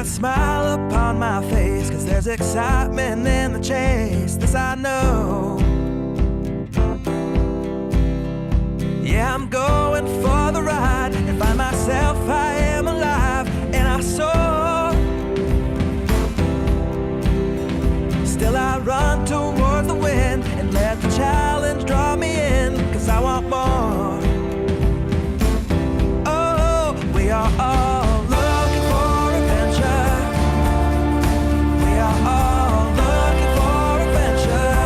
Smile upon my face, 'cause there's excitement in the chase, this I know. Yeah, I'm going for the ride and find myself, I am alive and I soar. Still I run towards the wind and let the challenge draw me in, 'cause I want more. Oh, we are all all looking for adventure. We are all looking for adventure.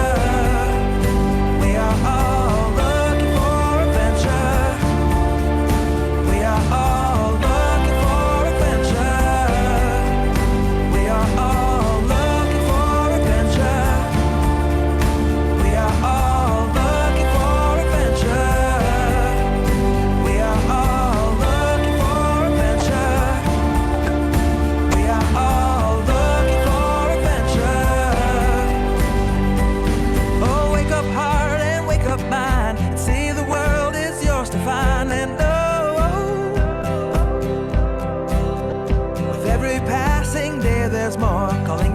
We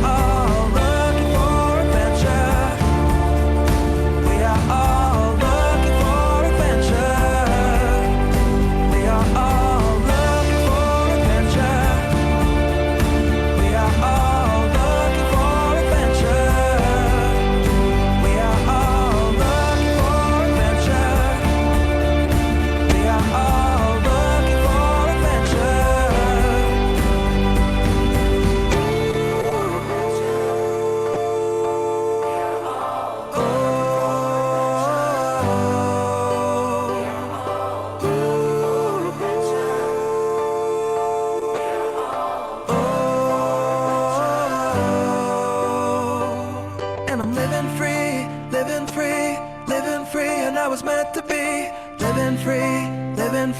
are all looking for adventure. We are all looking for adventure. We are all looking for adventure. We are all looking for adventure. We are all looking for adventure.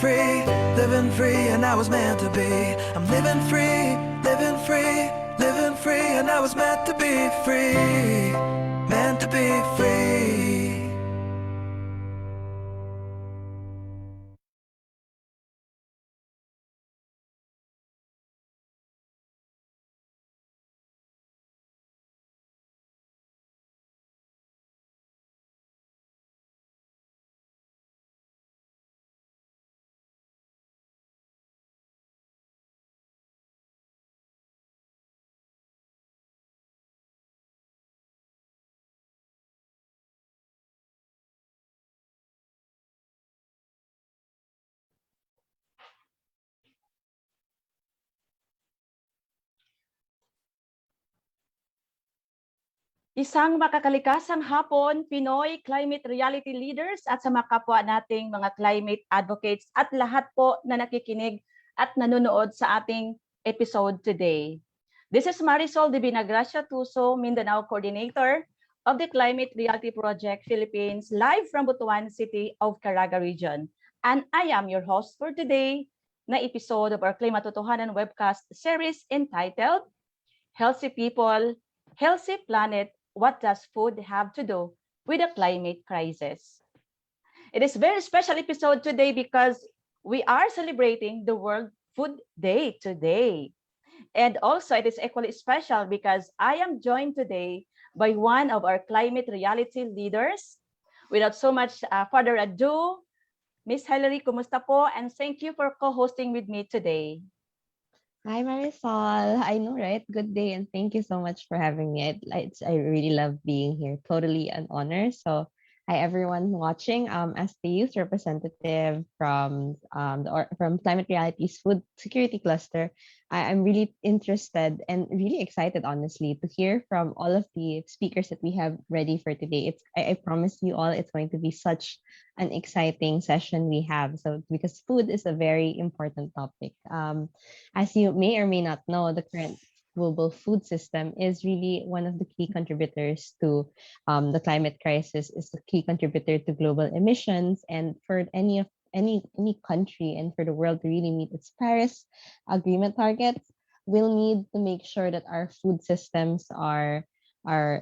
living free, and I was meant to be. I'm living free, living free, living free, and I was meant to be free, meant to be free. Isang makakalikasang hapon, Pinoy climate reality leaders at sa mga kapwa nating mga climate advocates at lahat po na nakikinig at nanonood sa ating episode today. This is Marisol de Binagracia Tuso, Mindanao Coordinator of the Climate Reality Project Philippines, live from Butuan City of Caraga Region. And I am your host for today na episode of our Klimatotohanan webcast series entitled Healthy People, Healthy Planet, what does food have to do with the climate crisis? It is a very special episode today because we are celebrating the World Food Day today. And also it is equally special because I am joined today by one of our climate reality leaders. Without so much further ado, Miss Hilary, kumusta po? And thank you for co-hosting with me today. Hi, Marisol. I know, right? Good day, and thank you so much for having me. I really love being here. Totally an honor. So, hi everyone watching. As the youth representative from Climate Realities Food Security Cluster, I'm really interested and really excited, honestly, to hear from all of the speakers that we have ready for today. I promise you all, it's going to be such an exciting session we have. So, because food is a very important topic. As you may or may not know, the current global food system is really one of the key contributors to the climate crisis, is the key contributor to global emissions, and for any country and for the world to really meet its Paris Agreement targets, we'll need to make sure that our food systems are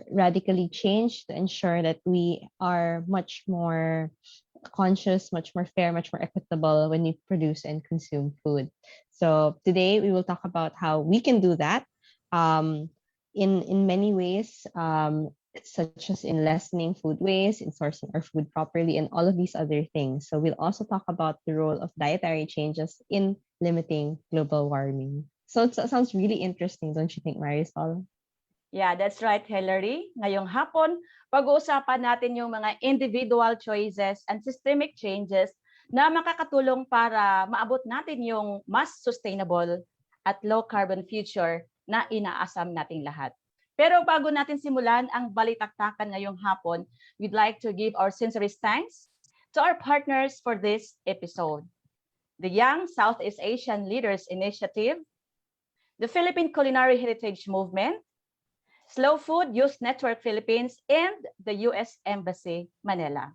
radically changed to ensure that we are much more conscious, much more fair, much more equitable when we produce and consume food. So today we will talk about how we can do that um, in many ways, such as in lessening food waste, in sourcing our food properly, and all of these other things. So we'll also talk about the role of dietary changes in limiting global warming. So it sounds really interesting, don't you think, Marisol? Yeah, that's right, Hilary. Ngayong hapon, pag-uusapan natin yung mga individual choices and systemic changes na makakatulong para maabot natin yung mas sustainable at low-carbon future na inaasam nating lahat. Pero bago natin simulan ang balitaktakan ngayong hapon, we'd like to give our sincerest thanks to our partners for this episode. The Young Southeast Asian Leaders Initiative, the Philippine Culinary Heritage Movement, Slow Food Youth Network Philippines, and the U.S. Embassy, Manila.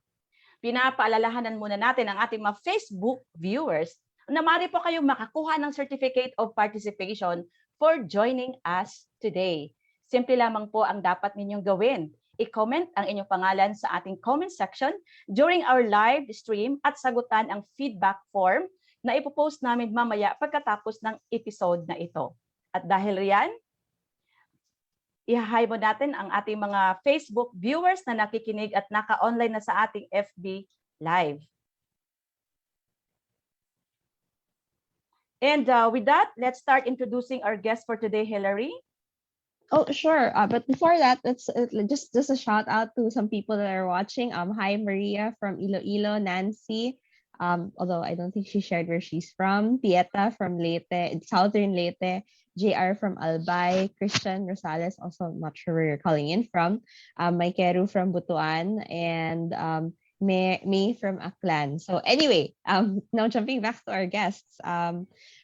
Pinapaalalahanan muna natin ang ating mga Facebook viewers na maaari po kayong makakuha ng Certificate of Participation for joining us today. Simple lamang po ang dapat ninyong gawin. I-comment ang inyong pangalan sa ating comment section during our live stream at sagutan ang feedback form na ipopost namin mamaya pagkatapos ng episode na ito. At dahil riyan, i-hi mo natin ang ating mga Facebook viewers na nakikinig at naka-online na sa ating FB Live. And with that, let's start introducing our guest for today, Hilary. Oh, sure. But before that, let's just a shout out to some people that are watching. Hi Maria from Iloilo, Nancy. Although I don't think she shared where she's from. Pieta from Leyte, Southern Leyte. JR from Albay, Christian Rosales, also not sure where you're calling in from. Maikeru from Butuan, and May from Aklan. So anyway, now jumping back to our guests.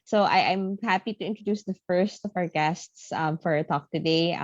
So I'm happy to introduce the first of our guests for our talk today,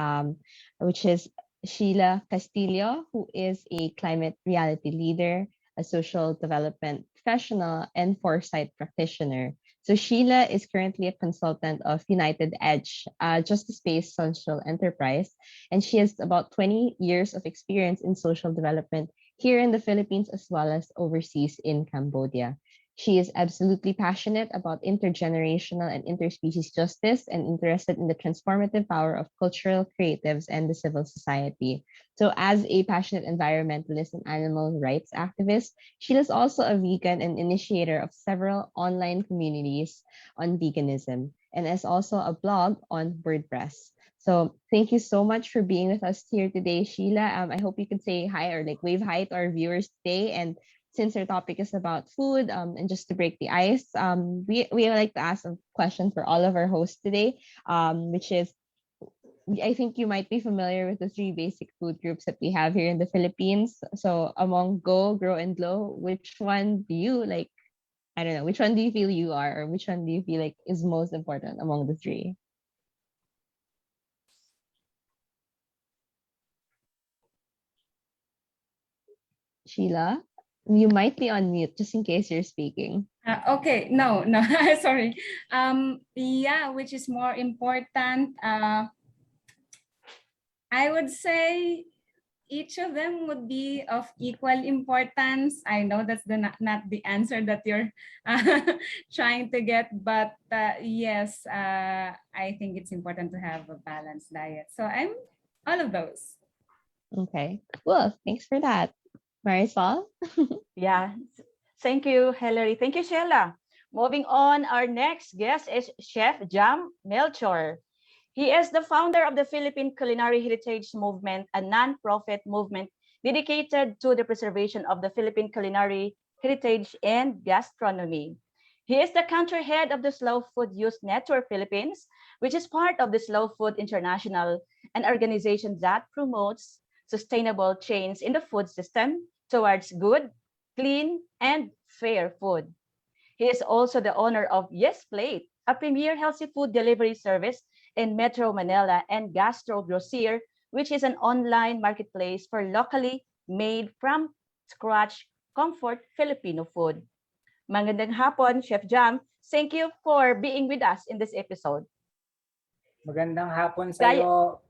which is Shiela Castillo, who is a climate reality leader, a social development professional and foresight practitioner. So Sheila is currently a consultant of United Edge, just a space social enterprise, and she has about 20 years of experience in social development here in the Philippines as well as overseas in Cambodia. She is absolutely passionate about intergenerational and interspecies justice and interested in the transformative power of cultural creatives and the civil society. So, as a passionate environmentalist and animal rights activist, Sheila's also a vegan and initiator of several online communities on veganism and is also a blog on WordPress. So thank you so much for being with us here today, Sheila. I hope you can say hi or like wave hi to our viewers today. And since our topic is about food, and just to break the ice, we like to ask a question for all of our hosts today, which is I think you might be familiar with the three basic food groups that we have here in the Philippines. So among go, grow, and glow, which one do you like? I don't know. Which one do you feel you are, or which one do you feel like is most important among the three? Sheila, you might be on mute just in case you're speaking. Okay, no, no, sorry. Yeah, which is more important? I would say each of them would be of equal importance. I know that's not the answer that you're trying to get, but yes, I think it's important to have a balanced diet. So I'm all of those. Okay. Well, thanks for that. Marisol? Yeah. Thank you, Hilary. Thank you, Sheila. Moving on, our next guest is Chef Jam Melchor. He is the founder of the Philippine Culinary Heritage Movement, a non-profit movement dedicated to the preservation of the Philippine culinary heritage and gastronomy. He is the country head of the Slow Food Use Network Philippines, which is part of the Slow Food International, an organization that promotes sustainable change in the food system towards good, clean, and fair food. He is also the owner of Yes Plate, a premier healthy food delivery service in Metro Manila, and Gastro Grocer, which is an online marketplace for locally made from scratch comfort Filipino food. Magandang hapon, Chef Jam. Thank you for being with us in this episode. Magandang hapon sa iyo,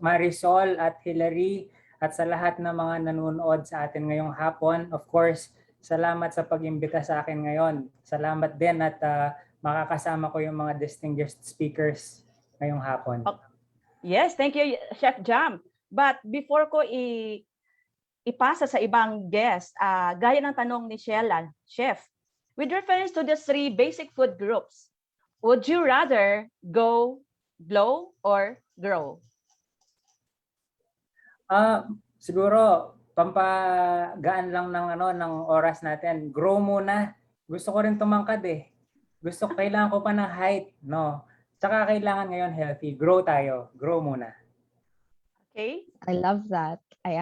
Marisol at Hilary, at sa lahat ng mga nanonood sa atin ngayong hapon. Of course, salamat sa pag-imbita sa akin ngayon. Salamat din at makakasama ko yung mga distinguished speakers ngayong hapon. Yes, thank you, Chef Jam. But before ko ipasa sa ibang guest, gaya ng tanong ni Sheila, Chef, with reference to the three basic food groups, would you rather go, glow, or grow? Siguro pampagaan lang ng oras natin. Grow muna. Gusto ko rin tumangkad eh. Kailangan ko pa ng height, no? Tsaka kailangan ngayon healthy. Grow tayo. Grow muna. Okay. I love that. I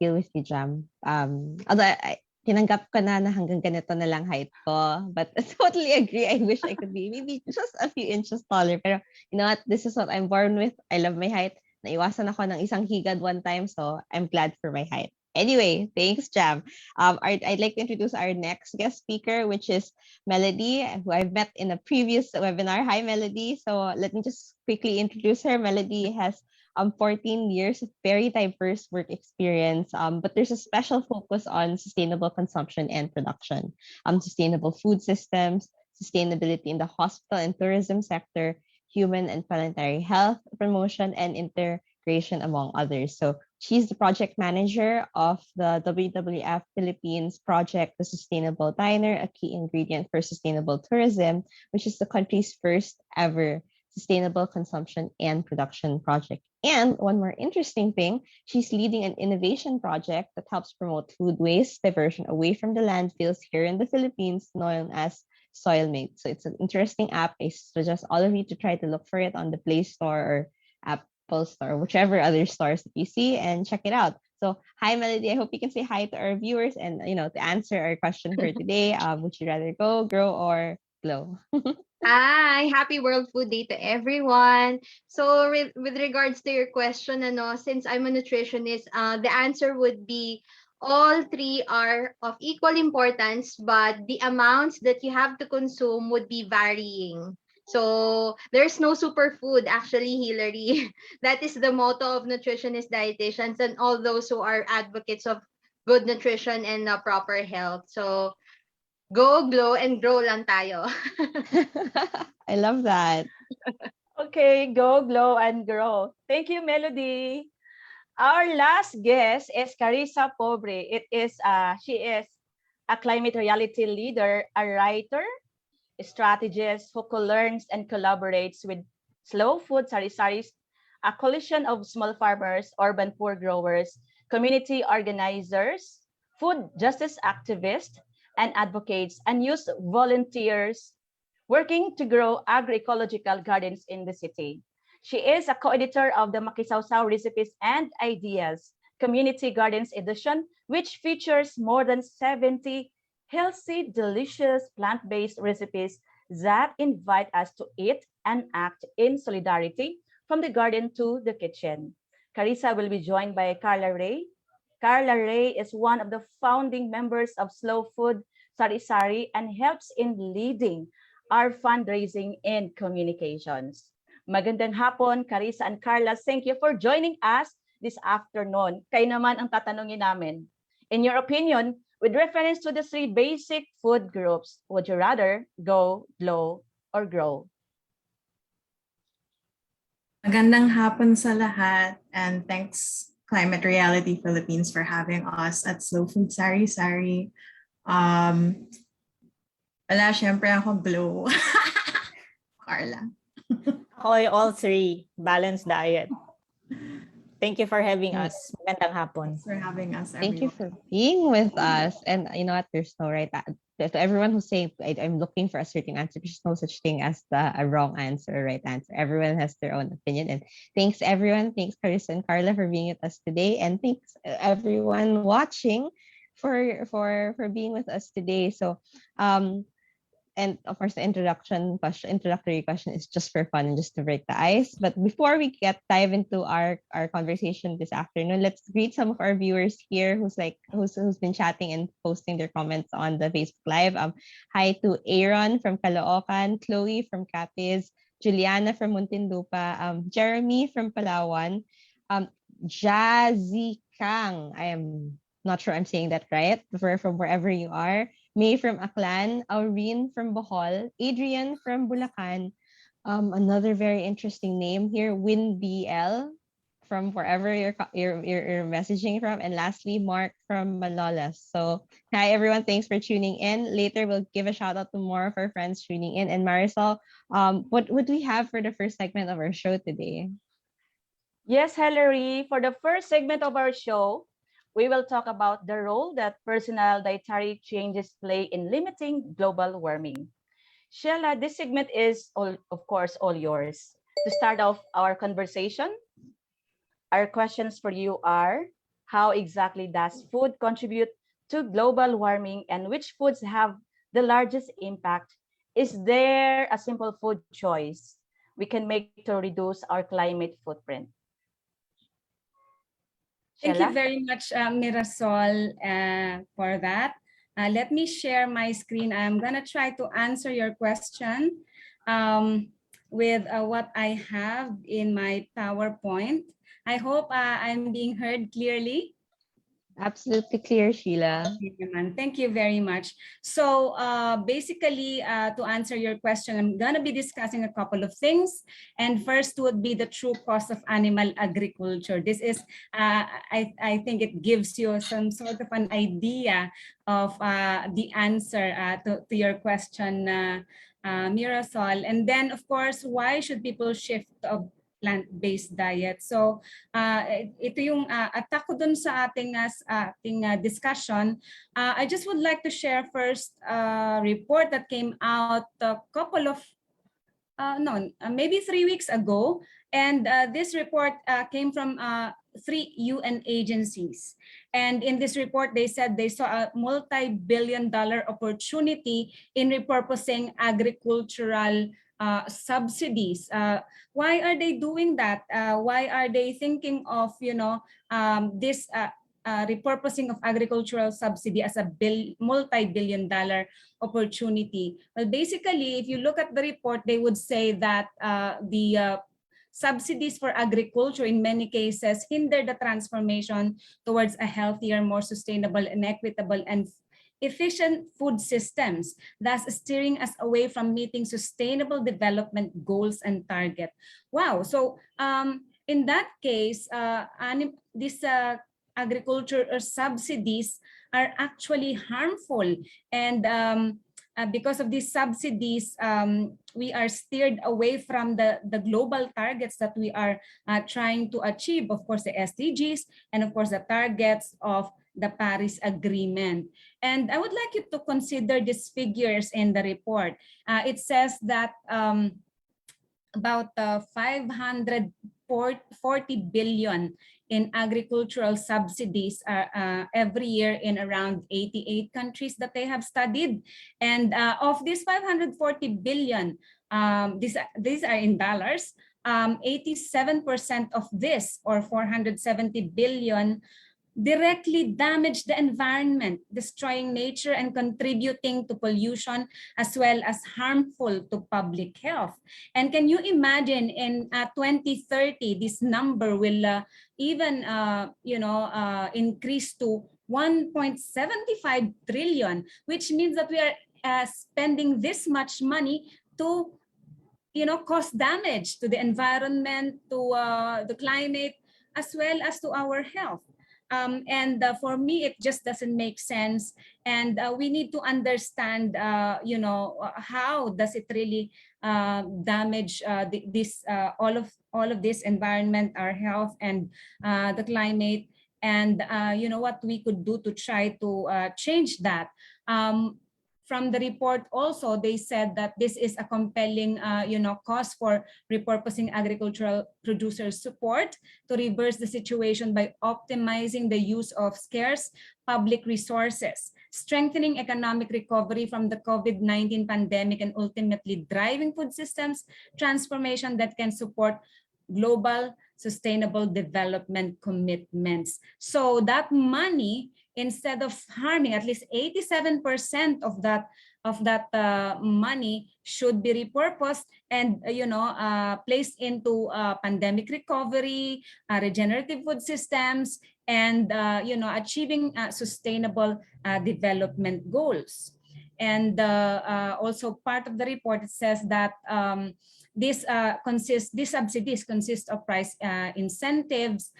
feel with you, Jam. Although tinanggap ko na hanggang ganito na lang height ko. But I totally agree. I wish I could be maybe just a few inches taller. Pero you know what? This is what I'm born with. I love my height. Naiwasan ako ng isang higad one time, so I'm glad for my height. Anyway, thanks, Jam. I'd like to introduce our next guest speaker, which is Melody, who I've met in a previous webinar. Hi, Melody. So let me just quickly introduce her. Melody has 14 years of very diverse work experience, but there's a special focus on sustainable consumption and production, sustainable food systems, sustainability in the hospital and tourism sector, human and planetary health promotion, and integration, among others. So she's the project manager of the WWF Philippines project, The Sustainable Diner, a key ingredient for sustainable tourism, which is the country's first ever sustainable consumption and production project. And one more interesting thing, she's leading an innovation project that helps promote food waste diversion away from the landfills here in the Philippines, known as Soilmate. So it's an interesting app. I suggest all of you to try to look for it on the Play Store or Apple Store, whichever other stores that you see, and check it out. So hi, Melody. I hope you can say hi to our viewers and to answer our question for today. Would you rather go, grow, or glow? Hi, happy World Food Day to everyone. So with regards to your question, since I'm a nutritionist, the answer would be all three are of equal importance, but the amounts that you have to consume would be varying. So there's no superfood, actually, Hilary. That is the motto of nutritionists, dietitians, and all those who are advocates of good nutrition and proper health. So go, glow, and grow lang tayo. I love that. Okay, go, glow, and grow. Thank you, Melody. Our last guest is Carissa Pobre. She is a climate reality leader, a writer, a strategist who learns and collaborates with Slow Food Sari-Sari, a coalition of small farmers, urban poor growers, community organizers, food justice activists, and advocates, and youth volunteers working to grow agroecological gardens in the city. She is a co-editor of the Makisawsaw Recipes and Ideas Community Gardens Edition, which features more than 70 healthy, delicious plant-based recipes that invite us to eat and act in solidarity from the garden to the kitchen. Carissa will be joined by Carla Ray. Carla Ray is one of the founding members of Slow Food Sari-Sari and helps in leading our fundraising and communications. Magandang hapon, Carissa and Carla. Thank you for joining us this afternoon. Kayo naman ang tatanungin namin. In your opinion, with reference to the three basic food groups, would you rather go, glow, or grow? Magandang hapon sa lahat, and thanks Climate Reality Philippines for having us at Slow Food Sari-Sari. Syempre ako glow. Carla. Ako ay all three. Balanced diet. Thank you for having us. Magandang hapon. Thanks for having us, Thank you everyone. for being with us. And you know what? There's no right to everyone who's saying I'm looking for a certain answer. There's no such thing as a wrong answer or right answer. Everyone has their own opinion. And thanks everyone. Thanks Carissa and Carla for being with us today. And thanks everyone watching for being with us today. So and of course, the introductory question is just for fun and just to break the ice. But before we dive into our conversation this afternoon, let's greet some of our viewers here who's been chatting and posting their comments on the Facebook Live. Hi to Aaron from Caloocan, Chloe from Capiz, Juliana from Muntinlupa, Jeremy from Palawan, Jazzy Kang. I am not sure I'm saying that right. From wherever you are. May from Aklan, Aureen from Bohol, Adrian from Bulacan, another very interesting name here, Win BL from wherever you're messaging from, and lastly, Mark from Malolos. So, hi everyone, thanks for tuning in. Later, we'll give a shout out to more of our friends tuning in. And Marisol, what would we have for the first segment of our show today? Yes, Hilary, for the first segment of our show, we will talk about the role that personal dietary changes play in limiting global warming. Shiela, this segment is, of course, all yours. To start off our conversation, our questions for you are, how exactly does food contribute to global warming and which foods have the largest impact? Is there a simple food choice we can make to reduce our climate footprint? Thank you very much, Marisol, for that. Let me share my screen. I'm going to try to answer your question with what I have in my PowerPoint. I hope I'm being heard clearly. Absolutely clear, Sheila. Thank you very much. So basically, to answer your question, I'm going to be discussing a couple of things. And first would be the true cost of animal agriculture. This is, I think it gives you some sort of an idea of the answer to your question, Marisol. And then, of course, why should people shift to plant-based diet? So ito yung attack ko dun sa ating discussion. I just would like to share first a report that came out a couple of maybe 3 weeks ago, and this report came from 3 UN agencies. And in this report, they said they saw a multi-billion-dollar opportunity in repurposing agricultural subsidies. Why are they doing that? Why are they thinking of this repurposing of agricultural subsidy as a multi-billion-dollar opportunity. Well, basically, if you look at the report, they would say that the subsidies for agriculture in many cases hinder the transformation towards a healthier, more sustainable and equitable and efficient food systems, thus steering us away from meeting sustainable development goals and target. Wow. So in that case, these agriculture or subsidies are actually harmful, and because of these subsidies, we are steered away from the global targets that we are trying to achieve, of course, the SDGs, and of course, the targets of the Paris Agreement. And I would like you to consider these figures in the report. It says that about 540 billion in agricultural subsidies every year in around 88 countries that they have studied. And of this 540 billion, these are in dollars, 87% of this, or 470 billion, directly damage the environment, destroying nature and contributing to pollution, as well as harmful to public health. And can you imagine in 2030, this number will even increase to 1.75 trillion, which means that we are spending this much money to cause damage to the environment, to the climate, as well as to our health. For me, it just doesn't make sense, and we need to understand, how does it really damage all of this environment, our health, and the climate, and what we could do to try to change that. From the report also, they said that this is a compelling cause for repurposing agricultural producers' support to reverse the situation by optimizing the use of scarce public resources, strengthening economic recovery from the COVID-19 pandemic, and ultimately driving food systems transformation that can support global sustainable development commitments. So that money, instead of harming, at least 87% of that money should be repurposed and placed into pandemic recovery, regenerative food systems, and achieving sustainable development goals. And also part of the report, it says that these subsidies consist of price incentives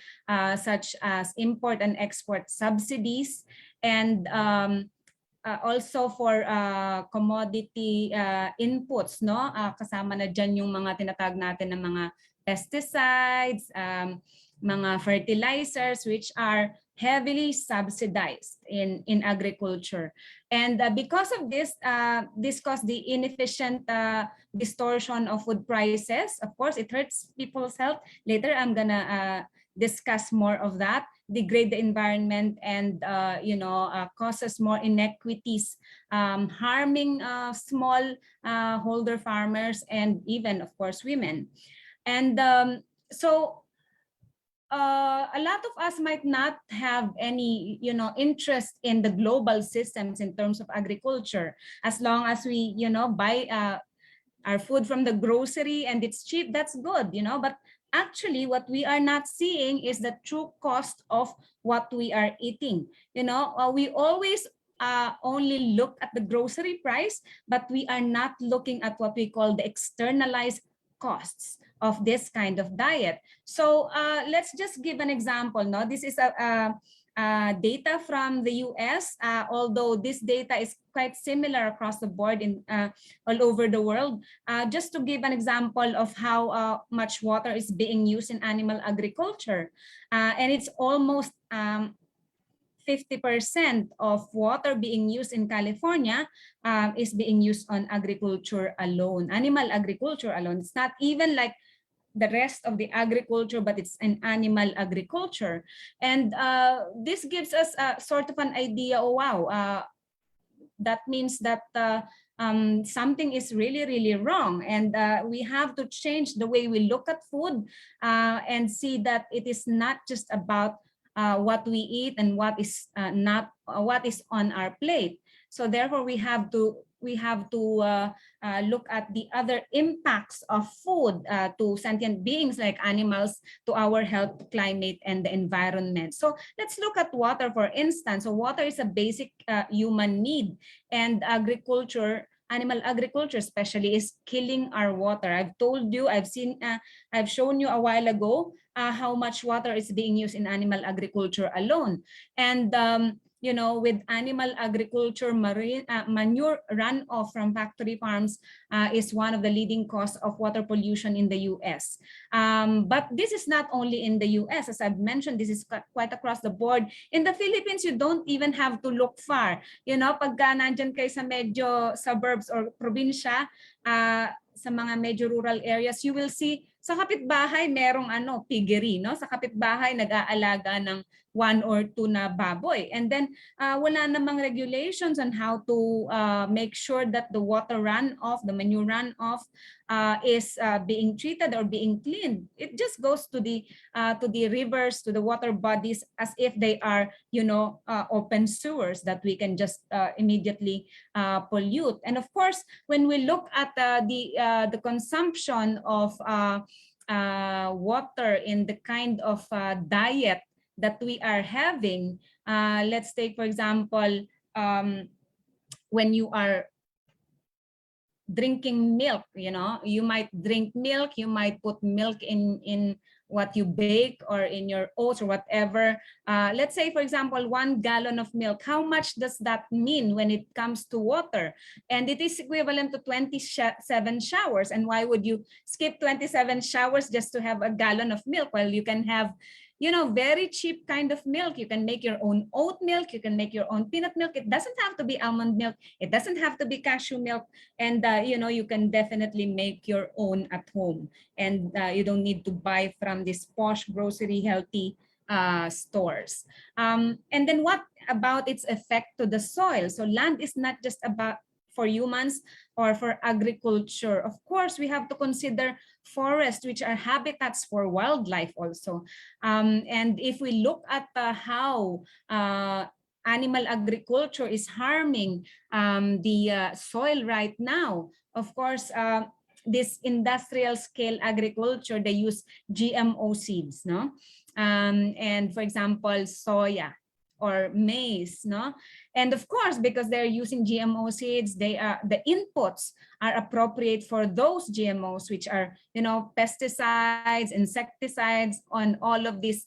such as import and export subsidies, and also for commodity inputs, no? Kasama na dyan yung mga tinatawag natin ng mga pesticides, mga fertilizers, which are heavily subsidized in agriculture. And because of this, this caused the inefficient distortion of food prices. Of course, it hurts people's health. Later, I'm gonna discuss more of that. Degrade the environment, and causes more inequities, harming small holder farmers, and even, of course, women. And so a lot of us might not have any interest in the global systems in terms of agriculture, as long as we buy our food from the grocery and it's cheap. That's good, but actually what we are not seeing is the true cost of what we are eating. We always only look at the grocery price, but we are not looking at what we call the externalized costs of this kind of diet. So let's just give an example. No, this is a data from the US, although this data is quite similar across the board in all over the world. Just to give an example of how much water is being used in animal agriculture, and it's almost 50% of water being used in California is being used on agriculture alone, animal agriculture alone. It's not even like the rest of the agriculture, but it's an animal agriculture. And this gives us sort of an idea, oh wow, that means that something is really, really wrong. And we have to change the way we look at food and see that it is not just about what we eat and what is not what is on our plate. So therefore, we have to look at the other impacts of food to sentient beings like animals, to our health, climate, and the environment. So let's look at water, for instance. So water is a basic human need, and animal agriculture especially, is killing our water. I've told you, I've shown you a while ago how much water is being used in animal agriculture alone. And with animal agriculture, manure runoff from factory farms is one of the leading cause of water pollution in the US. But this is not only in the US. As I've mentioned, this is quite across the board. In the Philippines, you don't even have to look far. Pagka nandyan kayo sa medyo suburbs or probinsya, sa mga medyo rural areas, you will see sa kapitbahay merong piggery, no? Sa kapitbahay nag-aalaga ng 1 or 2 na baboy. And then wala namang regulations on how to make sure that the water runoff, the manure runoff is being treated or being cleaned. It just goes to the rivers, to the water bodies, as if they are, open sewers that we can just immediately pollute. And of course, when we look at the consumption of water in the kind of diet that we are having, let's take, for example, when you are drinking milk, you might drink milk, you might put milk in what you bake or in your oats or whatever. Let's say, for example, 1 gallon of milk. How much does that mean when it comes to water? And it is equivalent to 27 showers. And why would you skip 27 showers just to have a gallon of milk? Well, you can have very cheap kind of milk. You can make your own oat milk. You can make your own peanut milk. It doesn't have to be almond milk. It doesn't have to be cashew milk. And, you can definitely make your own at home. And you don't need to buy from these posh grocery healthy stores. And then what about its effect to the soil? So land is not just about for humans or for agriculture. Of course, we have to consider forests, which are habitats for wildlife also. And if we look at how animal agriculture is harming the soil right now, of course, this industrial scale agriculture, they use GMO seeds, no? And for example, soya or maize, no? And of course, because they're using GMO seeds, the inputs are appropriate for those GMOs, which are, pesticides, insecticides, on all of these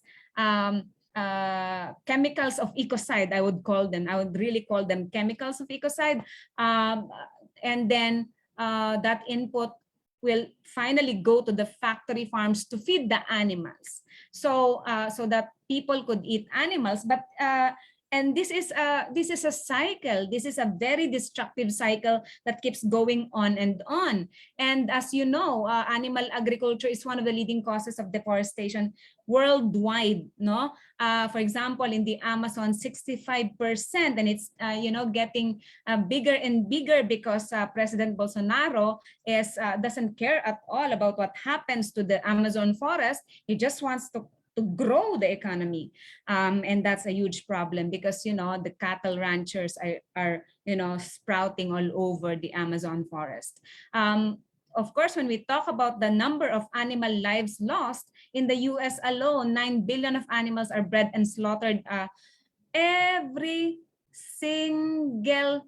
chemicals of ecocide, I would call them. I would really call them chemicals of ecocide. And then that input will finally go to the factory farms to feed the animals, so that people could eat animals. But and this is a cycle. This is a very destructive cycle that keeps going on and on. And as you know, animal agriculture is one of the leading causes of deforestation worldwide. No, for example, in the Amazon, 65%, and it's getting bigger and bigger because President Bolsonaro doesn't care at all about what happens to the Amazon forest. He just wants to grow the economy, and that's a huge problem because the cattle ranchers are sprouting all over the Amazon forest. Of course, when we talk about the number of animal lives lost in the US alone, 9 billion of animals are bred and slaughtered every single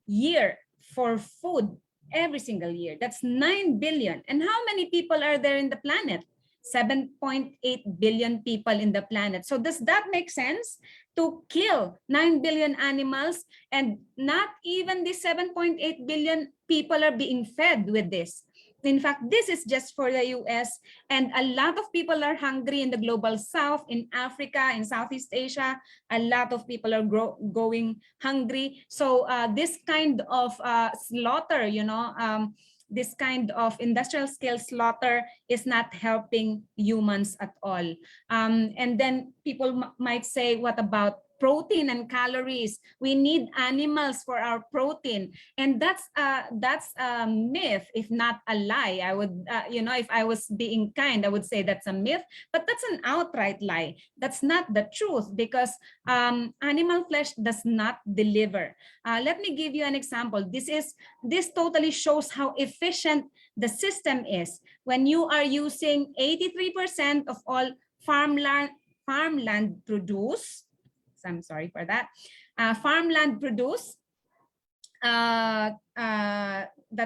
year for food. Every single year. That's 9 billion. And how many people are there in the planet? 7.8 billion people in the planet. So does that make sense to kill 9 billion animals, and not even the 7.8 billion people are being fed with this? In fact, this is just for the US, and a lot of people are hungry in the global south, in Africa, in Southeast Asia. A lot of people are going hungry. So this kind of slaughter, this kind of industrial scale slaughter is not helping humans at all. And then people might say, what about protein and calories. We need animals for our protein, and that's a myth, if not a lie. I would, if I was being kind, I would say that's a myth, but that's an outright lie. That's not the truth, because animal flesh does not deliver. Let me give you an example. This totally shows how efficient the system is when you are using 83% of all farmland produce. I'm sorry for that. Farmland produce that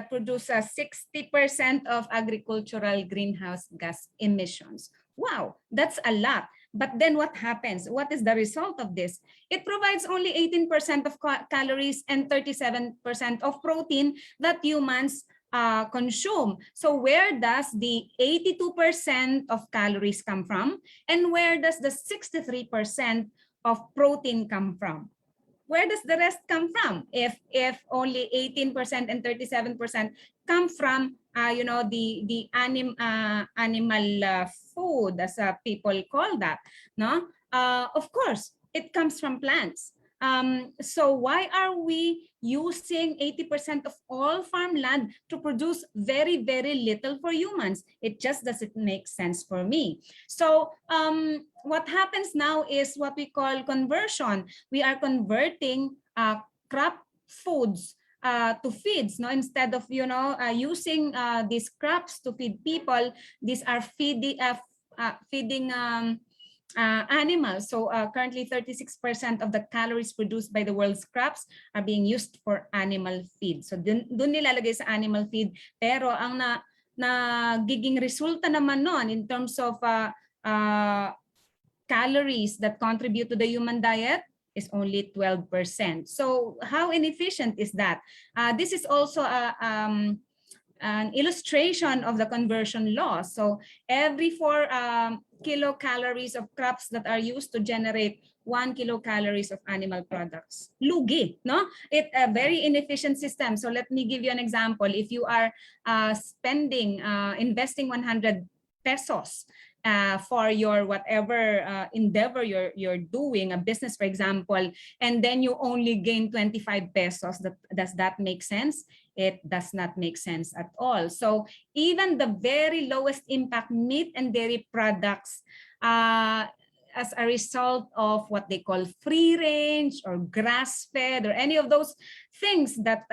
produces 60% of agricultural greenhouse gas emissions. Wow, that's a lot. But then what happens? What is the result of this? It provides only 18% of calories and 37% of protein that humans consume. So where does the 82% of calories come from? And where does the 63% of protein come from? Where does the rest come from? If only 18% and 37% come from the animal food, as people call that, no? Of course, it comes from plants. So why are we using 80% of all farmland to produce very, very little for humans? It just doesn't make sense for me. So what happens now is what we call conversion. We are converting crop foods to feeds, no? Instead of using these crops to feed people, these are feeding animals. So currently 36% of the calories produced by the world's crops are being used for animal feed. So dun nilalagay sa animal feed, pero ang nagiging resulta naman nun in terms of calories that contribute to the human diet is only 12%. So how inefficient is that? This is also an illustration of the conversion law. So every 4 kilocalories of crops that are used to generate 1 kilocalories of animal products. Lugi, no? It's a very inefficient system. So let me give you an example. If you are investing 100 pesos for your whatever endeavor you're doing, a business, for example, and then you only gain 25 pesos, does that make sense? It does not make sense at all. So even the very lowest impact meat and dairy products, as a result of what they call free range or grass-fed or any of those things that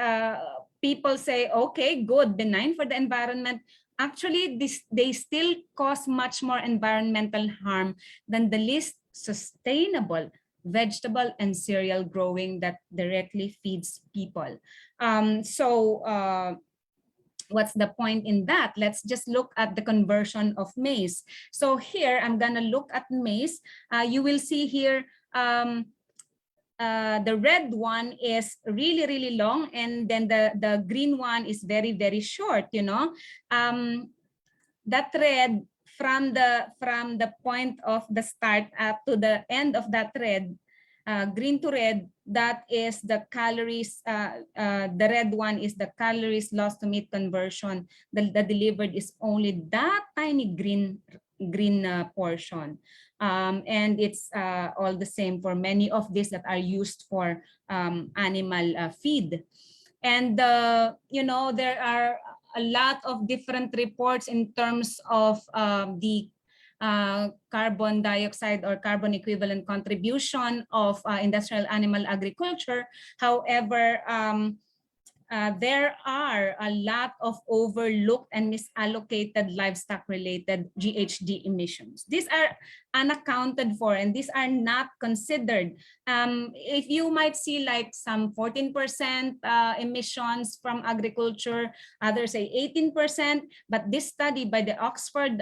people say, okay, good, benign for the environment, actually they still cause much more environmental harm than the least sustainable vegetable and cereal growing that directly feeds people. What's the point in that? Let's just look at the conversion of maize. So here I'm gonna look at maize. You will see here the red one is really, really long, and then the green one is very, very short. That red, from the point of the start up to the end of that red, green to red, that is the calories. The red one is the calories lost to meat conversion. The delivered is only that tiny green portion. And it's all the same for many of these that are used for animal feed. And there are a lot of different reports in terms of the carbon dioxide or carbon equivalent contribution of industrial animal agriculture. However, there are a lot of overlooked and misallocated livestock-related GHG emissions. These are unaccounted for, and these are not considered. If you might see like some 14% emissions from agriculture, others say 18%, but this study by the Oxford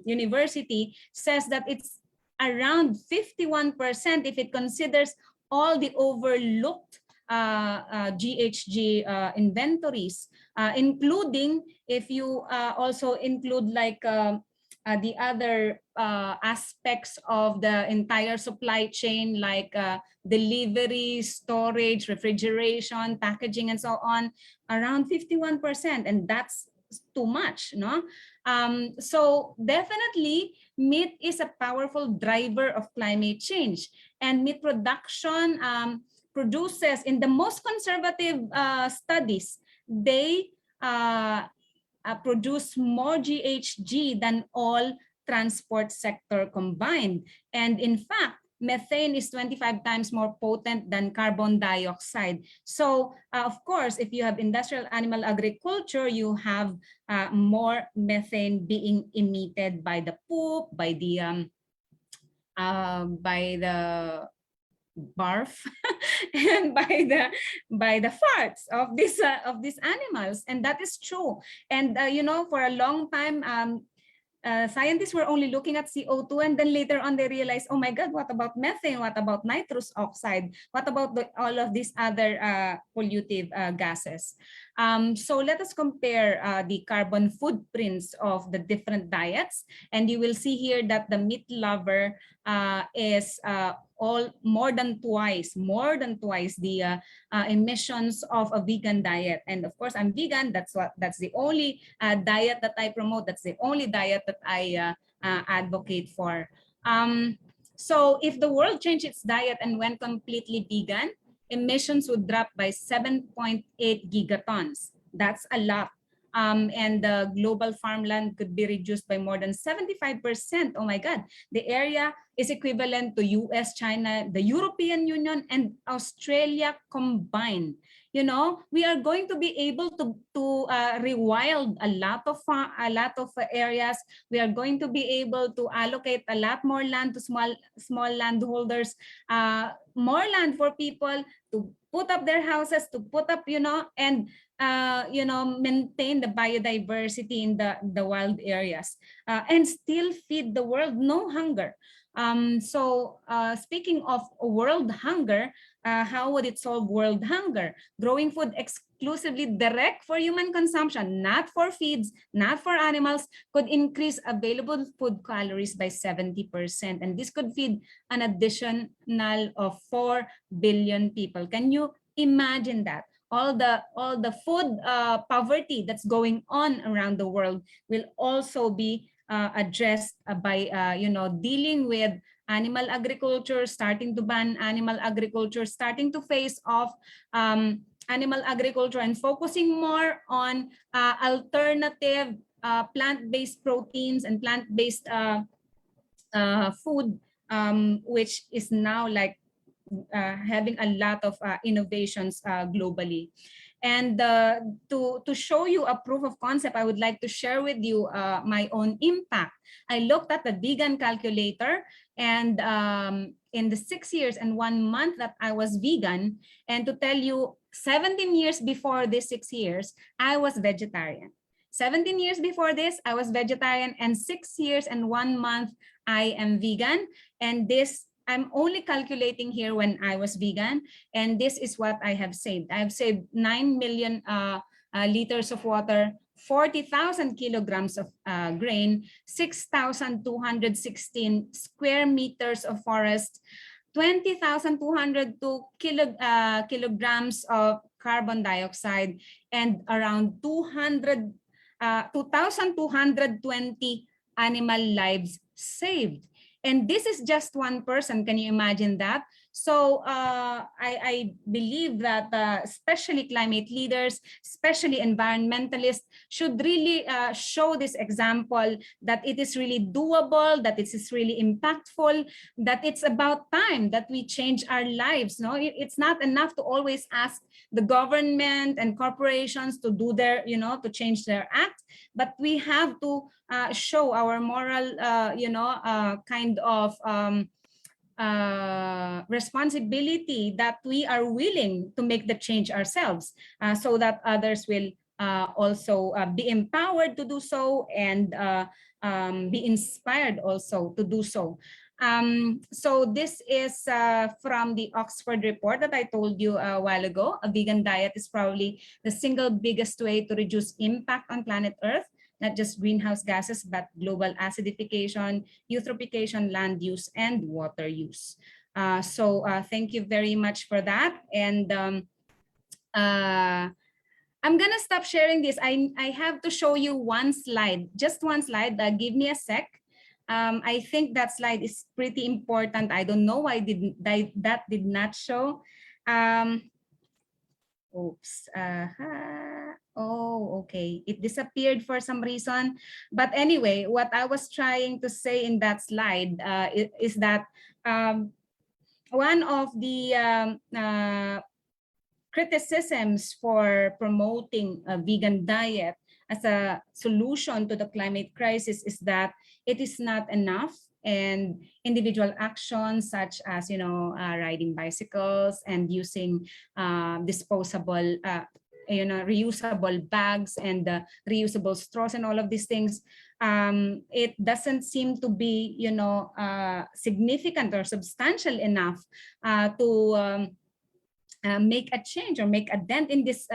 University says that it's around 51% if it considers all the overlooked GHG inventories, including if you also include like the other aspects of the entire supply chain, like delivery, storage, refrigeration, packaging, and so on, around 51%, and that's too much, no? So definitely, meat is a powerful driver of climate change, and meat production produces, in the most conservative studies, they produce more GHG than all transport sector combined. And in fact, methane is 25 times more potent than carbon dioxide. So of course, if you have industrial animal agriculture, you have more methane being emitted by the poop, by the barf and by the farts of these animals, and that is true. And you know, for a long time, scientists were only looking at CO2, and then later on they realized, oh my God, what about methane? What about nitrous oxide? What about all of these other pollutive gases? So let us compare the carbon footprints of the different diets, and you will see here that the meat lover is all more than twice the emissions of a vegan diet. And of course, I'm vegan. That's the only diet that I promote. That's the only diet that I advocate for. So if the world changed its diet and went completely vegan, emissions would drop by 7.8 gigatons. That's a lot. And the global farmland could be reduced by more than 75%. Oh my God, the area is equivalent to US, China, the European Union, and Australia combined. You know, we are going to be able to rewild a lot of areas. We are going to be able to allocate a lot more land to small landholders, more land for people to put up their houses, to put up, you know, and maintain the biodiversity in the wild areas, and still feed the world, no hunger. So speaking of world hunger, how would it solve world hunger? Growing food exclusively direct for human consumption, not for feeds, not for animals, could increase available food calories by 70%. And this could feed an additional of 4 billion people. Can you imagine that? All the food poverty that's going on around the world will also be addressed by dealing with animal agriculture, starting to ban animal agriculture, starting to face off animal agriculture, and focusing more on alternative plant-based proteins and plant-based food, which is now like having a lot of innovations globally. And to show you a proof of concept, I would like to share with you my own impact. I looked at the vegan calculator, and in the 6 years and 1 month that I was vegan, and to tell you, 17 years before this 6 years, I was vegetarian. 17 years before this, I was vegetarian, and 6 years and 1 month, I am vegan. And this, I'm only calculating here when I was vegan, and this is what I have saved. I've saved 9 million liters of water, 40,000 kilograms of grain, 6,216 square meters of forest, 20,202 kilograms of carbon dioxide, and around 2,220 animal lives saved. And this is just one person. Can you imagine that? So I believe that especially climate leaders, especially environmentalists, should really show this example that it is really doable, that it is really impactful, that it's about time that we change our lives. No, it's not enough to always ask the government and corporations to do their, to change their act, but we have to show our moral, kind of responsibility that we are willing to make the change ourselves, so that others will also be empowered to do so, and be inspired also to do so. So this is from the Oxford report that I told you a while ago. A vegan diet is probably the single biggest way to reduce impact on planet Earth, not just greenhouse gases, but global acidification, eutrophication, land use, and water use. So thank you very much for that. And I'm gonna stop sharing this. I have to show you one slide, just one slide. Give me a sec. I think that slide is pretty important. I don't know why that did not show. Oops. Oh, okay. It disappeared for some reason. But anyway, what I was trying to say in that slide is that one of the criticisms for promoting a vegan diet as a solution to the climate crisis is that it is not enough, and individual actions such as riding bicycles and using disposable reusable bags and reusable straws and all of these things, it doesn't seem to be significant or substantial enough to make a change or make a dent in this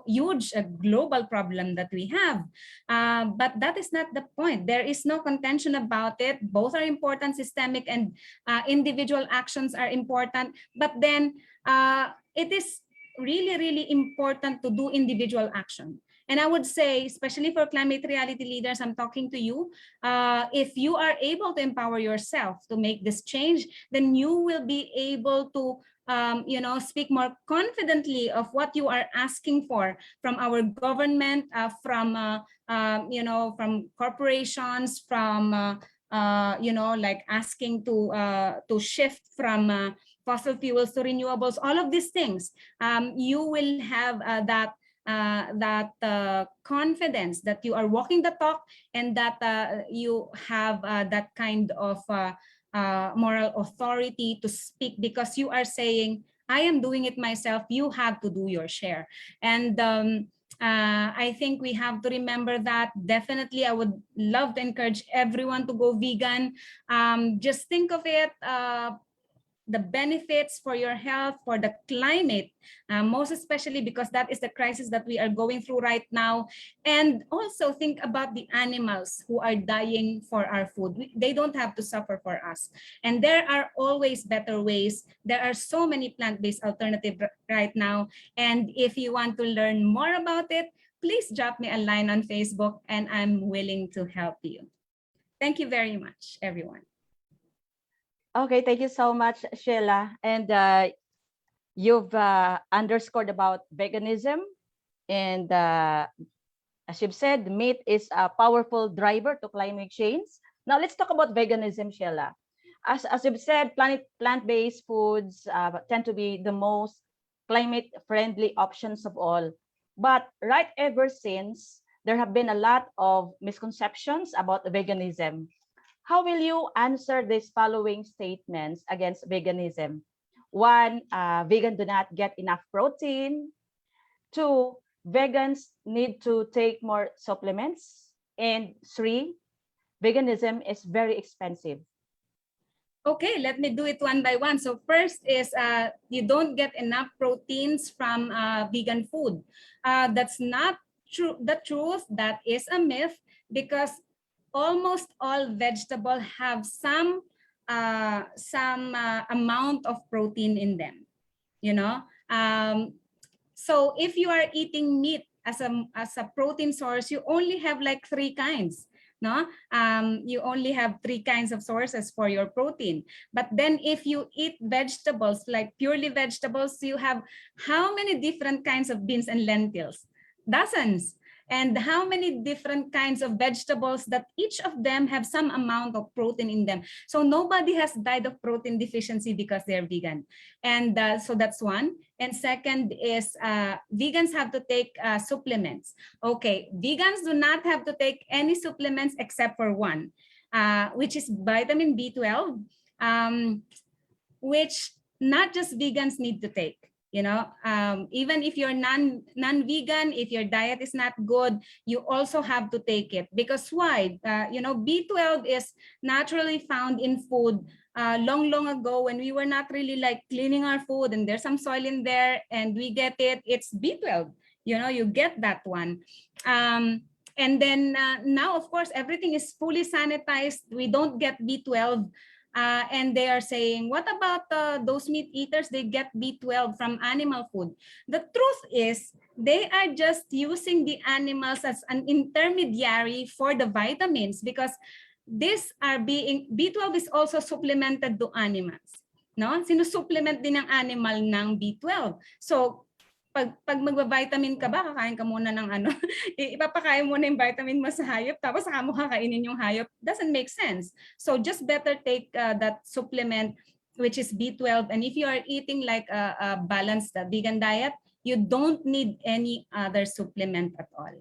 huge global problem that we have. But that is not the point. There is no contention about it. Both are important. Systemic and individual actions are important, but then it is really, really important to do individual action. And I would say, especially for climate reality leaders, I'm talking to you, if you are able to empower yourself to make this change, then you will be able to speak more confidently of what you are asking for from our government, from corporations, from like asking to shift from fossil fuels to renewables. All of these things, you will have that confidence that you are walking the talk, and that you have that kind of moral authority to speak, because you are saying, I am doing it myself, you have to do your share. And I think we have to remember that. Definitely, I would love to encourage everyone to go vegan. Just think of it, the benefits for your health, for the climate, most especially because that is the crisis that we are going through right now. And also think about the animals who are dying for our food. They don't have to suffer for us. And there are always better ways. There are so many plant-based alternatives right now. And if you want to learn more about it, please drop me a line on Facebook and I'm willing to help you. Thank you very much, everyone. Okay, thank you so much, Shiela. And you've underscored about veganism. And as you've said, meat is a powerful driver to climate change. Now let's talk about veganism, Shiela. As you've said, plant-based foods tend to be the most climate-friendly options of all. But right ever since, there have been a lot of misconceptions about veganism. How will you answer these following statements against veganism? 1, vegan do not get enough protein. 2, vegans need to take more supplements. And 3, veganism is very expensive. Okay, let me do it one by one. So first is you don't get enough proteins from vegan food. That's not true. The truth, that is a myth, because almost all vegetables have some amount of protein in them, so if you are eating meat as a protein source, you only have like 3 kinds. You only have 3 kinds of sources for your protein. But then if you eat vegetables, like purely vegetables, you have how many different kinds of beans and lentils? Dozens. And how many different kinds of vegetables that each of them have some amount of protein in them. So nobody has died of protein deficiency because they're vegan. And so that's one. And second is vegans have to take supplements. Okay, vegans do not have to take any supplements except for one, which is vitamin B12, which not just vegans need to take. Even if you're non-vegan, if your diet is not good, you also have to take it. Because why? B12 is naturally found in food long ago, when we were not really like cleaning our food and there's some soil in there and we get it. It's B12. You get that one. And then now, of course, everything is fully sanitized. We don't get B12. And they are saying, what about those meat eaters? They get B12 from animal food. The truth is, they are just using the animals as an intermediary for the vitamins, because B12 is also supplemented to animals. No? Sinusupplement din ng animal ng B12. So, pag magba-vitamin ka ba, kakain ka muna ng ano, ipapakain mo na yung vitamin mo sa hayop, tapos saka mo kakainin yung hayop. Doesn't make sense. So just better take that supplement, which is B12. And if you are eating like a balanced vegan diet, you don't need any other supplement at all.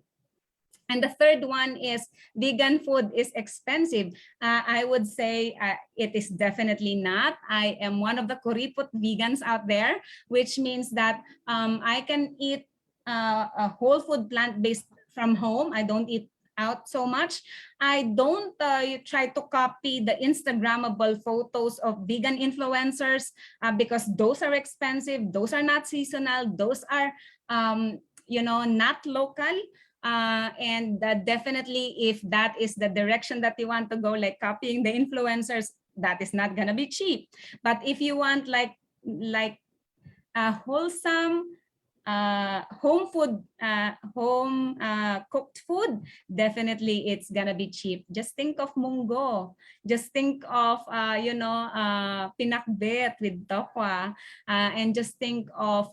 And the third one is vegan food is expensive. I would say it is definitely not. I am one of the kuripot vegans out there, which means that I can eat a whole food plant-based from home. I don't eat out so much. I don't try to copy the Instagrammable photos of vegan influencers because those are expensive. Those are not seasonal. Those are, not local. And definitely, if that is the direction that you want to go, like copying the influencers, that is not gonna be cheap. But if you want like wholesome home food, home cooked food, definitely it's gonna be cheap. Just think of munggo. Just think of pinakbet with tokwa, and just think of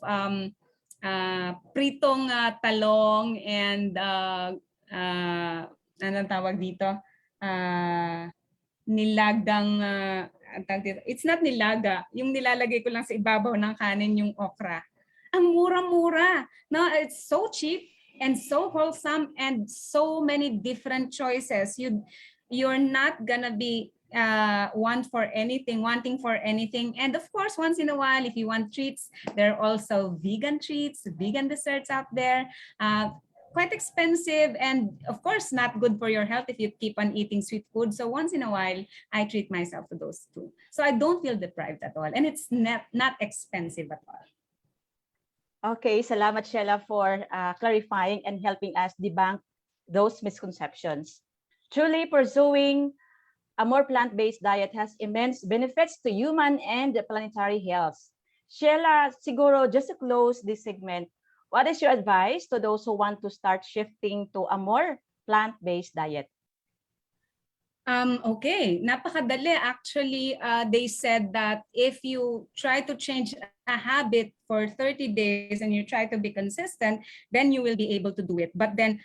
pritong talong and anong tawag dito? Nilagang it's not nilaga, yung nilalagay ko lang sa ibabaw ng kanin, yung okra. Ang mura-mura. No, it's so cheap and so wholesome and so many different choices. You're not gonna be wanting for anything. And of course, once in a while, if you want treats, there are also vegan treats, vegan desserts out there. Quite expensive and of course not good for your health if you keep on eating sweet food. So once in a while, I treat myself to those too. So I don't feel deprived at all, and it's not expensive at all. Okay, salamat Shiela for clarifying and helping us debunk those misconceptions. Truly pursuing a more plant-based diet has immense benefits to human and planetary health. Shiela, siguro just to close this segment, what is your advice to those who want to start shifting to a more plant-based diet? Okay, napakadali. Actually, they said that if you try to change a habit for 30 days and you try to be consistent, then you will be able to do it. But then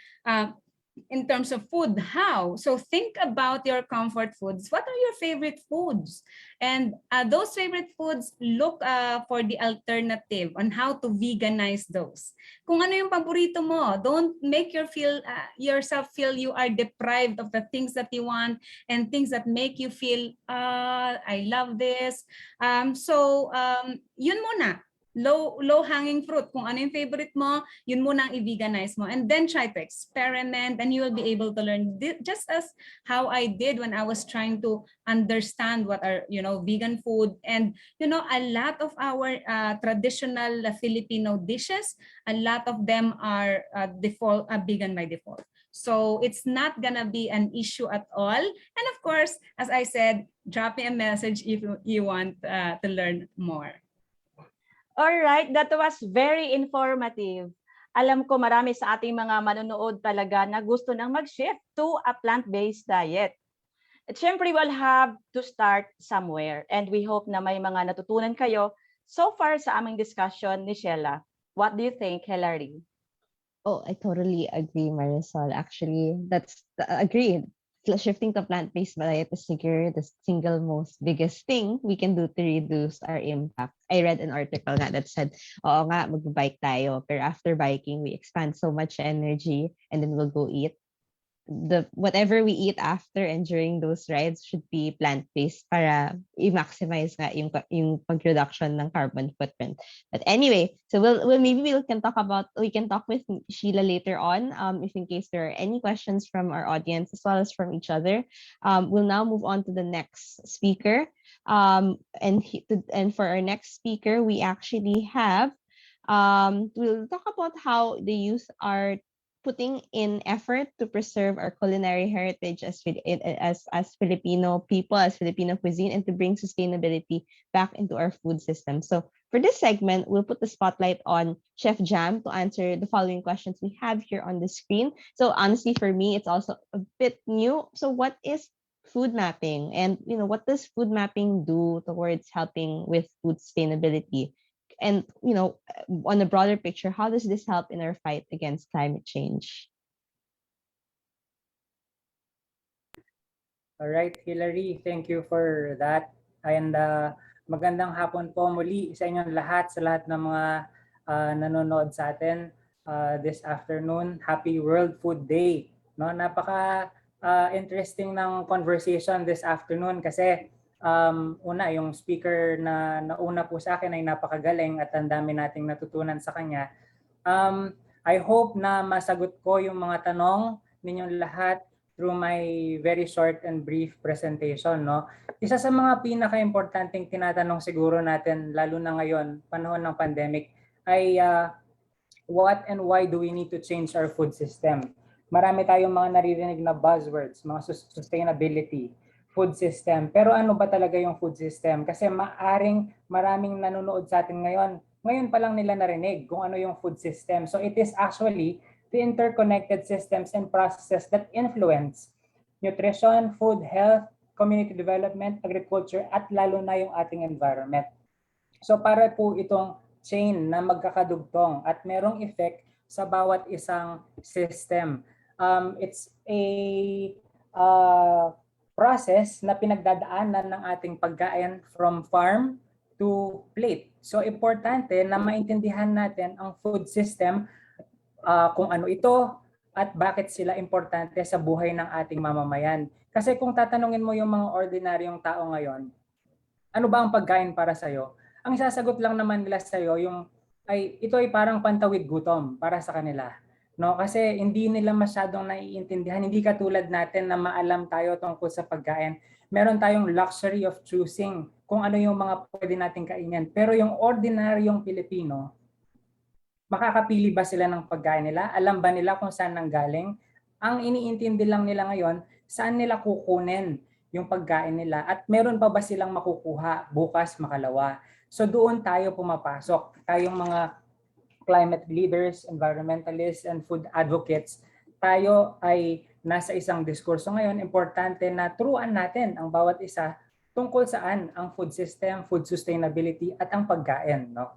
in terms of food, how? So think about your comfort foods. What are your favorite foods? And those favorite foods, look for the alternative on how to veganize those. Kung ano yung paborito mo, don't make yourself feel you are deprived of the things that you want and things that make you feel, I love this. Yun muna. Low-hanging fruit. Kung ano yung favorite mo, yun muna ang i-veganize mo. And then try to experiment and you will be able to learn. Just as how I did when I was trying to understand what are, vegan food. And, a lot of our traditional Filipino dishes, a lot of them are vegan by default. So it's not gonna be an issue at all. And of course, as I said, drop me a message if you want to learn more. All right, that was very informative. Alam ko marami sa ating mga manonood talaga na gusto nang mag-shift to a plant-based diet. At syempre, we'll have to start somewhere. And we hope na may mga natutunan kayo so far sa aming discussion ni Shiela. What do you think, Hilary? Oh, I totally agree, Marisol. Actually, agreed. Shifting to plant-based diet is the single most biggest thing we can do to reduce our impact. I read an article that said, oo nga, mag-bike tayo. Pero after biking, we expand so much energy and then we'll go eat. Whatever we eat after and during those rides should be plant-based para i-maximize nga yung pag-reduction ng carbon footprint. But anyway, so we can talk with Sheila later on if in case there are any questions from our audience as well as from each other. We'll now move on to the next speaker. And for our next speaker, we actually have we'll talk about how the youth are putting in effort to preserve our culinary heritage as Filipino people, as Filipino cuisine, and to bring sustainability back into our food system. So for this segment, we'll put the spotlight on Chef Jam to answer the following questions we have here on the screen. So honestly, for me, it's also a bit new. So what is food mapping, and what does food mapping do towards helping with food sustainability? And on a broader picture, how does this help in our fight against climate change? All right, Hilary, thank you for that. And magandang hapon po muli sa inyong lahat, sa lahat ng mga nanonood sa atin this afternoon. Happy World Food Day. No, napaka interesting ng conversation this afternoon kasi una, yung speaker na nauna po sa akin ay napakagaling at ang dami nating natutunan sa kanya. I hope na masagot ko yung mga tanong ninyong lahat through my very short and brief presentation. No? Isa sa mga pinaka-importanting tinatanong siguro natin, lalo na ngayon, panahon ng pandemic, ay what and why do we need to change our food system? Marami tayong mga naririnig na buzzwords, mga sustainability, food system. Pero ano ba talaga yung food system? Kasi maraming nanonood sa atin ngayon pa lang nila narinig kung ano yung food system. So it is actually the interconnected systems and processes that influence nutrition, food, health, community development, agriculture, at lalo na yung ating environment. So para po itong chain na magkakadugtong at merong effect sa bawat isang system. It's a process na pinagdadaanan ng ating pagkain from farm to plate. So importante na maintindihan natin ang food system, kung ano ito at bakit sila importante sa buhay ng ating mamamayan. Kasi kung tatanungin mo yung mga ordinaryong tao ngayon, ano ba ang pagkain para sa'yo? Ang sasagot lang naman nila sa'yo ito ay parang pantawid gutom para sa kanila. No? Kasi hindi nila masyadong naiintindihan. Hindi katulad natin na maalam tayo tungkol sa pagkain. Meron tayong luxury of choosing kung ano yung mga pwede nating kainin. Pero yung ordinaryong Pilipino, makakapili ba sila ng pagkain nila? Alam ba nila kung saan nanggaling? Ang iniintindi lang nila ngayon, saan nila kukunin yung pagkain nila at meron pa ba silang makukuha bukas, makalawa? So doon tayo pumapasok. Tayong mga climate leaders, environmentalists, and food advocates, tayo ay nasa isang diskurso ngayon. Importante na turuan natin ang bawat isa tungkol saan ang food system, food sustainability, at ang pagkain. No?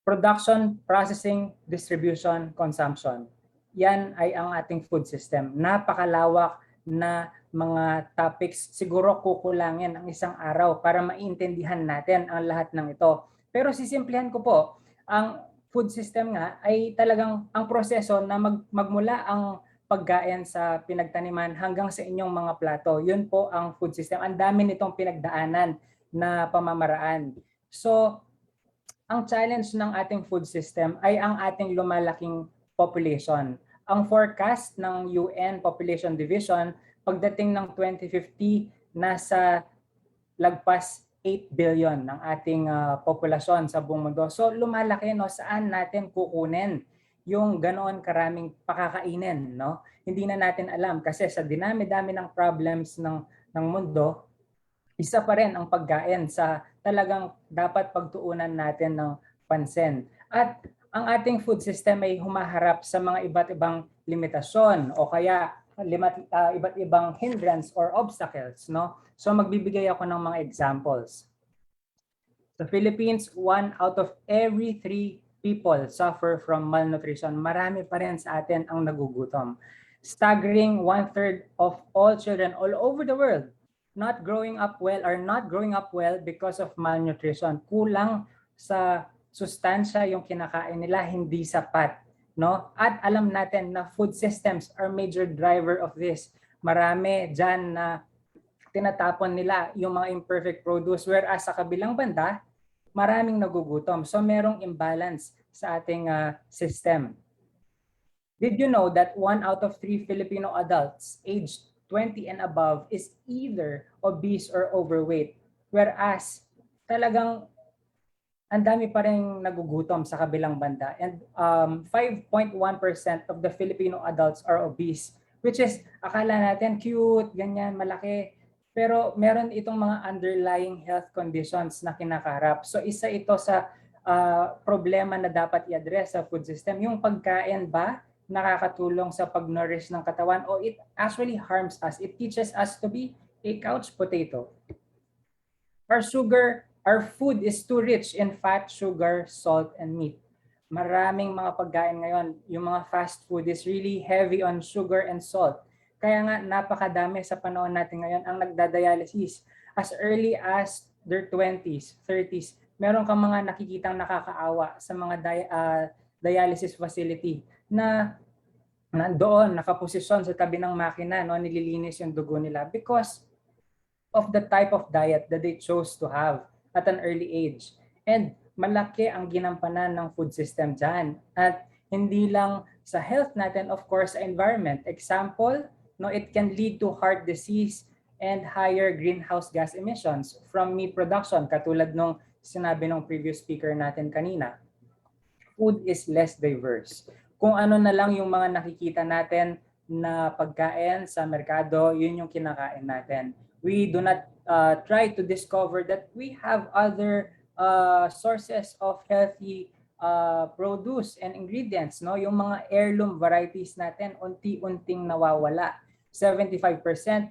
Production, processing, distribution, consumption. Yan ay ang ating food system. Napakalawak na mga topics. Siguro kukulangin ang isang araw para maintindihan natin ang lahat ng ito. Pero sisimplihan ko po, ang food system nga ay talagang ang proseso na magmula ang pagkain sa pinagtaniman hanggang sa inyong mga plato. Yun po ang food system. Ang dami nitong pinagdaanan na pamamaraan. So, ang challenge ng ating food system ay ang ating lumalaking population. Ang forecast ng UN Population Division pagdating ng 2050 nasa lagpas 8 billion ng ating populasyon sa buong mundo. So lumalaki, no, saan natin kukunin yung ganoon karaming pakakainin, no? Hindi na natin alam kasi sa dinami-dami ng problems ng mundo, isa pa rin ang pagkain sa talagang dapat pagtuunan natin ng pansin. At ang ating food system ay humaharap sa mga iba't ibang limitasyon o kaya iba't ibang hindrance or obstacles. No? So magbibigay ako ng mga examples. Sa Philippines, 1 out of every 3 people suffer from malnutrition. Marami pa rin sa atin ang nagugutom. Staggering 1/3 of all children all over the world not growing up well because of malnutrition. Kulang sa sustansya yung kinakain nila, hindi sapat, no? At alam natin na food systems are major driver of this. Marami diyan na tinatapon nila yung mga imperfect produce, whereas sa kabilang banda, maraming nagugutom. So merong imbalance sa ating system. Did you know that 1 out of 3 Filipino adults aged 20 and above is either obese or overweight? Whereas talagang ang dami pa rin nagugutom sa kabilang banda. And 5.1% of the Filipino adults are obese, which is akala natin cute, ganyan, malaki. Pero meron itong mga underlying health conditions na kinakaharap. So isa ito sa problema na dapat i-address sa food system. Yung pagkain ba nakakatulong sa pag-nourish ng katawan o it actually harms us? It teaches us to be a couch potato. Our food is too rich in fat, sugar, salt, and meat. Maraming mga pagkain ngayon, yung mga fast food is really heavy on sugar and salt. Kaya nga napakadami sa panahon natin ngayon ang nagdadialysis. As early as their 20s, 30s, meron kang mga nakikitang nakakaawa sa mga dialysis facility na doon nakaposisyon sa tabi ng makina, no, nililinis yung dugo nila because of the type of diet that they chose to have at an early age. And malaki ang ginampanan ng food system dyan. At hindi lang sa health natin, of course, sa environment. Example, no, it can lead to heart disease and higher greenhouse gas emissions from meat production, katulad nung sinabi ng previous speaker natin kanina. Food is less diverse. Kung ano na lang yung mga nakikita natin na pagkain sa merkado, yun yung kinakain natin. We do not try to discover that we have other sources of healthy produce and ingredients. No? Yung mga heirloom varieties natin, unti-unting nawawala. 75%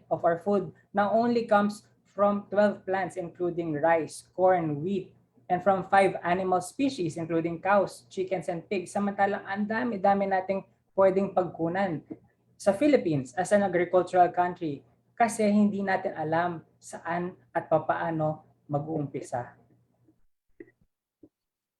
of our food now only comes from 12 plants including rice, corn, wheat, and from 5 animal species including cows, chickens, and pigs. Samantalang ang dami-dami nating pwedeng pagkunan sa Philippines as an agricultural country kasi hindi natin alam saan at papaano mag-uumpisa.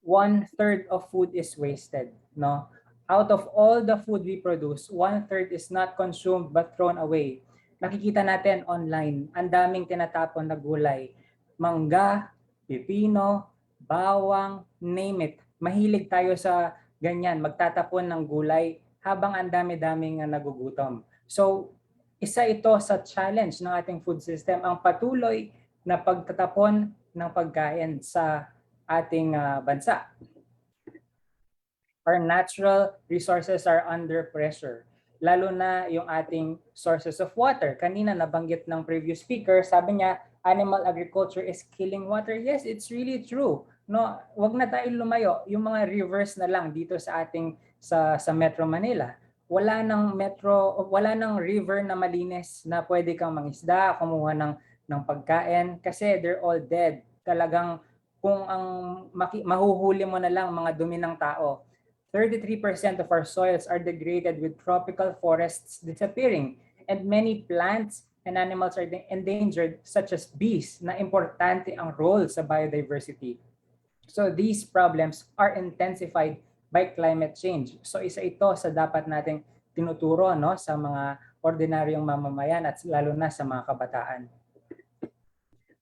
1/3 of food is wasted, no? Out of all the food we produce, 1/3 is not consumed but thrown away. Nakikita natin online, ang daming tinatapon na gulay. Mangga, pipino, bawang, name it. Mahilig tayo sa ganyan, magtatapon ng gulay habang ang dami-daming nagugutom. So, isa ito sa challenge ng ating food system, ang patuloy na pagtatapon ng pagkain sa ating bansa. Our natural resources are under pressure, lalo na yung ating sources of water. Kanina nabanggit ng previous speaker, sabi niya, animal agriculture is killing water. Yes, it's really true. No, wag na tayong lumayo. Yung mga rivers na lang dito sa ating sa Metro Manila. Wala nang river na malinis na pwede kang mangisda, kumuha ng pagkain kasi they're all dead. Talagang kung ang mahuhuli mo na lang mga dumi ng tao. 33% of our soils are degraded with tropical forests disappearing, and many plants and animals are endangered, such as bees, na importante ang role sa biodiversity. So these problems are intensified by climate change. So isa ito sa dapat nating tinuturo, no, sa mga ordinaryong mamamayan at lalo na sa mga kabataan.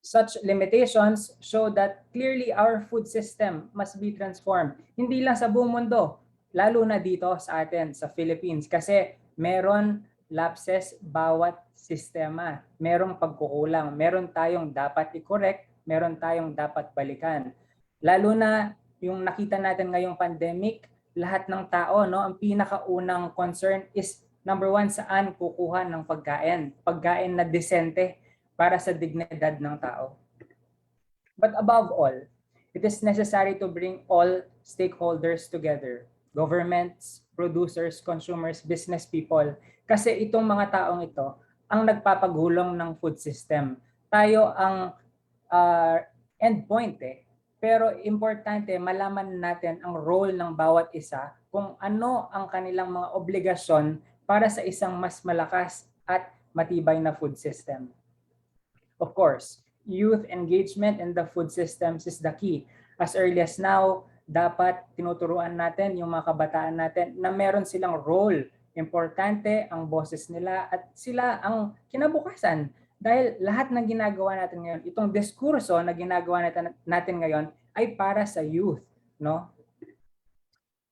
Such limitations show that clearly our food system must be transformed. Hindi lang sa buong mundo, lalo na dito sa atin, sa Philippines. Kasi meron lapses bawat sistema. Merong pagkukulang. Meron tayong dapat i-correct. Meron tayong dapat balikan. Lalo na yung nakita natin ngayong pandemic, lahat ng tao, no, ang pinakaunang concern is number 1, saan kukuha ng pagkain. Pagkain na desente para sa dignidad ng tao. But above all, it is necessary to bring all stakeholders together. Governments, producers, consumers, business people. Kasi itong mga taong ito ang nagpapagulong ng food system. Tayo ang endpoint Pero importante malaman natin ang role ng bawat isa kung ano ang kanilang mga obligasyon para sa isang mas malakas at matibay na food system. Of course, youth engagement in the food systems is the key. As early as now, dapat tinuturuan natin yung mga kabataan natin na meron silang role. Importante ang boses nila at sila ang kinabukasan. Dahil lahat ng ginagawa natin ngayon, itong diskurso na ginagawa natin ngayon ay para sa youth, no?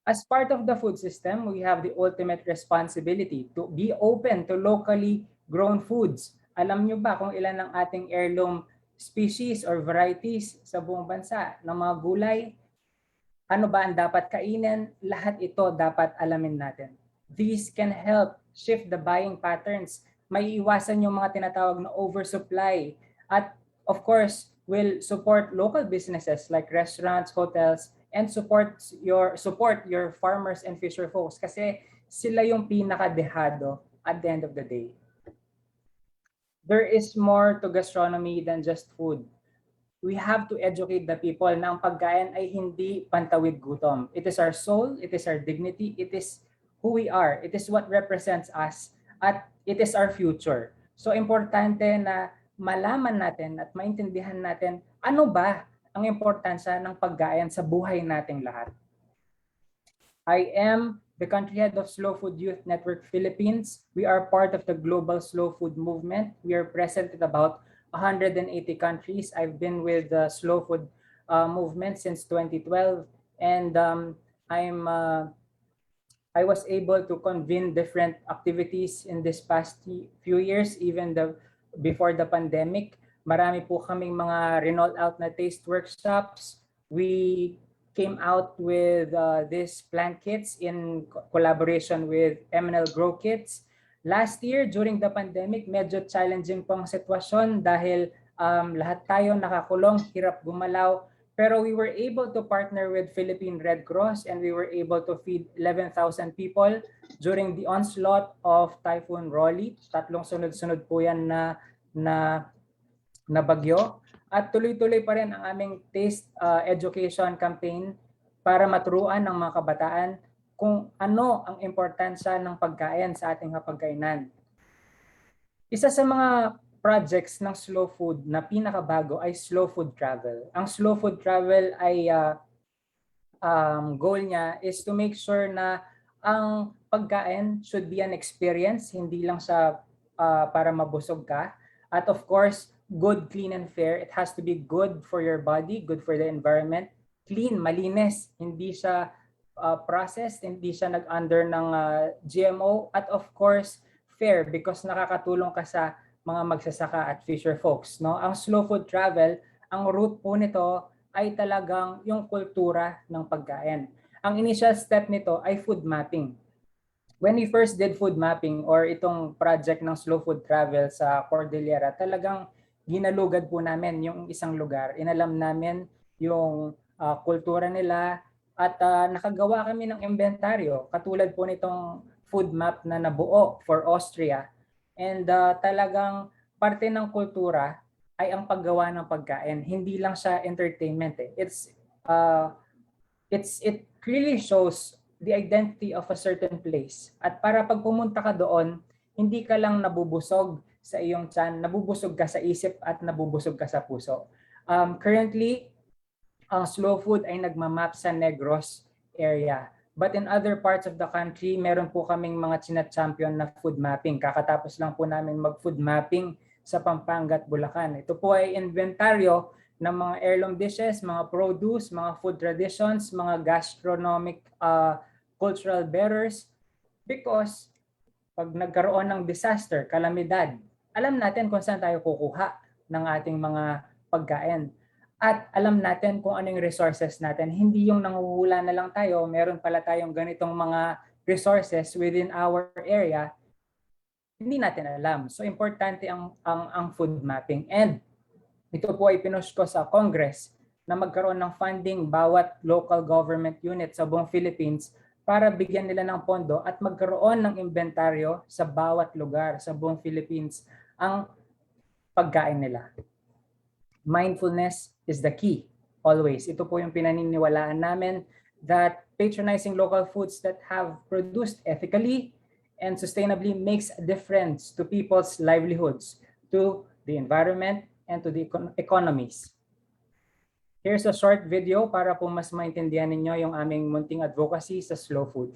As part of the food system, we have the ultimate responsibility to be open to locally grown foods. Alam nyo ba kung ilan ang ating heirloom species or varieties sa buong bansa ng mga gulay? Ano ba ang dapat kainin? Lahat ito dapat alamin natin. These can help shift the buying patterns. May iwasan yung mga tinatawag na oversupply. At of course, will support local businesses like restaurants, hotels, and support your farmers and fisher folks kasi sila yung pinakadehado at the end of the day. There is more to gastronomy than just food. We have to educate the people na ang pagkain ay hindi pantawid gutom. It is our soul, it is our dignity, it is who we are, it is what represents us, at it is our future. So importante na malaman natin at maintindihan natin ano ba ang importansya ng pagkain sa buhay nating lahat. I am the country head of Slow Food Youth Network Philippines. We are part of the global slow food movement. We are present in about 180 countries. I've been with the slow food movement since 2012, and I was able to convene different activities in this past few years, even before the pandemic. Marami po kaming mga renold out na taste workshops. We came out with these plant kits in collaboration with MNL Grow Kits. Last year, during the pandemic, medyo challenging po ang sitwasyon dahil lahat tayo nakakulong, hirap gumalaw. Pero we were able to partner with Philippine Red Cross and we were able to feed 11,000 people during the onslaught of Typhoon Rolly. 3 sunod-sunod po yan na bagyo. At tuloy-tuloy pa rin ang aming taste education campaign para maturuan ng mga kabataan kung ano ang importansya ng pagkain sa ating hapagkainan. Isa sa mga projects ng slow food na pinakabago ay slow food travel. Ang slow food travel ay goal niya is to make sure na ang pagkain should be an experience, hindi lang sa para mabusog ka. At of course, good, clean, and fair. It has to be good for your body, good for the environment. Clean, malinis, hindi siya processed, hindi siya nag-under ng GMO. At of course, fair because nakakatulong ka sa mga magsasaka at fisher folks. No? Ang slow food travel, ang root po nito ay talagang yung kultura ng pagkain. Ang initial step nito ay food mapping. When we first did food mapping or itong project ng slow food travel sa Cordillera, talagang ginalugad po namin yung isang lugar. Inalam namin yung kultura nila at nakagawa kami ng inventaryo. Katulad po nitong food map na nabuo for Austria. And talagang parte ng kultura ay ang paggawa ng pagkain. Hindi lang siya entertainment. It really shows the identity of a certain place. At para pag pumunta ka doon, hindi ka lang nabubusog sa iyong tiyan, nabubusog ka sa isip at nabubusog ka sa puso. Currently, ang slow food ay nagmamap sa Negros area. But in other parts of the country, meron po kaming mga champion na food mapping. Kakatapos lang po namin mag-food mapping sa Pampanga at Bulacan. Ito po ay inventaryo ng mga heirloom dishes, mga produce, mga food traditions, mga gastronomic cultural bearers. Because pag nagkaroon ng disaster, kalamidad, alam natin kung saan tayo kukuha ng ating mga pagkain. At alam natin kung ano yung resources natin. Hindi yung nanguhula na lang tayo, meron pala tayong ganitong mga resources within our area, hindi natin alam. So importante ang food mapping. And ito po ay pinush ko sa Congress na magkaroon ng funding bawat local government unit sa buong Philippines para bigyan nila ng pondo at magkaroon ng inventaryo sa bawat lugar sa buong Philippines ang pagkain nila. Mindfulness is the key, always. Ito po yung pinaniniwalaan namin that patronizing local foods that have produced ethically and sustainably makes a difference to people's livelihoods, to the environment, and to the economies. Here's a short video para po mas maintindihan ninyo yung aming munting advocacy sa slow food.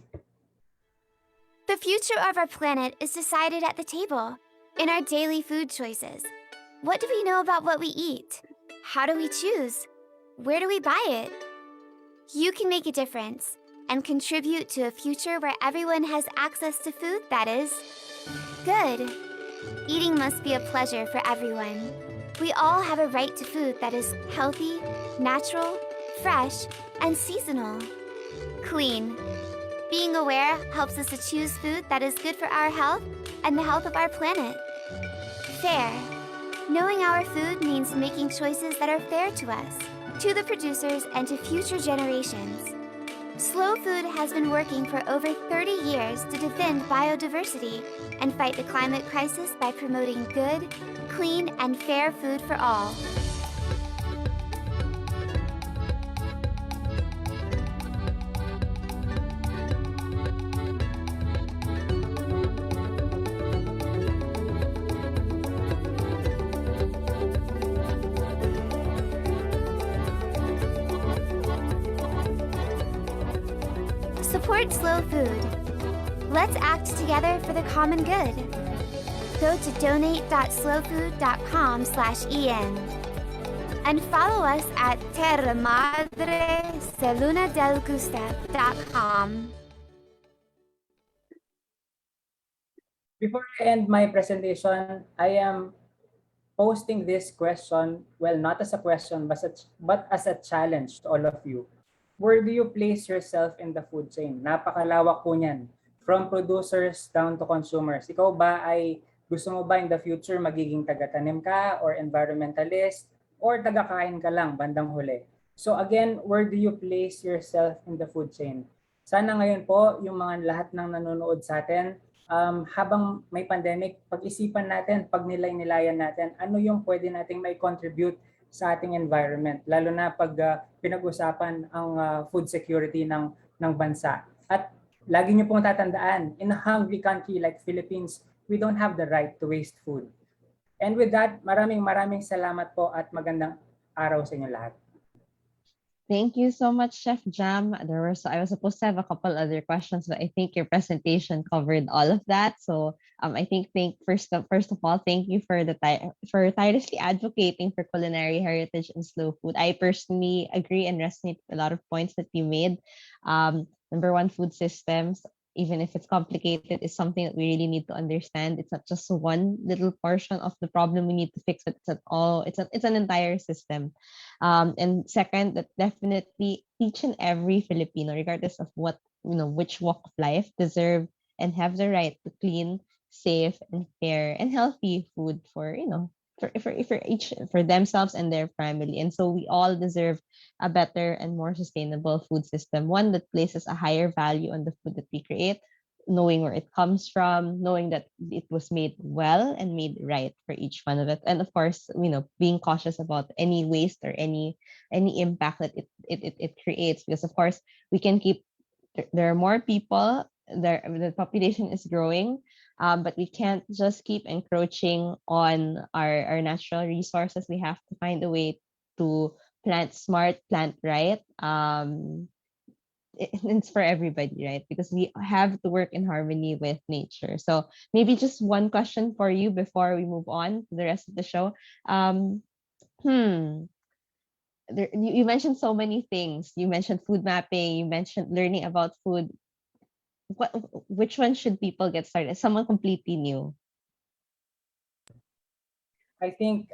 The future of our planet is decided at the table, in our daily food choices. What do we know about what we eat? How do we choose? Where do we buy it? You can make a difference and contribute to a future where everyone has access to food that is good. Eating must be a pleasure for everyone. We all have a right to food that is healthy, natural, fresh, and seasonal. Clean. Being aware helps us to choose food that is good for our health and the health of our planet. Fair. Knowing our food means making choices that are fair to us, to the producers, and to future generations. Slow Food has been working for over 30 years to defend biodiversity and fight the climate crisis by promoting good, clean, and fair food for all. Support Slow Food. Let's act together for the common good. Go to donate.slowfood.com/en and follow us at terramadreselunadelgustav.com. Before I end my presentation, I am posting this question, well, not as a question, but as a challenge to all of you. Where do you place yourself in the food chain? Napakalawak po niyan. From producers down to consumers. Ikaw ba ay gusto mo ba in the future magiging taga-tanim ka or environmentalist or taga-kain ka lang bandang huli? So again, where do you place yourself in the food chain? Sana ngayon po yung mga lahat ng nanonood sa atin, habang may pandemic, pag-isipan natin, pag-nilay-nilayan natin, ano yung pwede nating may contribute sa ating environment, lalo na pag pinag-usapan ang food security ng bansa. At lagi niyo pong tatandaan, in a hungry country like Philippines, we don't have the right to waste food. And with that, maraming salamat po at magandang araw sa inyo lahat. Thank you so much, Chef Jam. I was supposed to have a couple other questions, but I think your presentation covered all of that. So I think first of all, thank you for tirelessly advocating for culinary heritage and slow food. I personally agree and resonate with a lot of points that you made. Number one, food systems, even if it's complicated, is something that we really need to understand. It's not just one little portion of the problem we need to fix, but it's an entire system. And second, that definitely each and every Filipino, regardless of which walk of life, deserve and have the right to clean, safe, and fair and healthy food for themselves and their family. And so we all deserve a better and more sustainable food system, one that places a higher value on the food that we create, knowing where it comes from, knowing that it was made well and made right for each one of it. And of course, being cautious about any waste or any impact that it creates, because of course we can keep, there are more people, the population is growing, but we can't just keep encroaching on our natural resources. We have to find a way to plant smart, plant right. It's for everybody, right? Because we have to work in harmony with nature. So maybe just one question for you before we move on to the rest of the show. You mentioned so many things. You mentioned food mapping. You mentioned learning about food. Which one should people get started? Someone completely new. I think,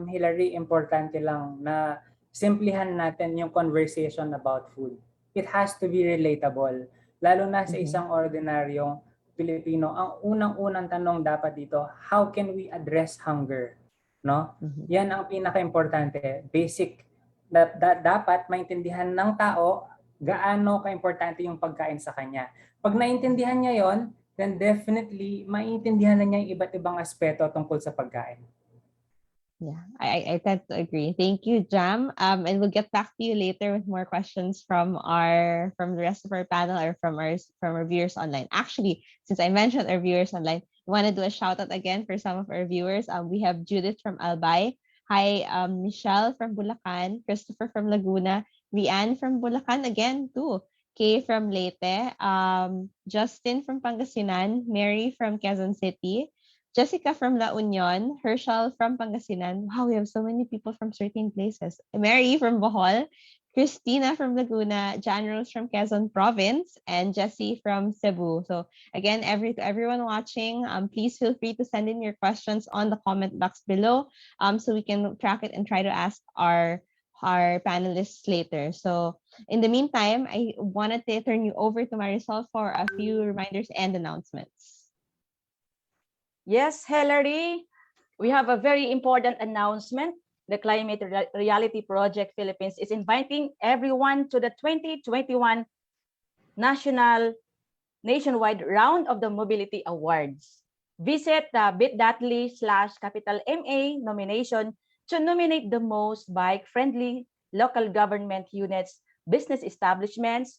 Hilary, importante lang na simplihan natin yung conversation about food. It has to be relatable. Lalo na sa isang ordinaryong Pilipino, ang unang-unang tanong dapat dito, how can we address hunger? No? Yan ang pinaka-importante. Basic. Dapat maintindihan ng tao gaano ka-importante yung pagkain sa kanya. Pag naintindihan niya yon, then definitely maintindihan na niya yung iba't ibang aspeto tungkol sa pagkain. Yeah, I tend to agree. Thank you, Jam. And we'll get back to you later with more questions from the rest of our panel or from our viewers online. Actually, since I mentioned our viewers online, I want to do a shout out again for some of our viewers. We have Judith from Albay. Hi, Michelle from Bulacan, Christopher from Laguna, Rianne from Bulacan again too. Kay from Leyte, Justin from Pangasinan, Mary from Quezon City, Jessica from La Union, Herschel from Pangasinan. Wow, we have so many people from certain places. Mary from Bohol, Christina from Laguna, Jan Rose from Quezon Province, and Jessie from Cebu. So again, to everyone watching, please feel free to send in your questions on the comment box below, so we can track it and try to ask our our panelists later. So in the meantime, I wanted to turn you over to Marisol for a few reminders and announcements. Yes, Hilary, we have a very important announcement. The Climate Reality Project Philippines is inviting everyone to the 2021 nationwide round of the Mobility Awards. Visit the bit.ly/MA nomination to nominate the most bike-friendly local government units, business establishments,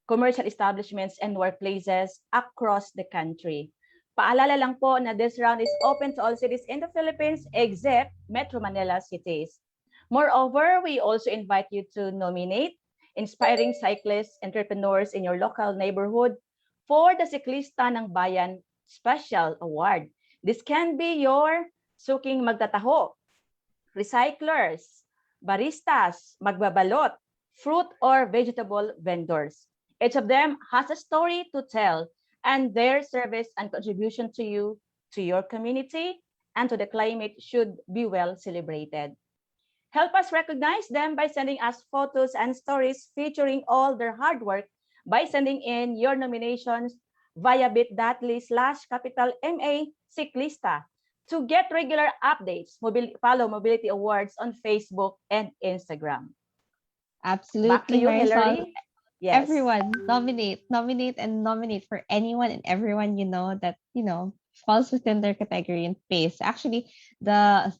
commercial establishments, and workplaces across the country. Paalala lang po na this round is open to all cities in the Philippines except Metro Manila cities. Moreover, we also invite you to nominate inspiring cyclists, entrepreneurs in your local neighborhood for the Siklista ng Bayan Special Award. This can be your suking magtataho, recyclers, baristas, magbabalot, fruit or vegetable vendors. Each of them has a story to tell, and their service and contribution to you, to your community, and to the climate should be well celebrated. Help us recognize them by sending us photos and stories featuring all their hard work by sending in your nominations via bit.ly/MA Ciclista. To get regular updates, follow Mobility Awards on Facebook and Instagram. Absolutely, Back to you, Marisol. Hilary. Yes. Everyone, nominate for anyone and everyone that falls within their category and space. Actually, the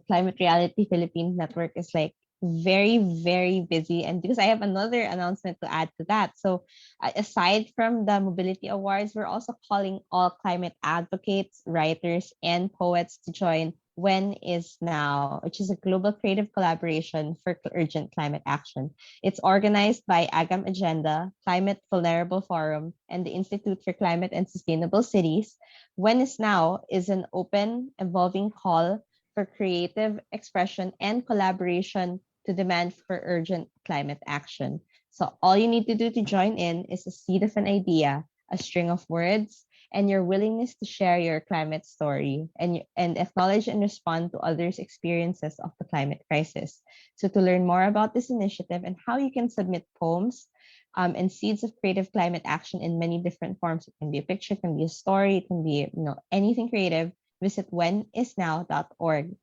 Climate Reality Philippines network is like very, very busy, and because I have another announcement to add to that. So aside from the Mobility Awards, we're also calling all climate advocates, writers, and poets to join When Is Now, which is a global creative collaboration for urgent climate action. It's organized by Agam Agenda, Climate Vulnerable Forum, and the Institute for Climate and Sustainable Cities. When Is Now is an open, evolving call for creative expression and collaboration to demand for urgent climate action. So all you need to do to join in is a seed of an idea, a string of words, and your willingness to share your climate story and acknowledge and respond to others' experiences of the climate crisis. So to learn more about this initiative and how you can submit poems and seeds of creative climate action in many different forms, it can be a picture, it can be a story, it can be anything creative, visit whenisnow.org.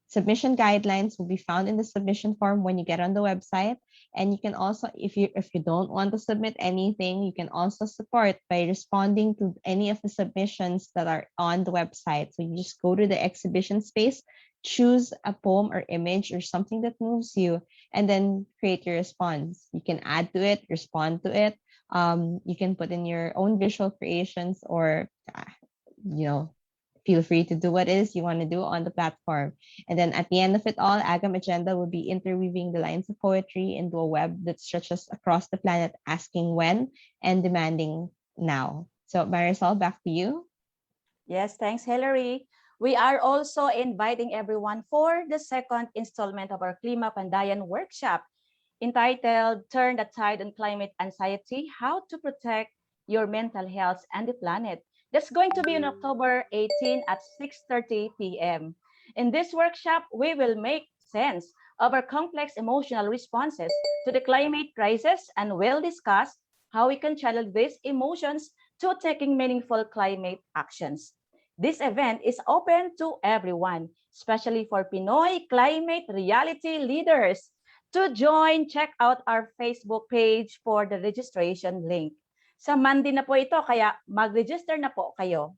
Submission guidelines will be found in the submission form when you get on the website. And you can also, if you don't want to submit anything, you can also support by responding to any of the submissions that are on the website. So you just go to the exhibition space, choose a poem or image or something that moves you, and then create your response. You can add to it, respond to it. You can put in your own visual creations or, feel free to do what it is you want to do on the platform. And then at the end of it all, Agam Agenda will be interweaving the lines of poetry into a web that stretches across the planet, asking when and demanding now. So Marisol, back to you. Yes, thanks, Hilary. We are also inviting everyone for the second installment of our Klima Pandayan workshop entitled Turn the Tide on Climate Anxiety, How to Protect Your Mental Health and the Planet. That's going to be on October 18 at 6:30 p.m. In this workshop, we will make sense of our complex emotional responses to the climate crisis and will discuss how we can channel these emotions to taking meaningful climate actions. This event is open to everyone, especially for Pinoy climate reality leaders. To join, check out our Facebook page for the registration link. Sa Monday na po ito, kaya mag-register na po kayo.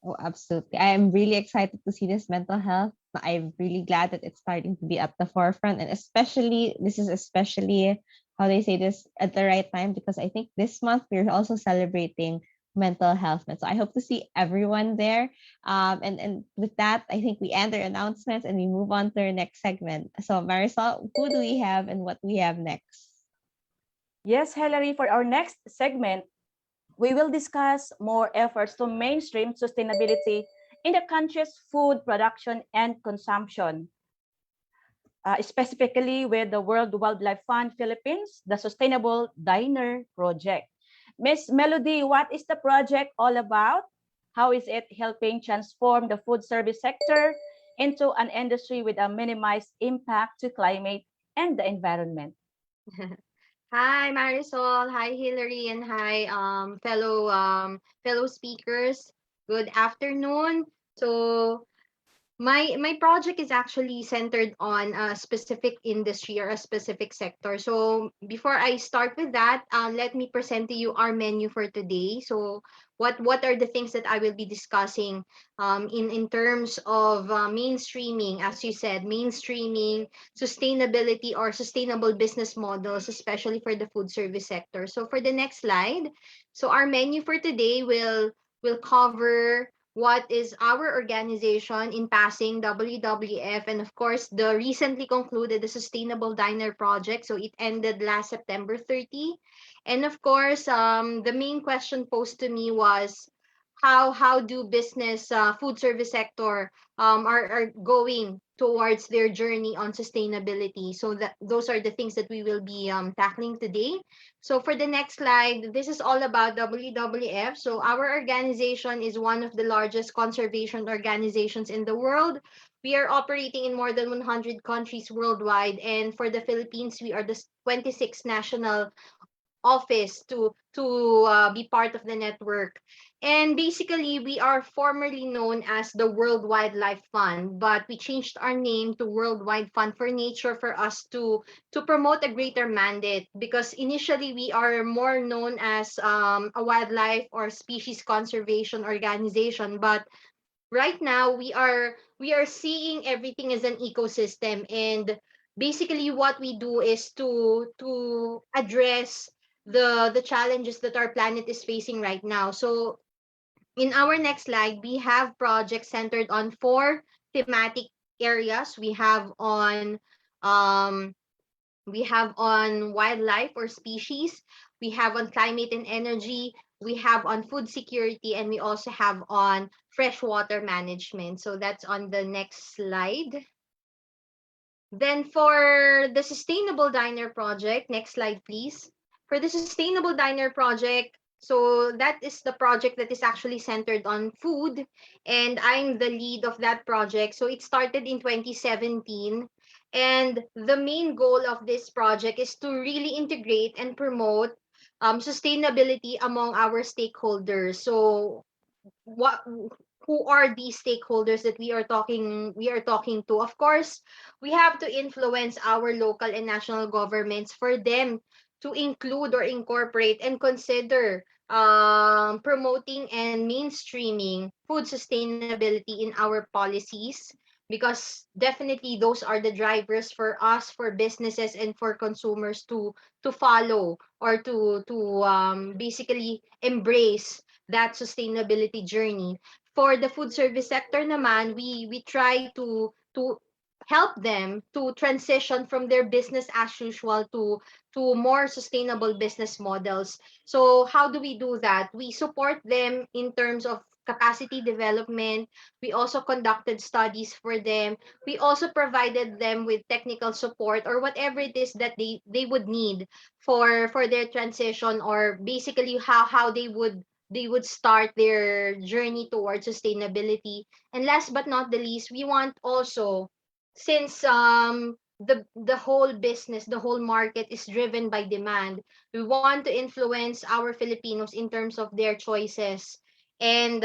Oh, absolutely. I am really excited to see this mental health. I'm really glad that it's starting to be at the forefront, and this is especially, how they say this, at the right time, because I think this month we're also celebrating Mental Health Month. So I hope to see everyone there. And with that, I think we end our announcements and we move on to our next segment. So Marisol, who do we have and what we have next? Yes, Hilary, for our next segment, we will discuss more efforts to mainstream sustainability in the country's food production and consumption, specifically with the World Wildlife Fund Philippines, the Sustainable Diner Project. Ms. Melody, what is the project all about? How is it helping transform the food service sector into an industry with a minimized impact to climate and the environment. Hi, Marisol. Hi, Hilary, and hi, fellow speakers. Good afternoon. So, my project is actually centered on a specific industry or a specific sector. So before I start with that, let me present to you our menu for today. So what are the things that I will be discussing in terms of mainstreaming, as you said, mainstreaming sustainability or sustainable business models, especially for the food service sector. So for the next slide, so our menu for today will cover what is our organization in passing WWF, and of course the recently concluded the Sustainable Diner Project. So it ended last September 30. And of course, the main question posed to me was how do business food service sector are going towards their journey on sustainability. So that those are the things that we will be tackling today. So for the next slide, this is all about WWF. So our organization is one of the largest conservation organizations in the world. We are operating in more than 100 countries worldwide. And for the Philippines, we are the 26th national office to be part of the network. And basically, we are formerly known as the World Wildlife Fund, but we changed our name to Worldwide Fund for Nature for us to promote a greater mandate, because initially we are more known as a wildlife or species conservation organization, but right now we are seeing everything as an ecosystem. And basically what we do is to address the challenges that our planet is facing right now. So in our next slide, we have projects centered on four thematic areas. Um we have on wildlife or species, we have on climate and energy, we have on food security, and we also have on freshwater management. So that's on the next slide. Then for the Sustainable Diner Project, next slide, please. For the Sustainable Diner Project, so that is the project that is actually centered on food, and I'm the lead of that project. So it started in 2017, and the main goal of this project is to really integrate and promote sustainability among our stakeholders. So what who are these stakeholders that we are talking to? Of course, we have to influence our local and national governments for them to include or incorporate and consider promoting and mainstreaming food sustainability in our policies, because definitely those are the drivers for us, for businesses and for consumers to follow or to basically embrace that sustainability journey. For the food service sector naman, we try to help them to transition from their business as usual to more sustainable business models. So how do we do that? We support them in terms of capacity development. We also conducted studies for them. We also provided them with technical support or whatever it is that they would need for their transition, or basically how they would start their journey towards sustainability. And last but not the least, we want also, since the whole business, the whole market is driven by demand, we want to influence our Filipinos in terms of their choices. And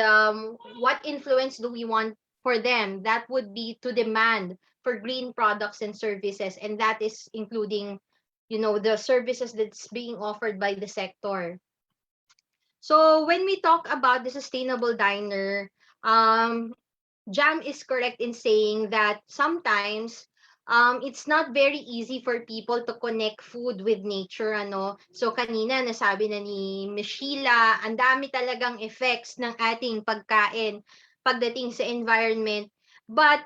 what influence do we want for them? That would be to demand for green products and services, and that is including, the services that's being offered by the sector. So when we talk about the sustainable diner, Jam is correct in saying that sometimes it's not very easy for people to connect food with nature, ano. So kanina nasabi na ni Miss Sheila, ang dami talagang effects ng ating pagkain pagdating sa environment. But